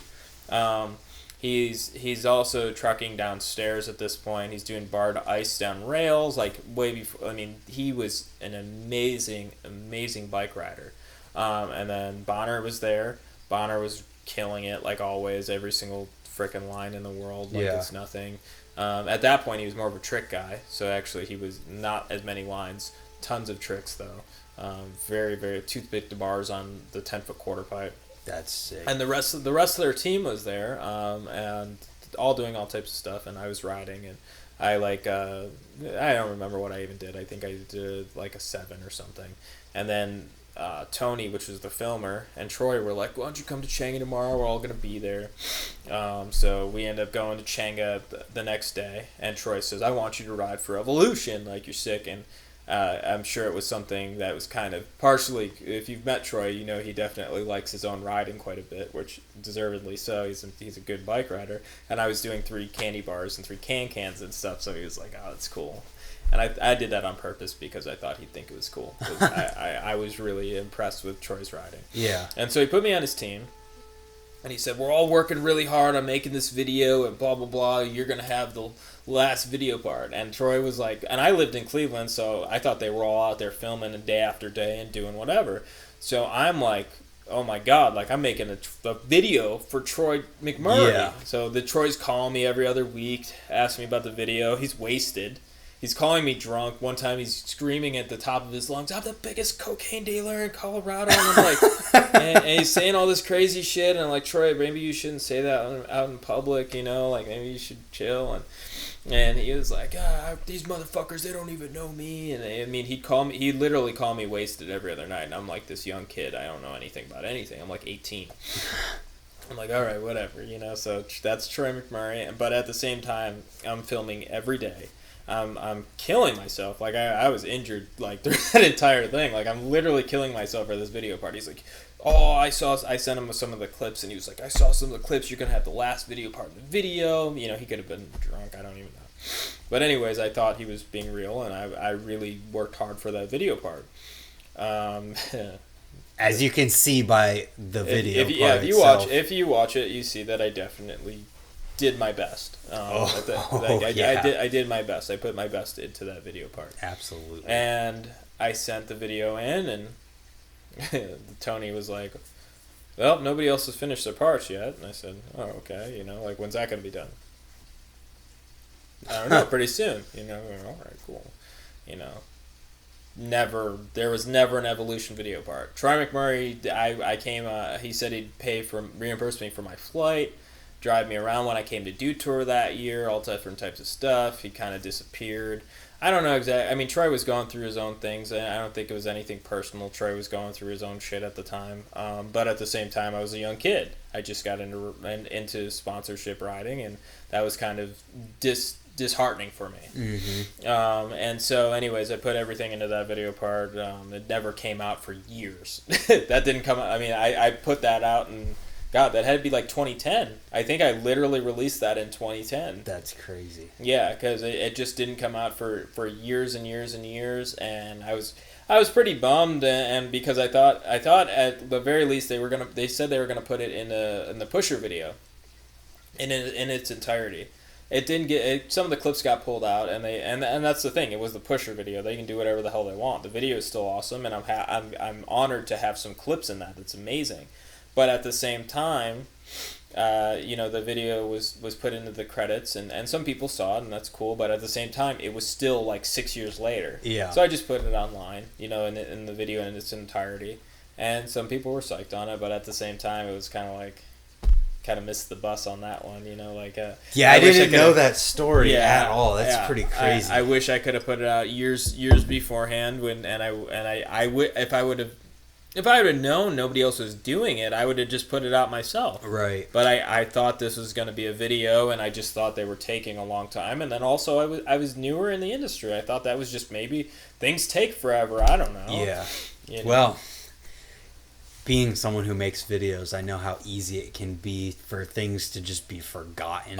He's also trucking downstairs at this point. He's doing bar to ice down rails, like way before. I mean, he was an amazing bike rider. And then Bonner was there. Bonner was killing it like always. Every single freaking line in the world, like it's nothing. At that point, he was more of a trick guy. So actually, he was not as many lines. Tons of tricks though. Very, very toothpick to bars on the 10-foot quarter pipe. That's sick. And the rest of their team was there, and all doing all types of stuff. And I was riding, and I I don't remember what I even did. I think I did like a 7 or something. And then Tony, which was the filmer, and Troy were like, "Why don't you come to Changa tomorrow? We're all gonna be there." So we end up going to Changa the next day, and Troy says, "I want you to ride for Evolution. Like, you're sick." And I'm sure it was something that was kind of partially, if you've met Troy, you know he definitely likes his own riding quite a bit, which deservedly so. He's a good bike rider. And I was doing 3 candy bars and 3 cans and stuff, so he was like, "Oh, that's cool." And I did that on purpose because I thought he'd think it was cool. I was really impressed with Troy's riding. Yeah. And so he put me on his team. And he said, "We're all working really hard on making this video and blah, blah, blah. You're going to have the last video part." And Troy was like, and I lived in Cleveland, so I thought they were all out there filming day after day and doing whatever. So I'm like, oh my God, like I'm making a video for Troy McMurray. Yeah. So the Troy's calling me every other week, asking me about the video. He's wasted. He's calling me drunk. One time he's screaming at the top of his lungs, "I'm the biggest cocaine dealer in Colorado." And I'm like, and he's saying all this crazy shit. And I'm like, "Troy, maybe you shouldn't say that out in public, you know, like maybe you should chill." And he was like, "These motherfuckers, they don't even know me." And I mean, he'd literally call me wasted every other night. And I'm like this young kid. I don't know anything about anything. I'm like 18. I'm like, all right, whatever, you know. So that's Troy McMurray. But at the same time, I'm filming every day. I'm killing myself. Like I was injured like through that entire thing. Like I'm literally killing myself for this video part. He's like, "Oh, I sent him some of the clips," and he was like, "I saw some of the clips. You're gonna have the last video part of the video." You know, he could have been drunk. I don't even know. But anyways, I thought he was being real, and I really worked hard for that video part. As you can see by the video if you watch it, you see that I definitely did my best. I did my best. I put my best into that video part. Absolutely. And I sent the video in, and Tony was like, "Well, nobody else has finished their parts yet." And I said, "Oh, okay. You know, like when's that gonna be done?" "I don't know. Pretty soon." You know. All right, cool. You know. There was never an Evolution video part. Troy McMurray, I came. He said he'd reimburse me for my flight, drive me around when I came to Do Tour that year, all different types of stuff. He kind of disappeared. I don't know exactly. I mean, Troy was going through his own things, and I don't think it was anything personal. Troy was going through his own shit at the time. But at the same time, I was a young kid. I just got into sponsorship riding, and that was kind of disheartening for me. Mm-hmm. And so anyways, I put everything into that video part. It never came out for years. That didn't come out. I mean, I put that out, and God, that had to be like 2010. I think I literally released that in 2010. That's crazy. Yeah, because it just didn't come out for years and years and years, and I was pretty bummed, and because I thought at the very least they said they were gonna put it in the pusher video, in its entirety. It didn't get some of the clips got pulled out, and that's the thing. It was the pusher video. They can do whatever the hell they want. The video is still awesome, and I'm honored to have some clips in that. It's amazing. But at the same time, the video was put into the credits, and some people saw it, and that's cool. But at the same time, it was still like 6 years later. Yeah. So I just put it online, in the video in its entirety, and some people were psyched on it. But at the same time, it was kind of missed the bus on that one, I didn't know that story at all. That's pretty crazy. I wish I could have put it out years beforehand if I would have known nobody else was doing it, I would have just put it out myself. Right. But I thought this was going to be a video, and I just thought they were taking a long time. And then also I was newer in the industry. I thought that was just maybe things take forever. I don't know. Yeah. You know? Well, being someone who makes videos, I know how easy it can be for things to just be forgotten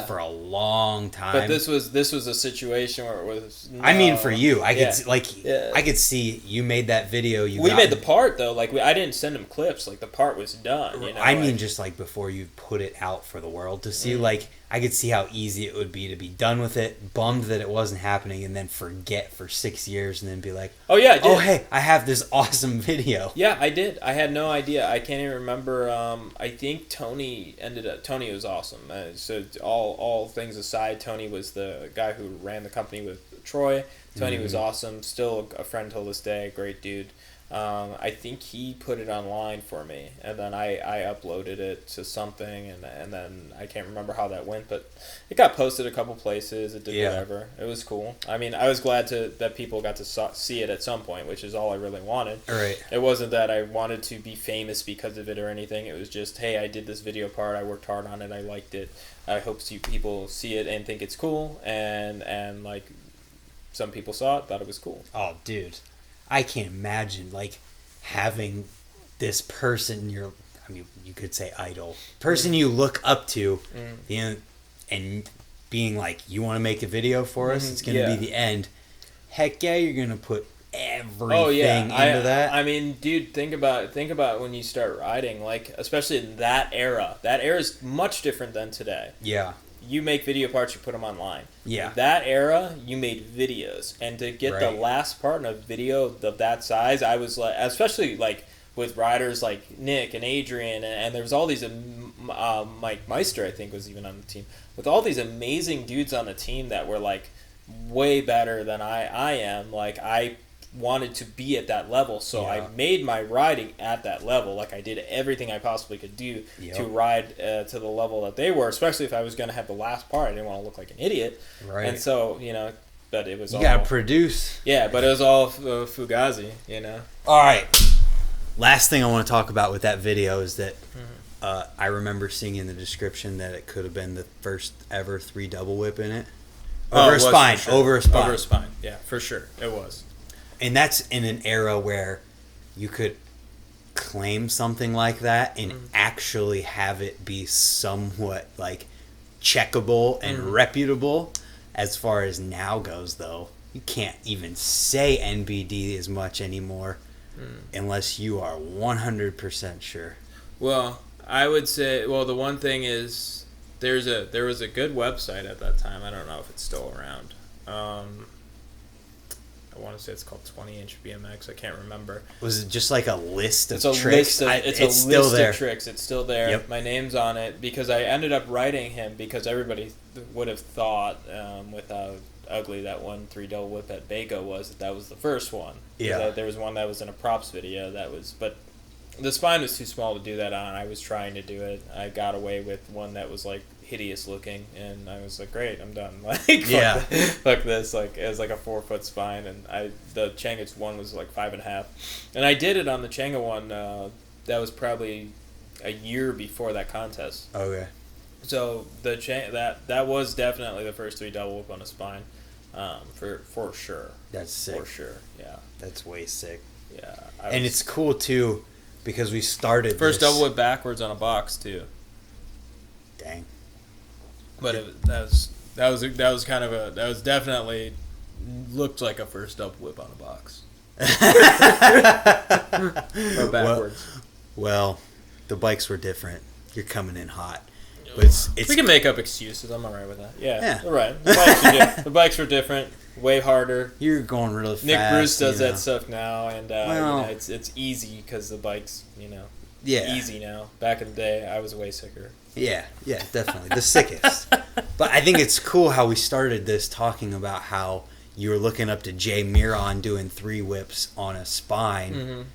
for a long time. But this was a situation where it was. I mean, for you, I could see you made that video. We made the part though. Like I didn't send him clips. Like the part was done. You know? I mean, just like before you put it out for the world to see. Like I could see how easy it would be to be done with it, bummed that it wasn't happening, and then forget for 6 years, and then be like, "Oh yeah, I did. Oh hey, I have this awesome video." Yeah, I did. I had no idea. I can't even remember. I think Tony Tony was awesome. So all things aside, Tony was the guy who ran the company with Troy. Tony was awesome. Still a friend till this day. Great dude. I think he put it online for me, and then I uploaded it to something, and then I can't remember how that went, but it got posted a couple places. It did whatever. It was cool. I mean, I was glad that people got to see it at some point, which is all I really wanted. Right. It wasn't that I wanted to be famous because of it or anything. It was just, hey, I did this video part. I worked hard on it. I liked it. I hope people see it and think it's cool, and like some people saw it, thought it was cool. Oh, dude. I can't imagine, like, having this person, you could say idol, person you look up to, and being like, you want to make a video for us? It's going to be the end. Heck yeah, you're going to put everything into that. I mean, dude, think about when you start riding, like, especially in that era. That era is much different than today. Yeah. You make video parts, you put them online. Yeah. In that era, you made videos. And to get the last part in a video of that size, I was like, especially like with riders like Nick and Adrian, and there was all these, Mike Meister, I think, was even on the team, with all these amazing dudes on the team that were like way better than I am. Like, I wanted to be at that level, so I made my riding at that level. Like, I did everything I possibly could do to ride to the level that they were, especially if I was going to have the last part. I didn't want to look like an idiot, and so but it was you gotta produce. Yeah, but it was all Fugazi, All right, last thing I want to talk about with that video is that I remember seeing in the description that it could have been the first ever 3 double whip in it. Over a spine. Yeah, for sure it was. And that's in an era where you could claim something like that and actually have it be somewhat like checkable and reputable. As far as now goes, though, you can't even say NBD as much anymore unless you are 100% sure. Well, I would say, the one thing is there was a good website at that time. I don't know if it's still around. I want to say it's called 20-inch BMX. I can't remember. Was it just like a list of tricks? It's a list of tricks. It's still there. Yep. My name's on it because I ended up writing him because everybody would have thought with how ugly that 1-3 double whip at Bago was that was the first one. Yeah. There was one that was in a props video but the spine was too small to do that on. I was trying to do it. I got away with one that was like hideous looking, and I was like, great, I'm done. Like, fuck this. Like, it was like a 4-foot spine, and the Chang's one was like 5.5, and I did it on the Changa one. That was probably a year before that contest. Okay. So that was definitely the first 3 double whip on a spine, for sure. That's sick. For sure, yeah. That's way sick. Yeah. And it's cool too because we started first double whip backwards on a box too. Dang. But that was definitely looked like a first double whip on a box. Or backwards. Well, the bikes were different. You're coming in hot. But it's we can make up excuses. I'm alright with that. Yeah. All right. The bikes were different. Way harder. You're going really fast. Nick Bruce does that stuff now, and it's easy because the bike's easy now. Back in the day, I was way sicker. Yeah, definitely. The sickest. But I think it's cool how we started this talking about how you were looking up to Jay Miron doing 3 whips on a spine,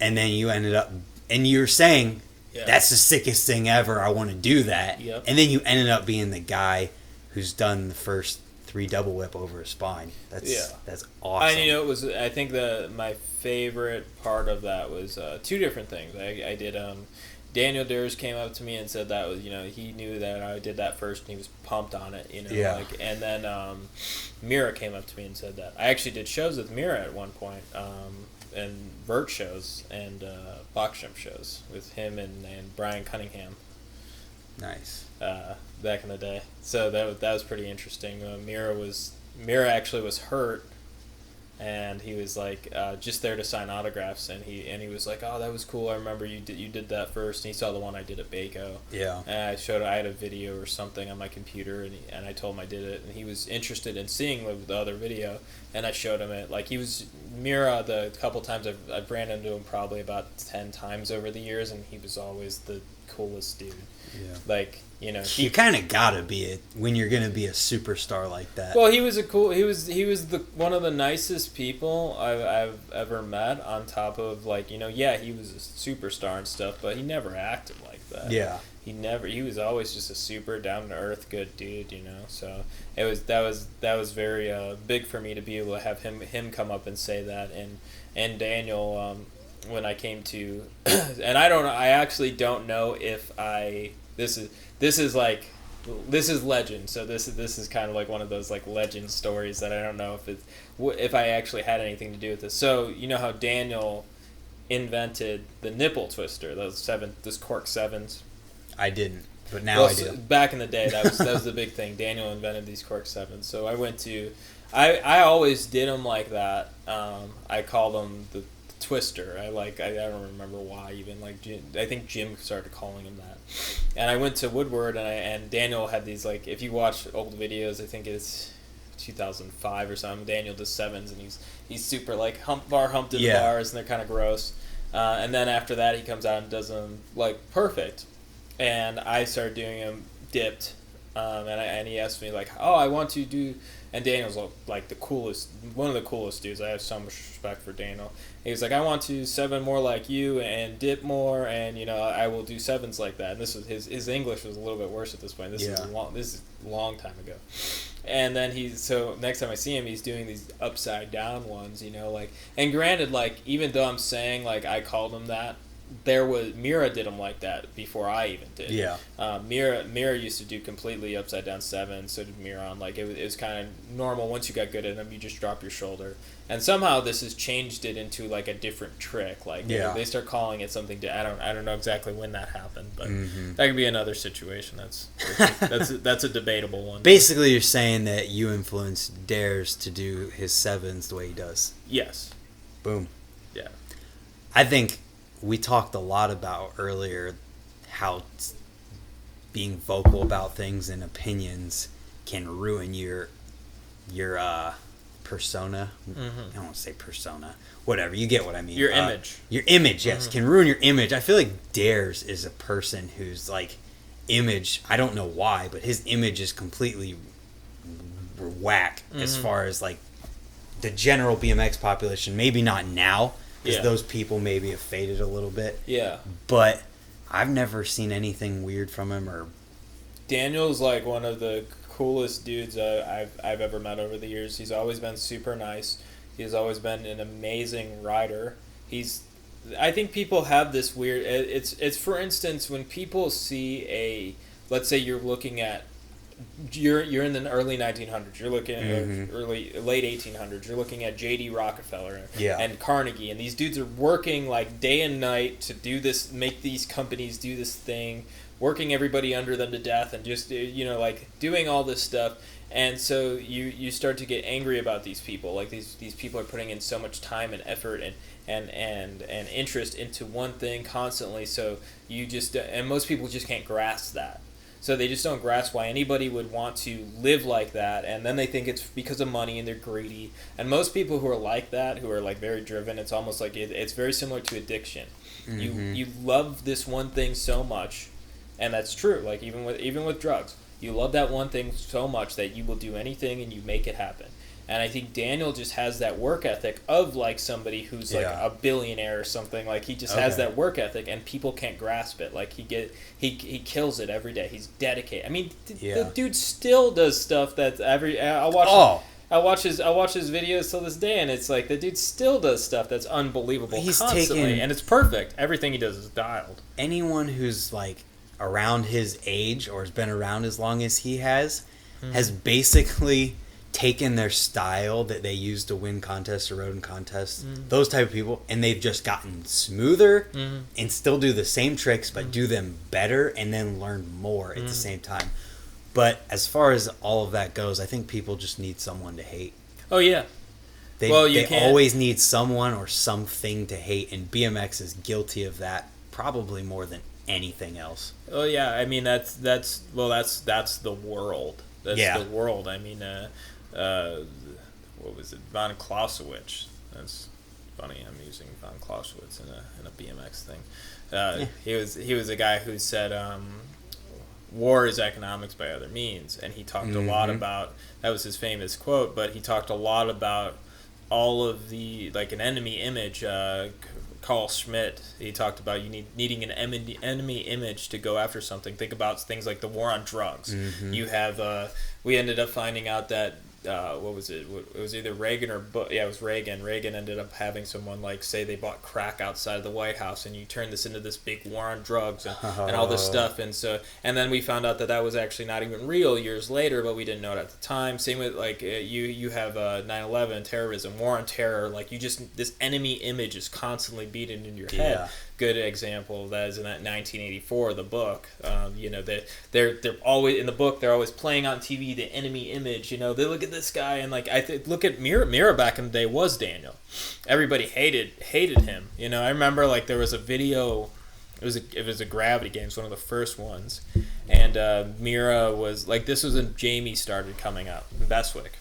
and then you ended up, and you were saying, that's the sickest thing ever, I want to do that. Yep. And then you ended up being the guy who's done the first 3 double whip over a spine. That's awesome. It was. I think my favorite part of that was 2 different things. I did. Daniel Durs came up to me and said that was, he knew that I did that first and he was pumped on it, and then Mira came up to me and said that. I actually did shows with Mira at one point. and vert shows and box jump shows with him and Brian Cunningham. Nice. Back in the day, so that was pretty interesting. Mira actually was hurt, and he was like just there to sign autographs, and he was like, oh, that was cool. I remember you did that first, and he saw the one I did at Baco. Yeah. And I had a video or something on my computer, and I told him I did it, and he was interested in seeing the other video, and I showed him it. Like, he was Mira the couple times I've ran into him probably about 10 times over the years, and he was always the coolest dude. Yeah. Like, you know, you kind of gotta be it when you're gonna be a superstar like that. Well, he was one of the nicest people I've ever met. On top of, like, you know, yeah, he was a superstar and stuff, but he never acted like that. Yeah. He was always just a super down to earth good dude, you know. So that was very big for me to be able to have him come up and say that, and Daniel, when I came to, and I actually don't know if this is legend. So this is kind of like one of those like legend stories that I don't know if I actually had anything to do with this. So you know how Daniel invented the nipple twister, those cork sevens. I didn't, but now I do. Back in the day, that was the big thing. Daniel invented these cork sevens. So I always did them like that. I called them the twister. I don't remember why even. Like, I think Jim started calling him that. And I went to Woodward, and Daniel had these, like, if you watch old videos, I think it's 2005 or something. Daniel does sevens, and he's super like humped in the bars, and they're kind of gross. And then after that, he comes out and does them like perfect. And I started doing them dipped, and he asked me like, oh, I want to do. And Daniel's like one of the coolest dudes. I have so much respect for Daniel. He was like, I want to seven more like you and dip more, and you know, I will do sevens like that. And this was his English was a little bit worse at this point. This is a long time ago. And then so next time I see him, he's doing these upside down ones, you know, like. And granted, like, even though I'm saying like I called him that, Mira did them like that before I even did. Yeah. Mira used to do completely upside down sevens. So did Miran. Like, it was kind of normal. Once you got good at them, you just drop your shoulder. And somehow this has changed it into like a different trick. Like, they start calling it something. I don't know exactly when that happened, but that could be another situation. That's a debatable one. Basically, you're saying that you influenced Dares to do his sevens the way he does. Yes. Boom. Yeah. I think we talked a lot about earlier how being vocal about things and opinions can ruin your persona. I don't want to say persona. Whatever, you get what I mean. Your image. Your image, yes, can ruin your image. I feel like Dares is a person whose like image, I don't know why, but his image is completely whack as far as like the general BMX population. Maybe not now, because those people maybe have faded a little bit. Yeah. But I've never seen anything weird from him. Or Daniel's like one of the coolest dudes I've ever met over the years. He's always been super nice. He's always been an amazing rider. I think people have this weird. It's for instance, when people see let's say you're looking at. You're in the early 1900s. You're looking at late 1800s. You're looking at J.D. Rockefeller and Carnegie, and these dudes are working like day and night to do this, make these companies do this thing, working everybody under them to death, and just like doing all this stuff. And so you start to get angry about these people. Like these people are putting in so much time and effort and interest into one thing constantly. So and most people just can't grasp that. So they just don't grasp why anybody would want to live like that, and then they think it's because of money and they're greedy. And most people who are like that, who are like very driven, it's almost like it's very similar to addiction. You love this one thing so much, and that's true. Like even with drugs, you love that one thing so much that you will do anything and you make it happen. And I think Daniel just has that work ethic of like somebody who's like a billionaire or something. Like he just has that work ethic, and people can't grasp it. Like he kills it every day. He's dedicated. I mean, the dude still does stuff that I watch his videos till this day, and it's like the dude still does stuff that's unbelievable constantly, and it's perfect. Everything he does is dialed. Anyone who's like around his age or has been around as long as he has basically taken their style that they used to win contests or rodent contests, those type of people, and they've just gotten smoother and still do the same tricks, but do them better and then learn more at the same time. But as far as all of that goes, I think people just need someone to hate. Oh, yeah. They always need someone or something to hate, and BMX is guilty of that probably more than anything else. Oh, yeah. I mean, that's the world. That's the world. I mean, what was it? Von Clausewitz. That's funny. I'm using von Clausewitz in a BMX thing. He was a guy who said war is economics by other means, and he talked a lot about, that was his famous quote, but he talked a lot about all of the, like, an enemy image. Carl Schmitt, he talked about needing an enemy image to go after something. Think about things like the war on drugs. You have we ended up finding out that what was it? It was either Reagan or it was Reagan. Reagan ended up having someone like say they bought crack outside of the White House, and you turn this into this big war on drugs and all this stuff. And then we found out that was actually not even real years later, but we didn't know it at the time. Same with like you have 9/11 terrorism, war on terror. Like this enemy image is constantly beaten into your head. Yeah. Good example of that is in that 1984, the book. They're always in the book. They're always playing on TV the enemy image. They look at this guy and like look at Mira. Mira back in the day was Daniel. Everybody hated him. I remember like there was a video. It was a Gravity Games, one of the first ones, and Mira was like, this was when Jamie started coming up. Bestwick.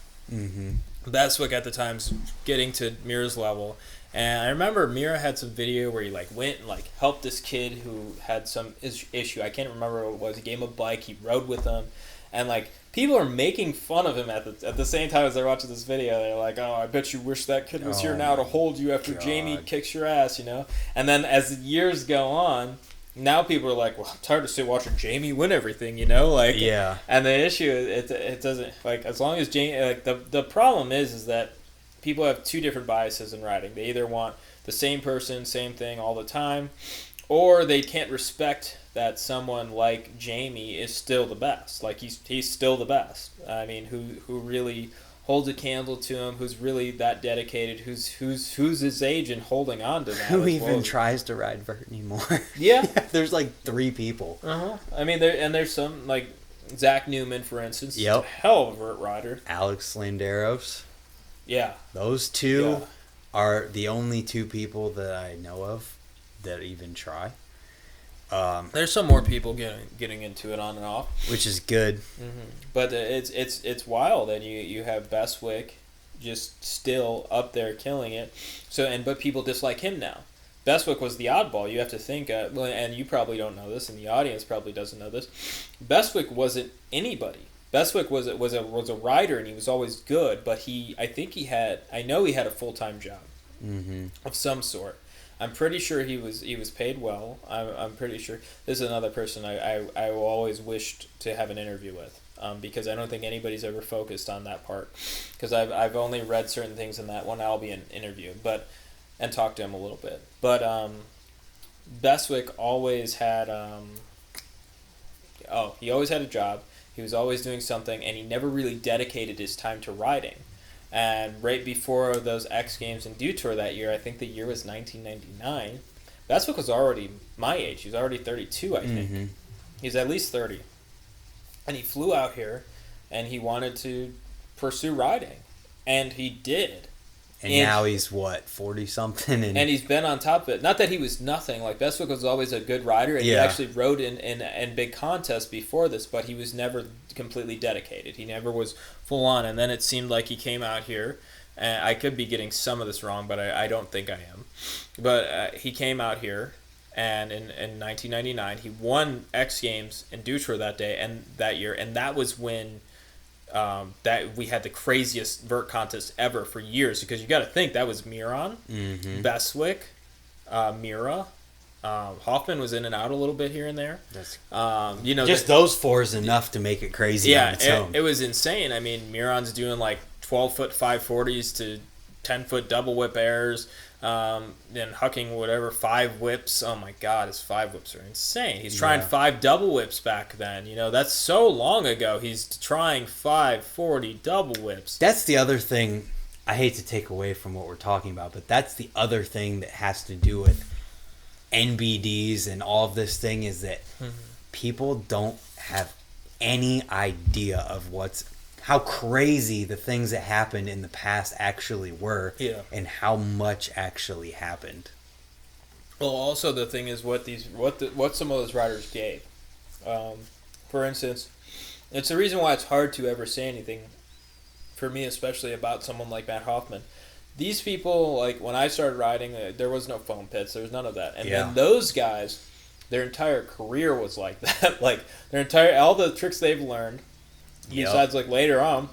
Bestwick at the time's getting to Mira's level. And I remember Mira had some video where he like went and like helped this kid who had some issue. I can't remember what it was. He gave him a bike. He rode with him, and like people are making fun of him at the same time as they're watching this video. They're like, "Oh, I bet you wish that kid was here now to hold you after Jamie kicks your ass," And then as the years go on, now people are like, "Well, I'm tired of watching Jamie win everything," Like yeah. And the issue is it doesn't like as long as Jamie like the problem is that people have two different biases in riding. They either want the same person, same thing all the time, or they can't respect that someone like Jamie is still the best. Like he's still the best. I mean, who really holds a candle to him, who's really that dedicated, who's his age and holding on to that. Who even tries to ride vert anymore? Yeah. There's like 3 people. I mean, there's some like Zach Newman, for instance. Yep. Hell of a vert rider. Alex Landeros. Yeah. Those two are the only 2 people that I know of that even try. There's some more people getting into it on and off, which is good. But it's wild that you have Bestwick just still up there killing it. But people dislike him now. Bestwick was the oddball. You have to think, and you probably don't know this, and the audience probably doesn't know this. Bestwick wasn't anybody. Bestwick was a rider, and he was always good, but I know he had a full-time job of some sort. I'm pretty sure he was paid well. I'm pretty sure. This is another person I will always wished to have an interview with, because I don't think anybody's ever focused on that part, because I've only read certain things in that one Albion interview, and talked to him a little bit. But Bestwick always had he always had a job. He was always doing something, and he never really dedicated his time to riding. And right before those X Games in Detour that year, I think the year was 1999, Bestwick was already my age. He was already 32, I think. He's at least 30. And he flew out here, and he wanted to pursue riding. And he did. And now he's, 40-something? And he's been on top of it. Not that he was nothing. Like, Bestwick was always a good rider, and he actually rode in big contests before this, but he was never completely dedicated. He never was full on. And then it seemed like he came out here, and I could be getting some of this wrong, but I don't think I am. But he came out here, and in 1999, he won X Games in Detour that year, and that was when that we had the craziest vert contest ever for years, because you got to think that was Miron, Bestwick, Mira, Hoffman was in and out a little bit here and there. Just those 4 is enough to make it crazy. On its own. It was insane. I mean, Miron's doing like 12-foot 540s to 10-foot double whip airs. Then hucking whatever 5 whips. Oh my God, his 5 whips are insane. He's trying 5 double whips back then. That's so long ago. He's trying 540 double whips. That's the other thing. I hate to take away from what we're talking about, but that's the other thing that has to do with NBDs and all of this thing is that people don't have any idea of how crazy the things that happened in the past actually were, and how much actually happened. Well, also the thing is what some of those riders gave. For instance, it's the reason why it's hard to ever say anything, for me especially, about someone like Matt Hoffman. These people, like when I started riding, there was no foam pits, there was none of that, and then those guys, their entire career was like that. Like all the tricks they've learned, besides like later on,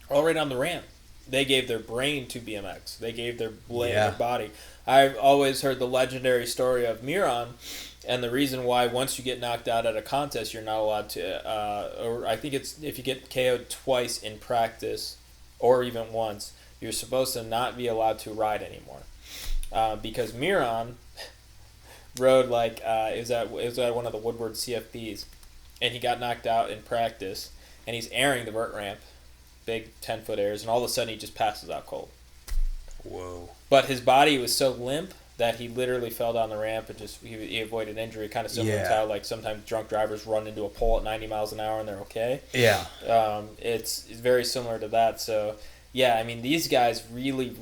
all right on the ramp. They gave their brain to BMX. They gave their their body. I've always heard the legendary story of Miran, and the reason why once you get knocked out at a contest, you're not allowed to, or I think it's if you get KO'd twice in practice, or even once, you're supposed to not be allowed to ride anymore. Because Miran rode like, it was at one of the Woodward CFBs, and he got knocked out in practice, and he's airing the vert ramp, big 10-foot airs, and all of a sudden he just passes out cold. Whoa. But his body was so limp that he literally fell down the ramp and he avoided injury, kind of similar to how like sometimes drunk drivers run into a pole at 90 miles an hour and they're okay. Yeah. It's very similar to that. So, yeah, I mean, these guys really,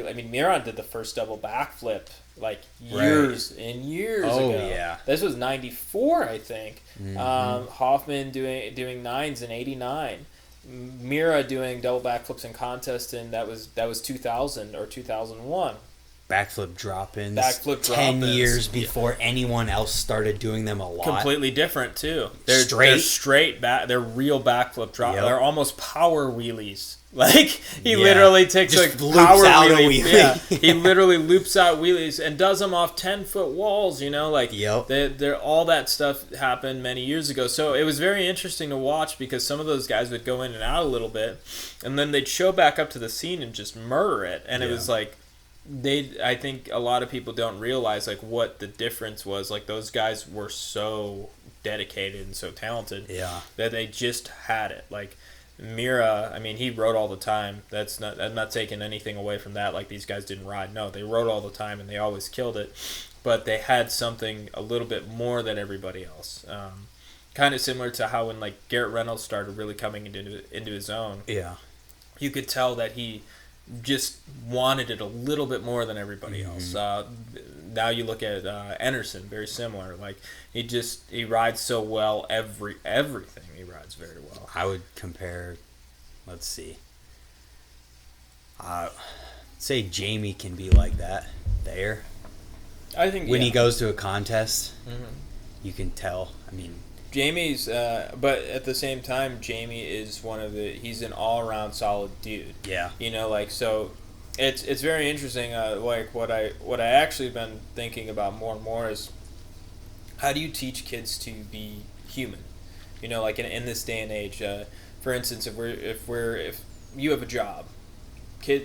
I mean, Miran did the first double backflip like years and years ago. Oh, yeah. This was 94, I think. Mm-hmm. Hoffman doing 9s in 89. Mira doing double backflips in contest, and that was 2000 or 2001. Backflip drop-ins. 10 years before anyone else started doing them a lot. Completely different too. They're straight back. They're real backflip drop. Yep. They're almost power wheelies. Like he literally takes just like power wheelie. Yeah, he literally loops out wheelies and does them off 10-foot walls. Like they're all that stuff happened many years ago. So it was very interesting to watch because some of those guys would go in and out a little bit, and then they'd show back up to the scene and just murder it. And it was like. I think a lot of people don't realize like what the difference was. Like those guys were so dedicated and so talented that they just had it. Like Mira, I mean, he rode all the time. I'm not taking anything away from that. Like these guys didn't ride. No, they rode all the time and they always killed it. But they had something a little bit more than everybody else. Kind of similar to how when like Garrett Reynolds started really coming into his own. Yeah, you could tell that he just wanted it a little bit more than everybody else. Now you look at Anderson, very similar. Like he rides so well everything he rides very well. I would compare. Let's see. Say Jamie can be like that there. I think when he goes to a contest, you can tell. I mean. Jamie's, but at the same time, Jamie is he's an all-around solid dude. Yeah. So it's very interesting. Like what I actually been thinking about more and more is how do you teach kids to be human? Like in this day and age. For instance, if you have a job,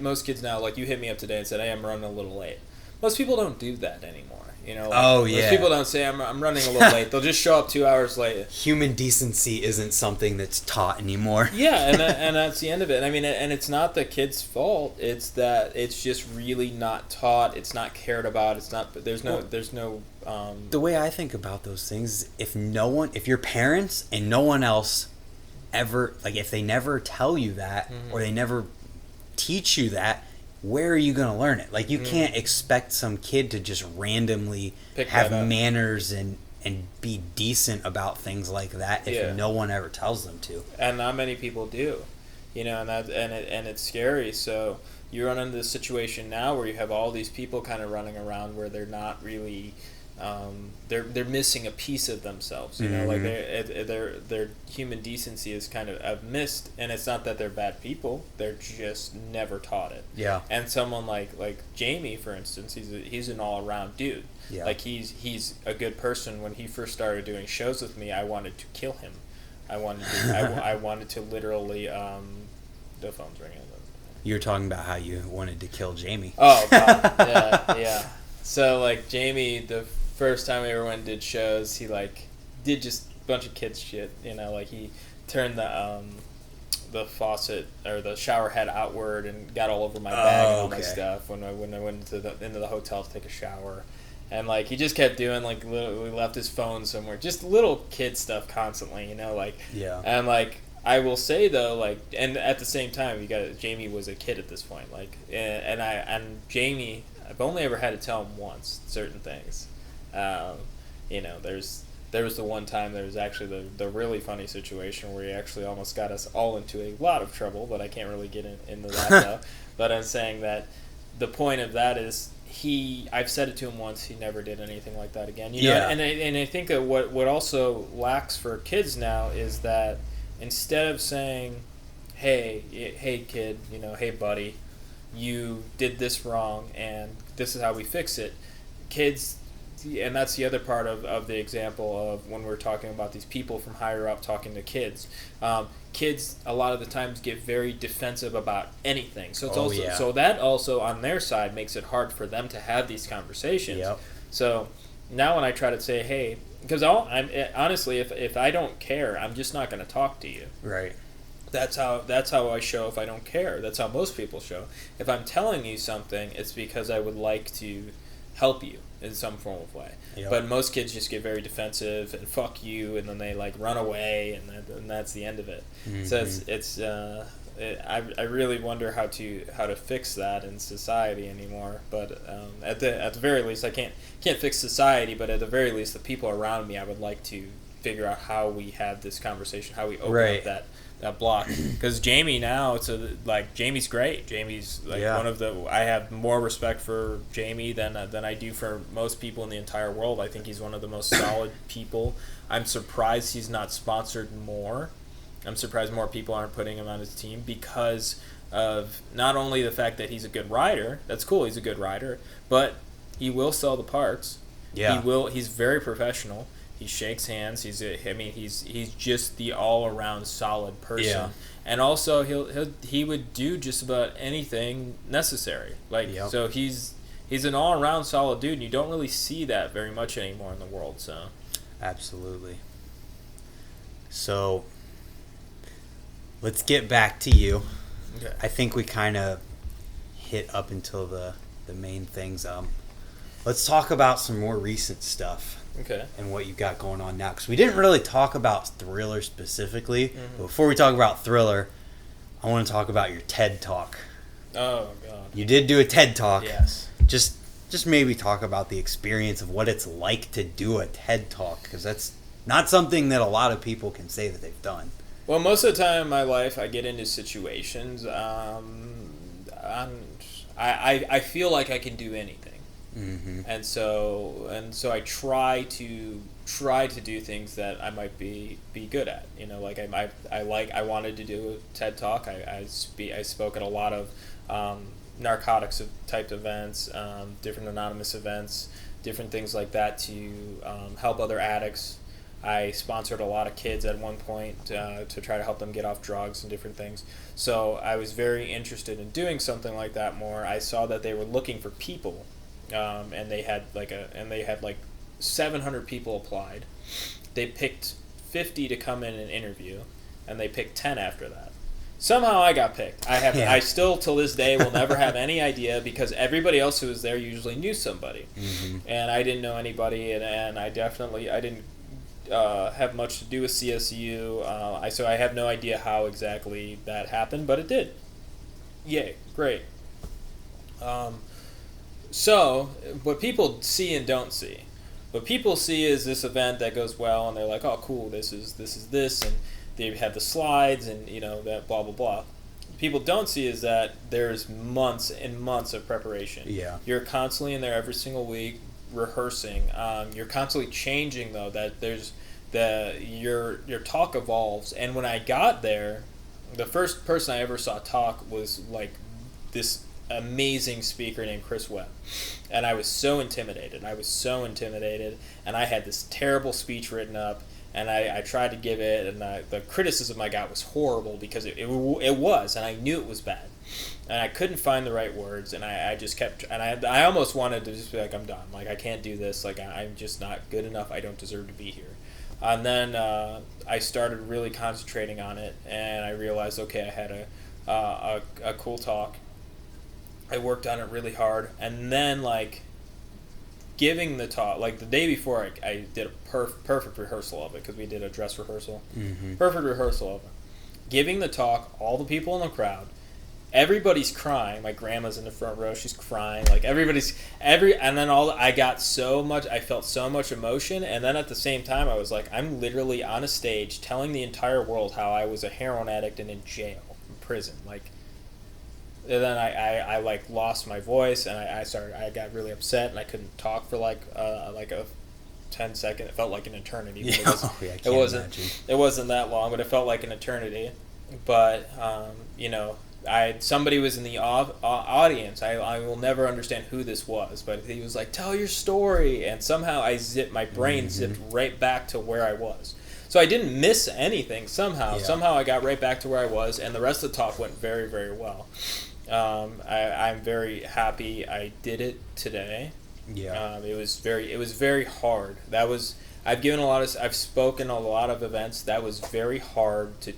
most kids now, like you hit me up today and said, "Hey, I'm running a little late." Most people don't do that anymore. Most people don't say I'm running a little late. They'll just show up 2 hours late. Human decency isn't something that's taught anymore. Yeah, and that's the end of it. I mean, and it's not the kid's fault. It's that it's just really not taught. It's not cared about. It's not. There's no. The way I think about those things is if your parents and no one else ever, like if they never tell you that or they never teach you that, where are you going to learn it? Like, you can't expect some kid to just randomly have manners and be decent about things like that if no one ever tells them to. And not many people do, and it's scary. So you run into this situation now where you have all these people kind of running around where they're not really. They're missing a piece of themselves, like their human decency is kind of missed, and it's not that they're bad people; they're just never taught it. Yeah. And someone like Jamie, for instance, he's an all around dude. Yeah. Like he's a good person. When he first started doing shows with me, I wanted to kill him. I wanted to literally. The phone's ringing. You were talking about how you wanted to kill Jamie. Oh, God. Yeah. So, like, Jamie, the first time we ever went and did shows, he, like, did just a bunch of kids shit, you know, like, he turned the faucet or the shower head outward and got all over my bag and all my stuff when I went into the hotel to take a shower. And, like, he just kept doing, like, we left his phone somewhere. Just little kid stuff constantly, you know, like. Yeah. And, like, I will say, though, like, and at the same time, Jamie was a kid at this point. Like, and Jamie, I've only ever had to tell him once certain things. You know, there was the one time there was actually the really funny situation where he actually almost got us all into a lot of trouble, but I can't really get into that, though. But I'm saying that the point of that is, I've said it to him once. He never did anything like that again. You know? Yeah. And I think that what also lacks for kids now is that instead of saying, hey kid, you know, hey buddy, you did this wrong and this is how we fix it. Kids, and that's the other part of the example of when we're talking about these people from higher up talking to kids. Kids a lot of the times get very defensive about anything. So it's so that also on their side makes it hard for them to have these conversations. Yep. So now when I try to say, hey, because honestly, if I don't care, I'm just not going to talk to you. Right. That's how I show if I don't care. That's how most people show. If I'm telling you something, it's because I would like to help you in some form of way. Yep. But most kids just get very defensive and fuck you, and then they like run away, and that's the end of it. Mm-hmm. So I really wonder how to fix that in society anymore. But at the very least, I can't fix society, but at the very least, the people around me, I would like to figure out how we have this conversation, how we open up that block. Because Jamie now, Jamie's great. Jamie's one of the. I have more respect for Jamie than I do for most people in the entire world. I think he's one of the most solid people. I'm surprised he's not sponsored more. I'm surprised more people aren't putting him on his team because of not only the fact that he's a good rider. That's cool. He's a good rider, but he will sell the parts. Yeah. He will. He's very professional. He shakes hands. He's just the all around solid person. Yeah. And also he would do just about anything necessary. So he's an all around solid dude, and you don't really see that very much anymore in the world. So absolutely. So let's get back to you. Okay. I think we kind of hit up until the main things. Let's talk about some more recent stuff. Okay. And what you got going on now. Because we didn't really talk about Thriller specifically. Mm-hmm. But before we talk about Thriller, I want to talk about your TED Talk. Oh, God. You did do a TED Talk. Yes. Just maybe talk about the experience of what it's like to do a TED Talk. Because that's not something that a lot of people can say that they've done. Well, most of the time in my life, I get into situations. I feel like I can do anything. Mm-hmm. And so I try to do things that I might be good at. You know, like I wanted to do a TED Talk. I spoke at a lot of narcotics type events, different anonymous events, different things like that to help other addicts. I sponsored a lot of kids at one point to try to help them get off drugs and different things. So I was very interested in doing something like that more. I saw that they were looking for people. And they had like 700 people applied. They picked 50 to come in and interview, and they picked 10 after that. Somehow I got picked. I still till this day will never have any idea because everybody else who was there usually knew somebody, and I didn't know anybody, and I didn't have much to do with CSU. So I have no idea how exactly that happened, but it did. Yay, great. So, what people see and don't see. What people see is this event that goes well, and they're like, oh, cool, this is this, and they have the slides, and, you know, that blah, blah, blah. What people don't see is that there's months and months of preparation. Yeah. You're constantly in there every single week rehearsing. You're constantly changing, though, that your talk evolves. And when I got there, the first person I ever saw talk was, like, this amazing speaker named Chris Webb, and I was so intimidated, and I had this terrible speech written up, And I tried to give it, and the criticism I got was horrible because it was, and I knew it was bad. And I couldn't find the right words, and I just kept, and I almost wanted to just be like, I'm done. Like, I can't do this. Like, I'm just not good enough. I don't deserve to be here. And then I started really concentrating on it, and I realized, okay, I had a cool talk. I worked on it really hard, and then, like, giving the talk, like the day before, I did a perfect rehearsal of it because we did a dress rehearsal. Mm-hmm. Perfect rehearsal of it. Giving the talk, all the people in the crowd, everybody's crying. My grandma's in the front row; she's crying. Like and then I felt so much emotion, and then at the same time, I was like, I'm literally on a stage telling the entire world how I was a heroin addict and in jail, in prison, like. And then I like lost my voice, and I got really upset, and I couldn't talk for like a 10 second. It felt like an eternity. Yeah, It wasn't that long, but it felt like an eternity. But somebody was in the audience. I will never understand who this was, but he was like, "Tell your story," and somehow my brain zipped right back to where I was. So I didn't miss anything somehow. Yeah. Somehow I got right back to where I was, and the rest of the talk went very, very well. I'm very happy I did it today. Yeah. It was very hard. I've spoken a lot of events. That was very hard to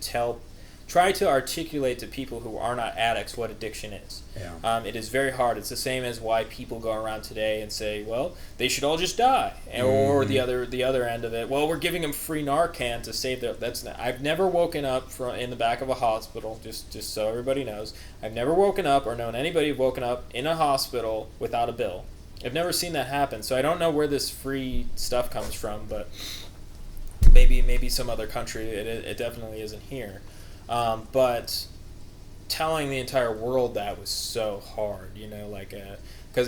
try to articulate to people who are not addicts what addiction is. Yeah. It is very hard. It's the same as why people go around today and say, well, they should all just die. Or the other end of it, well, we're giving them free Narcan to save their... I've never woken up in the back of a hospital, just so everybody knows. I've never woken up or known anybody who've woken up in a hospital without a bill. I've never seen that happen, so I don't know where this free stuff comes from, but maybe some other country. It definitely isn't here. But telling the entire world that was so hard, because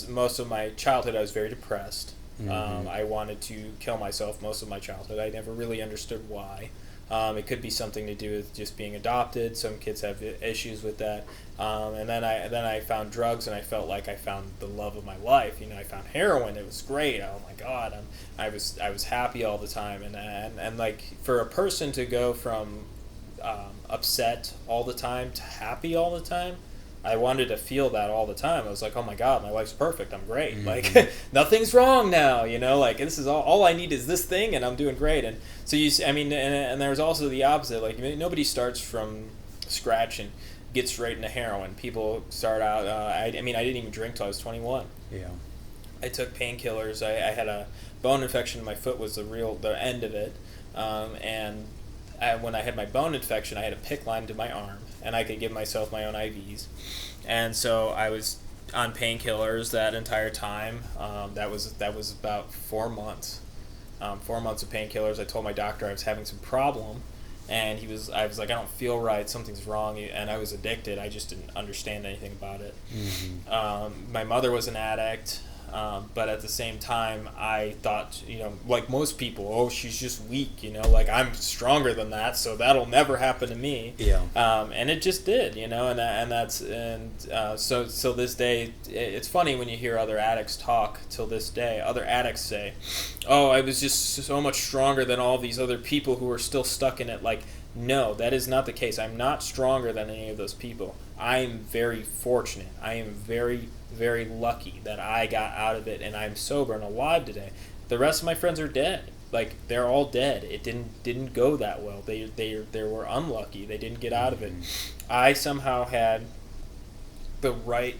most of my childhood I was very depressed. Mm-hmm. I wanted to kill myself most of my childhood. I never really understood why. It could be something to do with just being adopted. Some kids have issues with that. And then I found drugs, and I felt like I found the love of my life. I found heroin. It was great. Oh my God, I was happy all the time. And like for a person to go from upset all the time to happy all the time, I wanted to feel that all the time. I was like, oh my God, my life's perfect. I'm great. Mm-hmm. Like nothing's wrong now. Like this is all I need is this thing, and I'm doing great. And so and there's also the opposite. Like nobody starts from scratch and gets straight into heroin. People start out. I didn't even drink till I was 21. Yeah. I took painkillers. I had a bone infection in my foot. Was the end of it, and. When I had my bone infection, I had a PICC line to my arm, and I could give myself my own IVs. And so I was on painkillers that entire time. That was about 4 months. 4 months of painkillers. I told my doctor I was having some problem, and I was like, I don't feel right. Something's wrong. And I was addicted. I just didn't understand anything about it. Mm-hmm. My mother was an addict. But at the same time, I thought, like most people, oh, she's just weak, like I'm stronger than that, so that'll never happen to me. Yeah. And it just did, so this day, it's funny when you hear other addicts talk till this day. Other addicts say, oh, I was just so much stronger than all these other people who are still stuck in it. Like, no, that is not the case. I'm not stronger than any of those people. I'm very fortunate. I am very, very lucky that I got out of it and I'm sober and alive today. The rest of my friends are dead. Like, they're all dead. It didn't go that well. They were unlucky. They didn't get out of it. I somehow had the right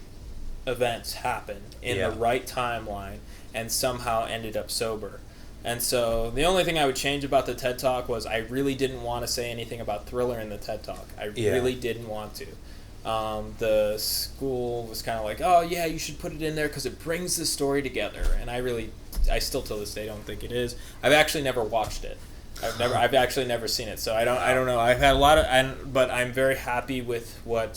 events happen in the right timeline and somehow ended up sober. And so the only thing I would change about the TED Talk was I really didn't want to say anything about Thriller in the TED Talk. I really didn't want to. The school was kind of like, oh yeah, you should put it in there because it brings the story together. And I still till this day don't think it is. I've actually never watched it. I've actually never seen it. So I don't know. I've had a lot of, but I'm very happy with what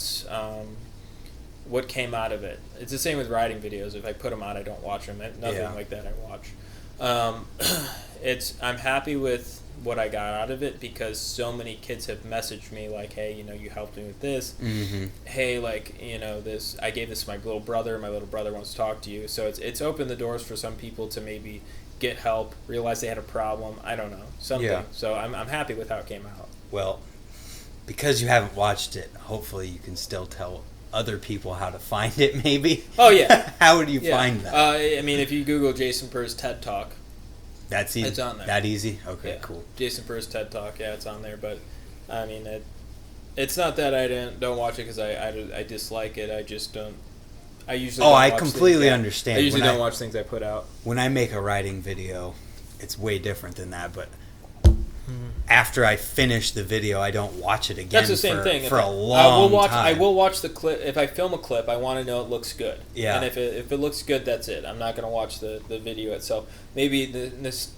came out of it. It's the same with writing videos. If I put them out, I don't watch them. Nothing like that I watch. I'm happy with what I got out of it because so many kids have messaged me like, hey, you helped me with this. Mm-hmm. Hey, like, this, I gave this to my little brother. My little brother wants to talk to you. So it's opened the doors for some people to maybe get help, realize they had a problem. I don't know, something. Yeah. So I'm happy with how it came out. Well, because you haven't watched it, hopefully you can still tell other people how to find it, maybe. Oh, yeah. How would you find that? I mean, if you Google Jason Perz TED Talk, That's easy. it's on there. That easy? Okay, Yeah. cool. Jason Perz TED Talk, yeah, it's on there. But I mean, it's not that I don't watch it because I dislike it. I just don't. I usually. Oh, don't I watch completely things, understand. I usually When don't watch things I put out. When I make a riding video, it's way different than that, but after I finish the video, I don't watch it again. That's the same thing. For a long time. I will watch the clip. If I film a clip, I want to know it looks good. Yeah. And if it looks good, that's it. I'm not going to watch the video itself. Maybe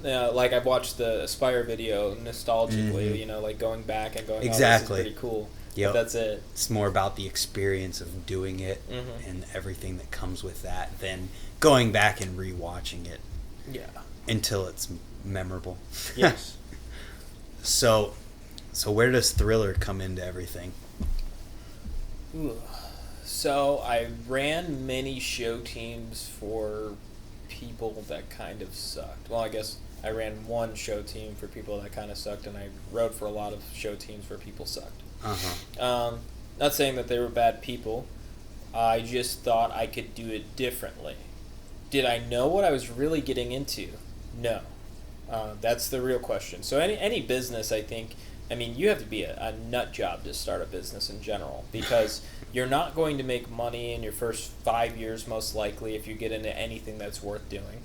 like I've watched the Aspire video nostalgically, like going back and going, Exactly. oh, this is pretty cool. Yep. But that's it. It's more about the experience of doing it Mm-hmm. and everything that comes with that than going back and rewatching it Yeah. until it's memorable. Yes. So where does Thriller come into everything? Ooh. So I ran many show teams for people that kind of sucked. Well, I guess I ran one show team for people that kind of sucked, and I rode for a lot of show teams where people sucked. Not saying that they were bad people. I just thought I could do it differently. Did I know what I was really getting into? No. That's the real question. So any business, I think, you have to be a nut job to start a business in general, because you're not going to make money in your first 5 years, most likely, if you get into anything that's worth doing.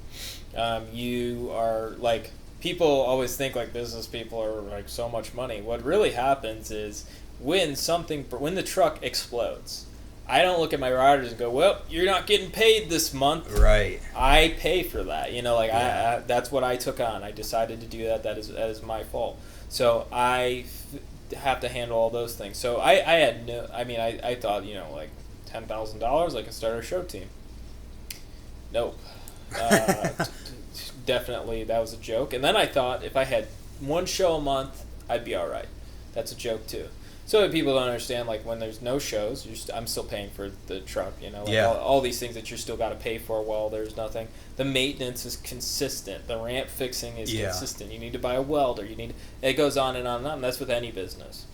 You are, like, people always think, like, business people are, like, so much money. What really happens is when the truck explodes, I don't look at my riders and go, well, you're not getting paid this month. Right. I pay for that. I that's what I took on. I decided to do that. That is my fault. So I have to handle all those things. So I had no, I thought, like $10,000, I could start a show team. Nope. Definitely, that was a joke. And then I thought if I had one show a month, I'd be all right. That's a joke too. So that people don't understand, like, when there's no shows, I'm still paying for the truck, all these things that you're still got to pay for while there's nothing. The maintenance is consistent. The ramp fixing is consistent. You need to buy a welder. It goes on and on and on. That's with any business.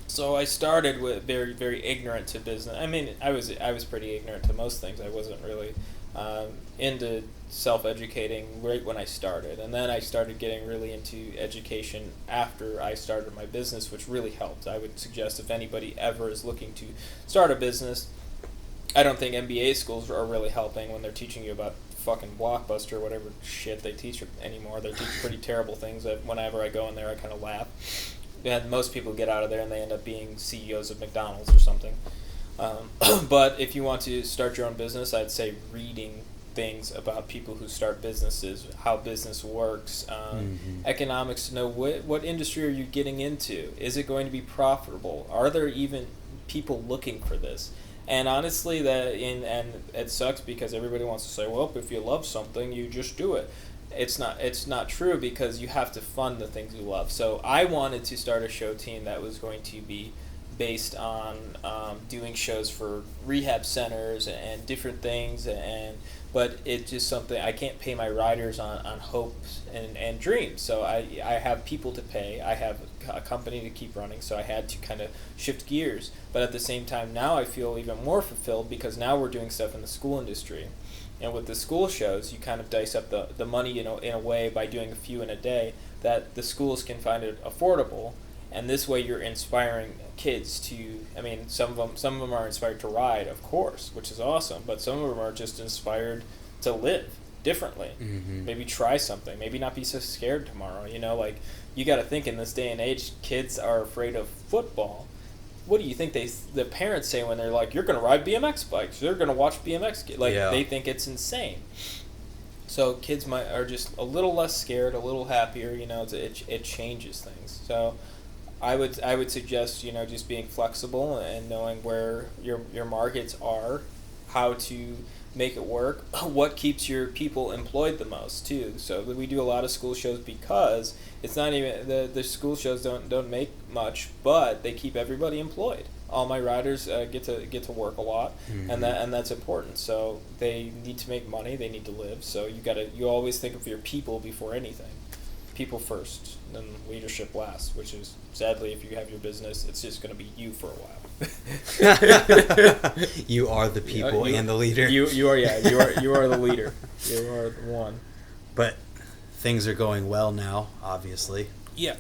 So I started with very, very ignorant to business. I was pretty ignorant to most things. I wasn't really into self-educating right when I started, and then I started getting really into education after I started my business, which really helped. I would suggest if anybody ever is looking to start a business, I don't think MBA schools are really helping when they're teaching you about fucking Blockbuster or whatever shit they teach anymore. They teach pretty terrible things that whenever I go in there I kind of laugh. And most people get out of there and they end up being CEOs of McDonald's or something. But if you want to start your own business, I'd say reading things about people who start businesses, how business works, economics, to know what industry are you getting into? Is it going to be profitable? Are there even people looking for this? And honestly, and it sucks because everybody wants to say, well, if you love something, you just do it. It's not true, because you have to fund the things you love. So I wanted to start a show team that was going to be based on doing shows for rehab centers and different things, but it's just something I can't pay my riders on hopes and dreams. So I have people to pay. I have a company to keep running, so I had to kind of shift gears. But at the same time, now I feel even more fulfilled, because now we're doing stuff in the school industry. And with the school shows, you kind of dice up the money in a way by doing a few in a day that the schools can find it affordable. And this way you're inspiring kids to, some of them are inspired to ride, of course, which is awesome, but some of them are just inspired to live differently. Maybe try something, maybe not be so scared tomorrow. You got to think, in this day and age, kids are afraid of football. What do you think the parents say when they're like, you're going to ride BMX bikes, you're going to watch BMX, they think it's insane. So kids are just a little less scared, a little happier, it changes things. So I would suggest, just being flexible and knowing where your markets are, how to make it work. What keeps your people employed the most too? So we do a lot of school shows because it's not even the school shows don't make much, but they keep everybody employed. All my riders get to work a lot, and that's important. So they need to make money, they need to live. So you always think of your people before anything. People first, then leadership last. Which is sadly, if you have your business, it's just going to be you for a while. You are the people and the leader. You are the leader. You are the one. But things are going well now, obviously. Yeah,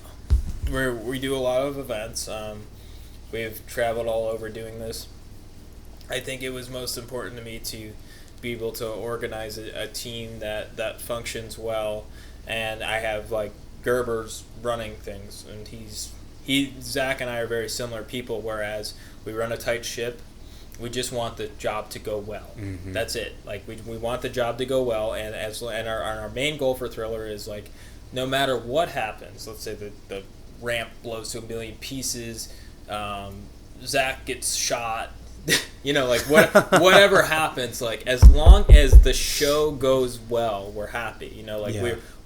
we do a lot of events. We've traveled all over doing this. I think it was most important to me to be able to organize a team that functions well, and I have like Gerber's running things, and Zach and I are very similar people, whereas we run a tight ship. We just want the job to go well. Mm-hmm. That's it. Like we want the job to go well, and our main goal for Thriller is like, no matter what happens, let's say the ramp blows to a million pieces, Zach gets shot, like whatever happens, like as long as the show goes well, we're happy.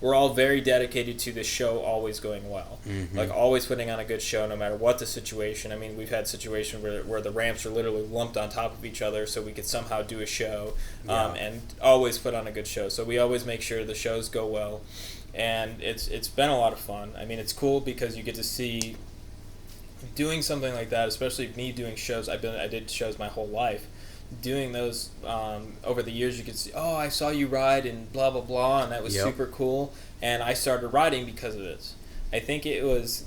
We're all very dedicated to the show always going well. Mm-hmm. Like always putting on a good show no matter what the situation. I mean, we've had situations where the ramps are literally lumped on top of each other so we could somehow do a show, and always put on a good show. So we always make sure the shows go well, and it's been a lot of fun. I mean, it's cool because you get to see doing something like that, especially me doing shows. I did shows my whole life. Doing those over the years, you could see, oh, I saw you ride and blah blah blah, and that was super cool. And I started riding because of this. I think it was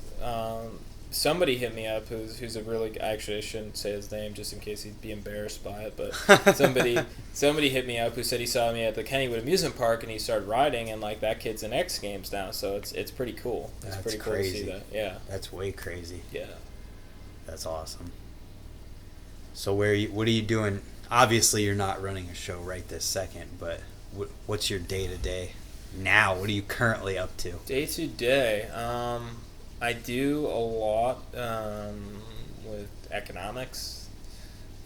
somebody hit me up who's a really, actually I shouldn't say his name just in case he'd be embarrassed by it, but somebody hit me up who said he saw me at the Kennywood amusement park and he started riding, and like that kid's in X Games now, so it's pretty cool. It's pretty cool crazy. To see that. Yeah, that's way crazy. Yeah, that's awesome. So what are you doing? Obviously, you're not running a show right this second, but what's your day-to-day now? What are you currently up to? Day-to-day, I do a lot with economics,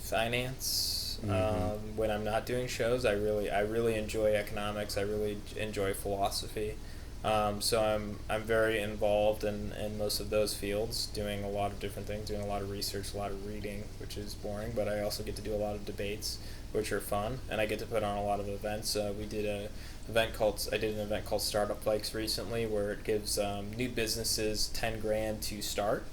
finance. Mm-hmm. When I'm not doing shows, I really enjoy economics. I really enjoy philosophy. So I'm very involved in most of those fields, doing a lot of different things, doing a lot of research, a lot of reading, which is boring, but I also get to do a lot of debates, which are fun, and I get to put on a lot of events. I did an event called Startup Bikes recently, where it gives new businesses $10,000 to start.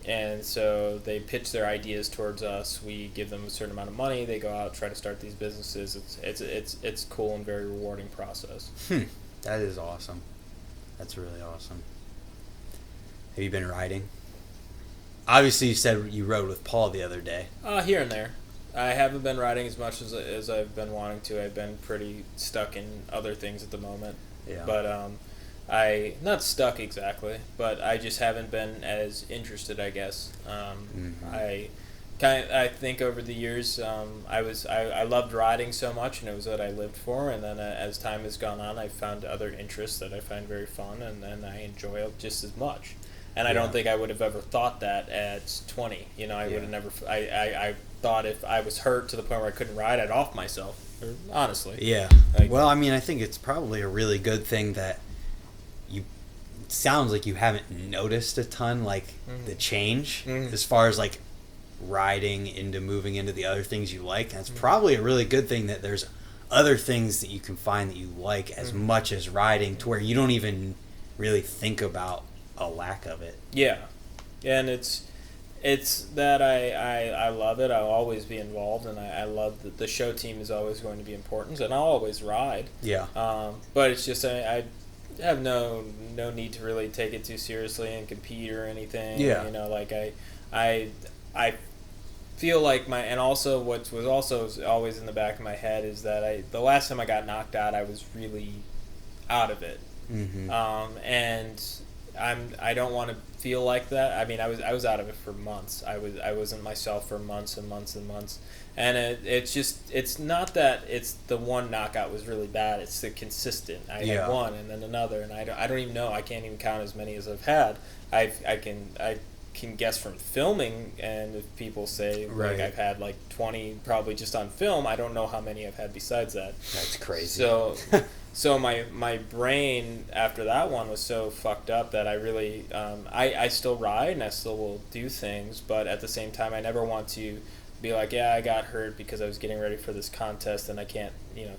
And so they pitch their ideas towards us. We give them a certain amount of money. They go out, try to start these businesses. It's cool and very rewarding process. That is awesome. That's really awesome. Have you been riding? Obviously, you said you rode with Paul the other day. Here and there. I haven't been riding as much as I've been wanting to. I've been pretty stuck in other things at the moment. Yeah. But not stuck exactly, but I just haven't been as interested, I guess. I think over the years, I loved riding so much, and it was what I lived for. And then as time has gone on, I've found other interests that I find very fun, and I enjoy it just as much. And I don't think I would have ever thought that at 20. I would have never. I thought if I was hurt to the point where I couldn't ride, I'd off myself. Honestly. Yeah. Well, I mean, I think it's probably a really good thing that you. It sounds like you haven't noticed a ton, the change as far as riding into moving into the other things you like. And it's probably a really good thing that there's other things that you can find that you like as much as riding, to where you don't even really think about a lack of it. Yeah, and it's that I love it. I'll always be involved, and I love that the show team is always going to be important, and I'll always ride. Yeah. But it's just I have no need to really take it too seriously and compete or anything. Yeah. I feel like and also what was also always in the back of my head is that the last time I got knocked out, I was really out of it. Mm-hmm. And I don't want to feel like that. I mean, I was out of it for months. I wasn't myself for months and months and months. And it's not that it's the one knockout was really bad. It's the consistent. I had one and then another, and I don't even know. I can't even count as many as I've had. I can guess from filming, and if people say Right. like I've had like 20 probably just on film, I don't know how many I've had besides that. That's crazy. So my brain after that one was so fucked up that I really I still ride and I still will do things, but at the same time I never want to be like, yeah, I got hurt because I was getting ready for this contest and I can't,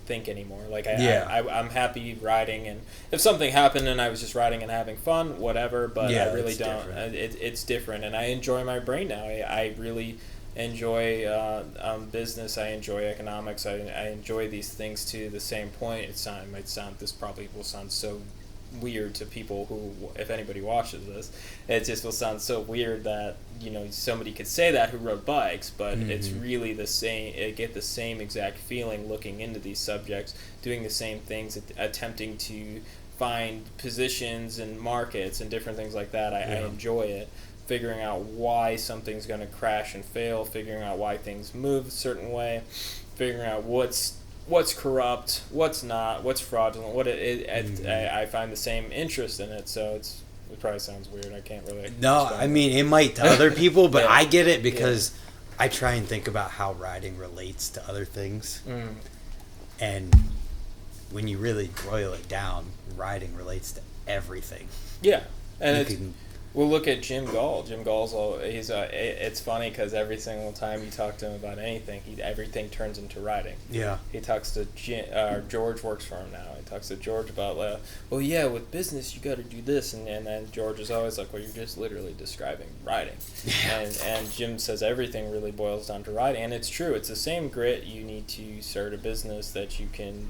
think anymore. Like I'm happy riding, and if something happened and I was just riding and having fun, whatever. But Yeah, I really don't. different. It's different, and I enjoy my brain now. I really enjoy business. I enjoy economics. I enjoy these things to the same point. It might sound, this probably will sound so weird to people who, if anybody watches this, it just will sound so weird that somebody could say that who rode bikes, but it's really the same. It get the same exact feeling looking into these subjects, doing the same things, attempting to find positions and markets and different things like that. I enjoy it, figuring out why something's going to crash and fail, figuring out why things move a certain way, figuring out what's corrupt, what's not, what's fraudulent, I find the same interest in it. So it probably sounds weird. I can't really. No, I mean, it might to other people, but Yeah. I get it because I try and think about how riding relates to other things. And when you really boil it down, riding relates to everything. Yeah, and You can- we'll look at Jim Gall. Jim Gall's it's funny because every single time you talk to him about anything, everything turns into riding. Yeah. He talks to George works for him now. He talks to George about, with business you got to do this, and then George is always like, well, you're just literally describing riding. And Jim says everything really boils down to riding, and it's true. It's the same grit you need to start a business, that you can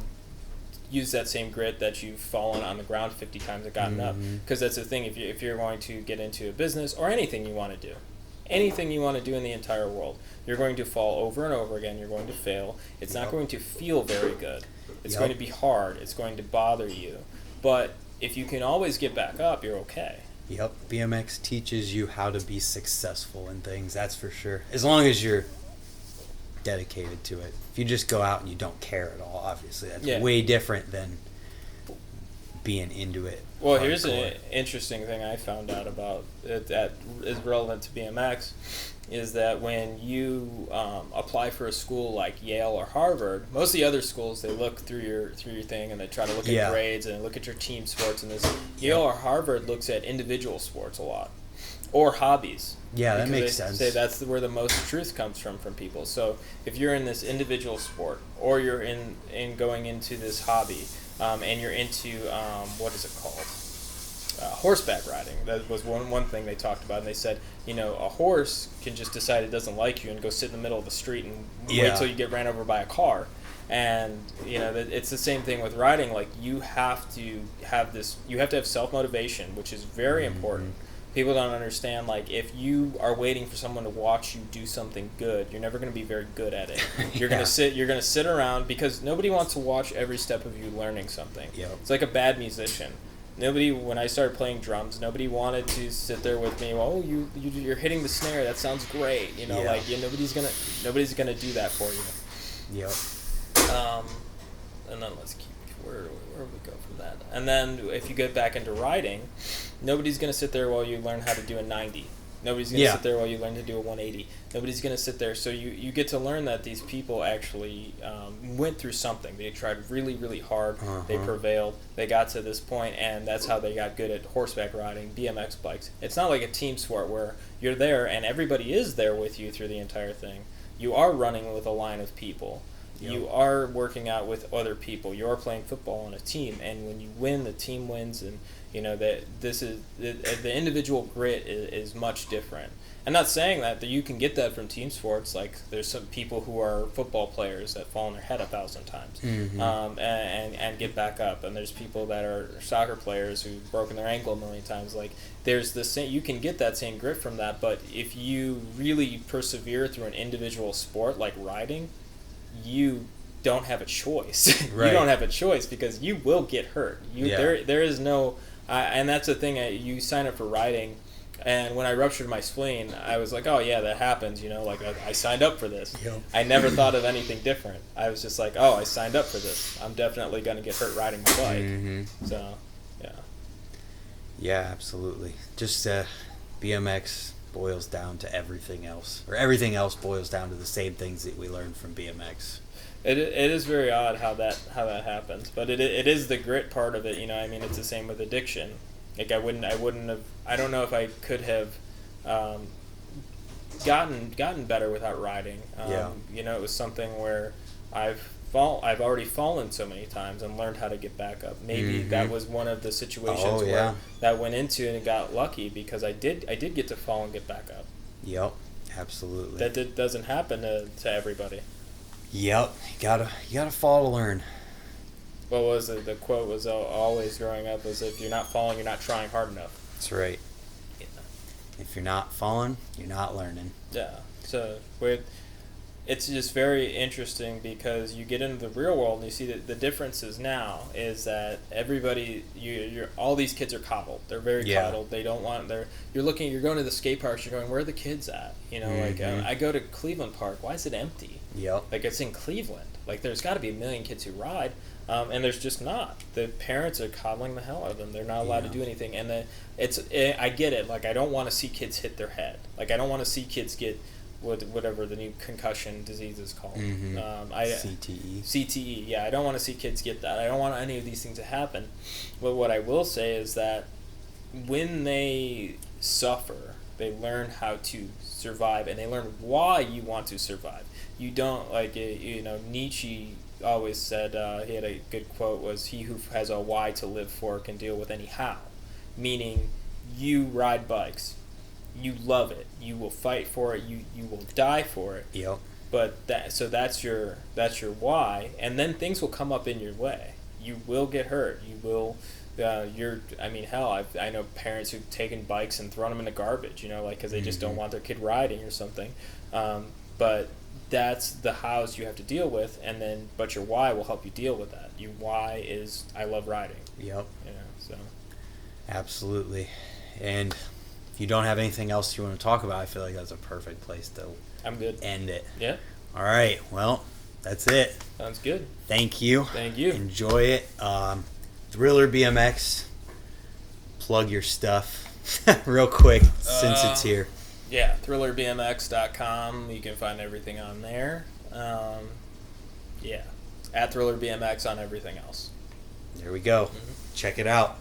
use that same grit that you've fallen on the ground 50 times and gotten up. Because that's the thing, if you're going to get into a business or anything you want to do, anything you want to do in the entire world, you're going to fall over and over again. You're going to fail. It's not going to feel very good. It's going to be hard. It's going to bother you. But if you can always get back up, you're okay. Yep. BMX teaches you how to be successful in things, that's for sure. As long as you're dedicated to it. If you just go out and you don't care at all, obviously that's way different than being into it. Well, here's an interesting thing I found out about it that is relevant to BMX, is that when you apply for a school like Yale or Harvard, most of the other schools, they look through your thing and they try to look at grades and look at your team sports, and this Yale or Harvard looks at individual sports a lot, or hobbies. Yeah, that Because makes they sense. say that's where the most truth comes from people. So if you're in this individual sport, or you're in going into this hobby, and you're into what is it called? Horseback riding. That was one thing they talked about, and they said, a horse can just decide it doesn't like you and go sit in the middle of the street and wait till you get ran over by a car. And it's the same thing with riding. Like, you have to have self-motivation, which is very important. People don't understand, like, if you are waiting for someone to watch you do something good, you're never going to be very good at it. You're going to sit around, because nobody wants to watch every step of you learning something. It's like a bad musician. When I started playing drums, nobody wanted to sit there with me. Well, you're hitting the snare. That sounds great. Nobody's gonna do that for you. And then let's keep where we go from that. And then if you get back into riding, nobody's gonna sit there while you learn how to do a 90. Nobody's going to sit there while you learn to do a 180. Nobody's going to sit there. So you get to learn that these people actually went through something. They tried really, really hard. They prevailed. They got to this point, and that's how they got good at horseback riding, BMX bikes. It's not like a team sport where you're there and everybody is there with you through the entire thing. You are running with a line of people. You are working out with other people. You are playing football on a team, and when you win, the team wins, and that this is the individual grit is much different. I'm not saying that you can get that from team sports. Like, there's some people who are football players that fall on their head 1,000 times, and get back up. And there's people that are soccer players who've broken their ankle a million times. Like, there's the same. You can get that same grit from that, but if you really persevere through an individual sport like riding, you don't have a choice. You don't have a choice, because you will get hurt. There is no. And that's the thing. You sign up for riding, and when I ruptured my spleen, I was like, "Oh yeah, that happens." Like I signed up for this. I never thought of anything different. I was just like, "Oh, I signed up for this. I'm definitely going to get hurt riding my bike." So, yeah. Yeah, absolutely. Just BMX boils down to everything else, or everything else boils down to the same things that we learned from BMX. It is very odd how that happens, but it is the grit part of it. You know, I mean, it's the same with addiction. Like I wouldn't have. I don't know if I could have gotten better without riding. You know, it was something where I've already fallen so many times and learned how to get back up. Maybe that was one of the situations where that went into and got lucky, because I did get to fall and get back up. Yep, absolutely. That doesn't happen to everybody. Yep, you gotta fall to learn. What was it? The quote was always growing up was, if you're not falling, you're not trying hard enough. That's right. Yeah. If you're not falling, you're not learning. Yeah. So it's just very interesting, because you get into the real world and you see that the differences now is that everybody, all these kids are coddled. They're very coddled. They don't want you're going to the skate parks. You're going, where are the kids at? You know, like I go to Cleveland Park. Why is it empty? Yep. Like, it's in Cleveland. Like, there's got to be a million kids who ride, and there's just not. The parents are coddling the hell out of them. They're not allowed to do anything, and I get it. Like, I don't want to see kids hit their head. Like, I don't want to see kids get whatever the new concussion disease is called. CTE. CTE. Yeah, I don't want to see kids get that. I don't want any of these things to happen. But what I will say is that when they suffer, they learn how to survive, and they learn why you want to survive. You don't, like, you know, Nietzsche always said, he had a good quote, was, he who has a why to live for can deal with any how. Meaning, you ride bikes. You love it. You will fight for it. You will die for it. Yep. But that's your why, and then things will come up in your way. You will get hurt. You will. I mean, hell, I know parents who've taken bikes and thrown them in the garbage. You know, like, because they just don't want their kid riding or something. But that's the hows you have to deal with, but your why will help you deal with that. Your why is, I love riding. Yep. You know, so. Absolutely. And if you don't have anything else you want to talk about, I feel like that's a perfect place to I'm good. End it. Yeah. All right. Well, that's it. Sounds good. Thank you. Thank you. Enjoy it. Thriller BMX. Plug your stuff real quick since it's here. Yeah, thrillerbmx.com. You can find everything on there. Yeah, at Thriller BMX on everything else. There we go. Check it out.